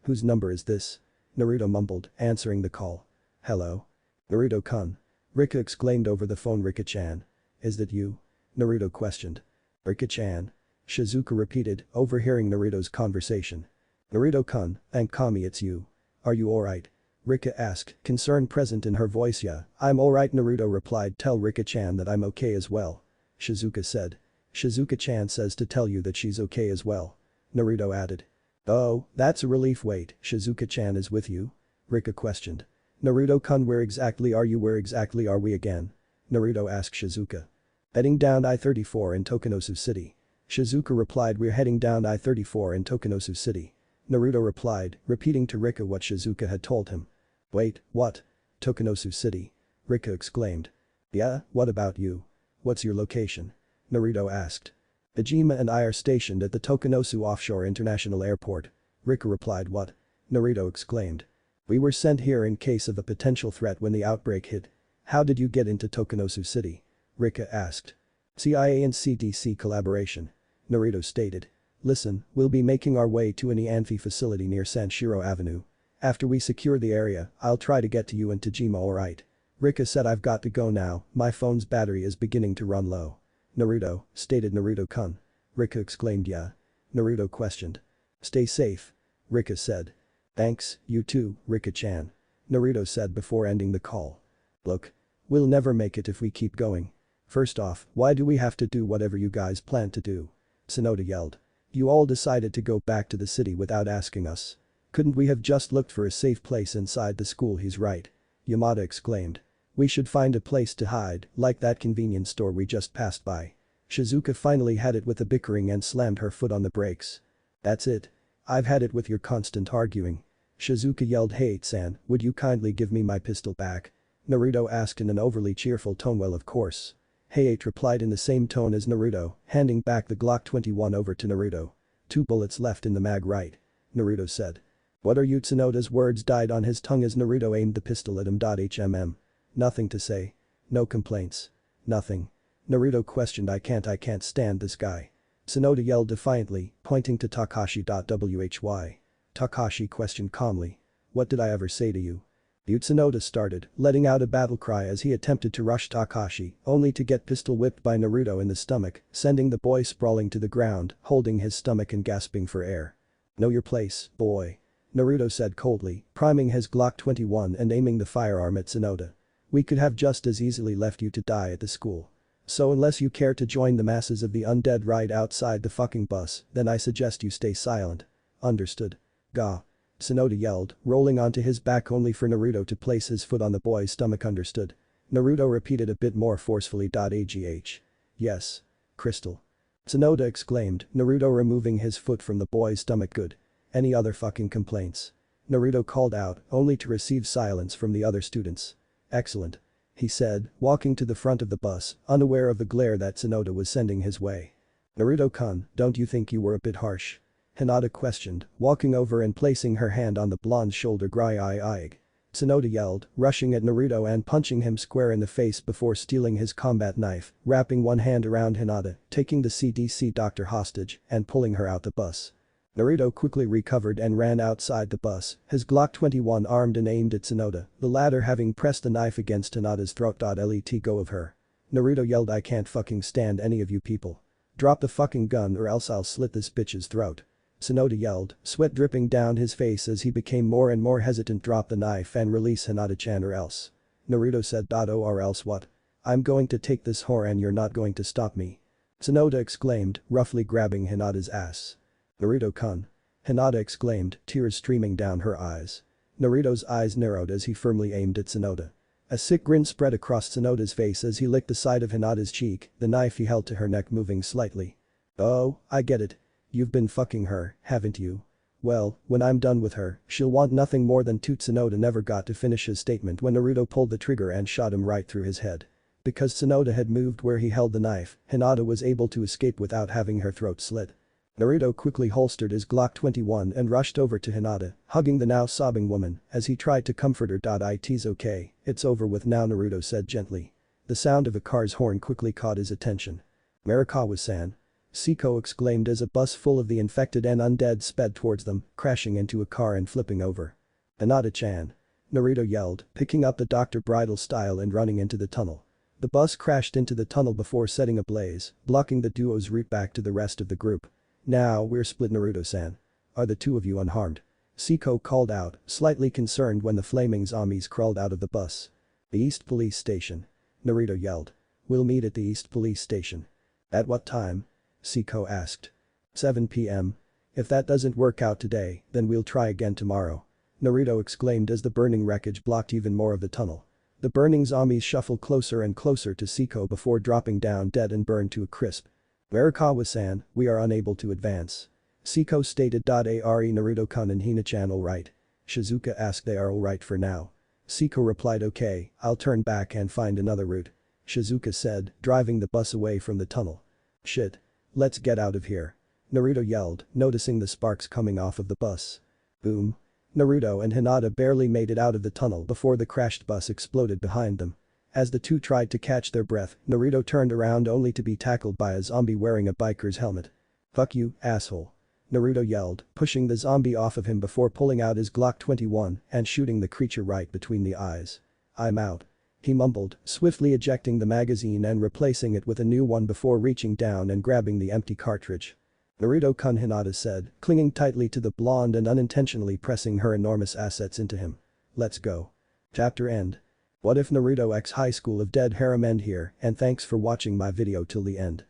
"Whose number is this?" Naruto mumbled, answering the call. "Hello?" "Naruto-kun." Rika exclaimed over the phone. "Rika-chan. Is that you?" Naruto questioned. "Rika-chan." Shizuka repeated, overhearing Naruto's conversation. "Naruto-kun, thank Kami it's you. Are you alright?" Rika asked, concern present in her voice. "Yeah, I'm alright," Naruto replied. "Tell Rika-chan that I'm okay as well." Shizuka said. "Shizuka-chan says to tell you that she's okay as well." Naruto added. "Oh, that's a relief. Wait, Shizuka-chan is with you?" Rika questioned. "Naruto-kun, where exactly are you? Where exactly are we again?" Naruto asked Shizuka. "Heading down I-34 in Tokunosu City." Shizuka replied. "We're heading down I-34 in Tokunosu City." Naruto replied, repeating to Rika what Shizuka had told him. "Wait, what? Tokunosu City?" Rika exclaimed. "Yeah, what about you? What's your location?" Naruto asked. "Tajima and I are stationed at the Tokunosu Offshore International Airport." Rika replied. "What?" Naruto exclaimed. "We were sent here in case of a potential threat when the outbreak hit." "How did you get into Tokunosu City?" Rika asked. "CIA and CDC collaboration," Naruto stated. "Listen, we'll be making our way to an Amphi facility near Sanshiro Avenue. After we secure the area, I'll try to get to you and Tajima. Alright?" Rika said. "I've got to go now, my phone's battery is beginning to run low." "Naruto," stated Naruto-kun. Rika exclaimed. "Yeah?" Naruto questioned. "Stay safe." Rika said. "Thanks, you too, Rika-chan," Naruto said before ending the call. "Look. We'll never make it if we keep going. First off, why do we have to do whatever you guys plan to do?" Sonoda yelled. "You all decided to go back to the city without asking us. Couldn't we have just looked for a safe place inside the school?" "He's right," Yamada exclaimed. We should find a place to hide, like that convenience store we just passed by. Shizuka finally had it with the bickering and slammed her foot on the brakes. That's it. I've had it with your constant arguing. Shizuka yelled, "Hey San, would you kindly give me my pistol back?" Naruto asked in an overly cheerful tone. "Well, of course." Heiate replied in the same tone as Naruto, handing back the Glock 21 over to Naruto. "2 bullets left in the mag, right?" Naruto said. "What are you?" Tsunoda's words died on his tongue as Naruto aimed the pistol at him. Nothing to say. No complaints. Nothing. Naruto questioned. I can't stand this guy." Tsunoda yelled defiantly, pointing to Takashi. Why? Takashi questioned calmly. "What did I ever say to you?" Tsunoda started, letting out a battle cry as he attempted to rush Takashi, only to get pistol whipped by Naruto in the stomach, sending the boy sprawling to the ground, holding his stomach and gasping for air. "Know your place, boy," Naruto said coldly, priming his Glock 21 and aiming the firearm at Tsunoda. "We could have just as easily left you to die at the school. So unless you care to join the masses of the undead right outside the fucking bus, then I suggest you stay silent. Understood?" "Gah." Tsunoda yelled, rolling onto his back only for Naruto to place his foot on the boy's stomach. "Understood?" Naruto repeated a bit more forcefully. "Agh. Yes. Crystal." Tsunoda exclaimed, Naruto removing his foot from the boy's stomach. "Good. Any other fucking complaints?" Naruto called out, only to receive silence from the other students. "Excellent," he said, walking to the front of the bus, unaware of the glare that Tsunoda was sending his way. "Naruto-kun, don't you think you were a bit harsh?" Hinata questioned, walking over and placing her hand on the blonde's shoulder. Tsunoda yelled, rushing at Naruto and punching him square in the face before stealing his combat knife, wrapping one hand around Hinata, taking the CDC doctor hostage, and pulling her out the bus. Naruto quickly recovered and ran outside the bus, his Glock 21 armed and aimed at Tsunoda, the latter having pressed the knife against Hinata's throat. "Let go of her." Naruto yelled. "I can't fucking stand any of you people. Drop the fucking gun or else I'll slit this bitch's throat." Tsunoda yelled, sweat dripping down his face as he became more and more hesitant. "Drop the knife and release Hinata-chan or else." Naruto said. "Oh, or else what? I'm going to take this whore and you're not going to stop me." Tsunoda exclaimed, roughly grabbing Hinata's ass. "Naruto-kun." Hinata exclaimed, tears streaming down her eyes. Naruto's eyes narrowed as he firmly aimed at Tsunoda. A sick grin spread across Tsunoda's face as he licked the side of Hinata's cheek, the knife he held to her neck moving slightly. "Oh, I get it. You've been fucking her, haven't you? Well, when I'm done with her, she'll want nothing more than to." Tsunoda never got to finish his statement when Naruto pulled the trigger and shot him right through his head. Because Tsunoda had moved where he held the knife, Hinata was able to escape without having her throat slit. Naruto quickly holstered his Glock 21 and rushed over to Hinata, hugging the now sobbing woman as he tried to comfort her. "It's okay, it's over with now," Naruto said gently. The sound of a car's horn quickly caught his attention. "Marikawa-san." Siko exclaimed as a bus full of the infected and undead sped towards them, crashing into a car and flipping over. "Hinata-chan." Naruto yelled, picking up the Dr. Bridal style and running into the tunnel. The bus crashed into the tunnel before setting ablaze, blocking the duo's route back to the rest of the group. "Now we're split, Naruto-san. Are the two of you unharmed?" Siko called out, slightly concerned when the flaming zombies crawled out of the bus. "The East Police Station." Naruto yelled. "We'll meet at the East Police Station." "At what time?" Siko asked. 7 p.m. "If that doesn't work out today, then we'll try again tomorrow," Naruto exclaimed as the burning wreckage blocked even more of the tunnel. The burning zombies shuffled closer and closer to Siko before dropping down dead and burned to a crisp. "Marikawa-san, we are unable to advance." Siko stated. "Are Naruto-kun and Hina-chan alright?" Shizuka asked. "They are alright for now." Siko replied. "Okay, I'll turn back and find another route," Shizuka said, driving the bus away from the tunnel. "Shit. Let's get out of here," Naruto yelled, noticing the sparks coming off of the bus. Boom. Naruto and Hinata barely made it out of the tunnel before the crashed bus exploded behind them. As the two tried to catch their breath, Naruto turned around only to be tackled by a zombie wearing a biker's helmet. "Fuck you, asshole," Naruto yelled, pushing the zombie off of him before pulling out his Glock 21 and shooting the creature right between the eyes. "I'm out," he mumbled, swiftly ejecting the magazine and replacing it with a new one before reaching down and grabbing the empty cartridge. "Naruto-kun," Hinata said, clinging tightly to the blonde and unintentionally pressing her enormous assets into him. "Let's go." Chapter end. What if Naruto X High School of Dead Harem end here, and thanks for watching my video till the end.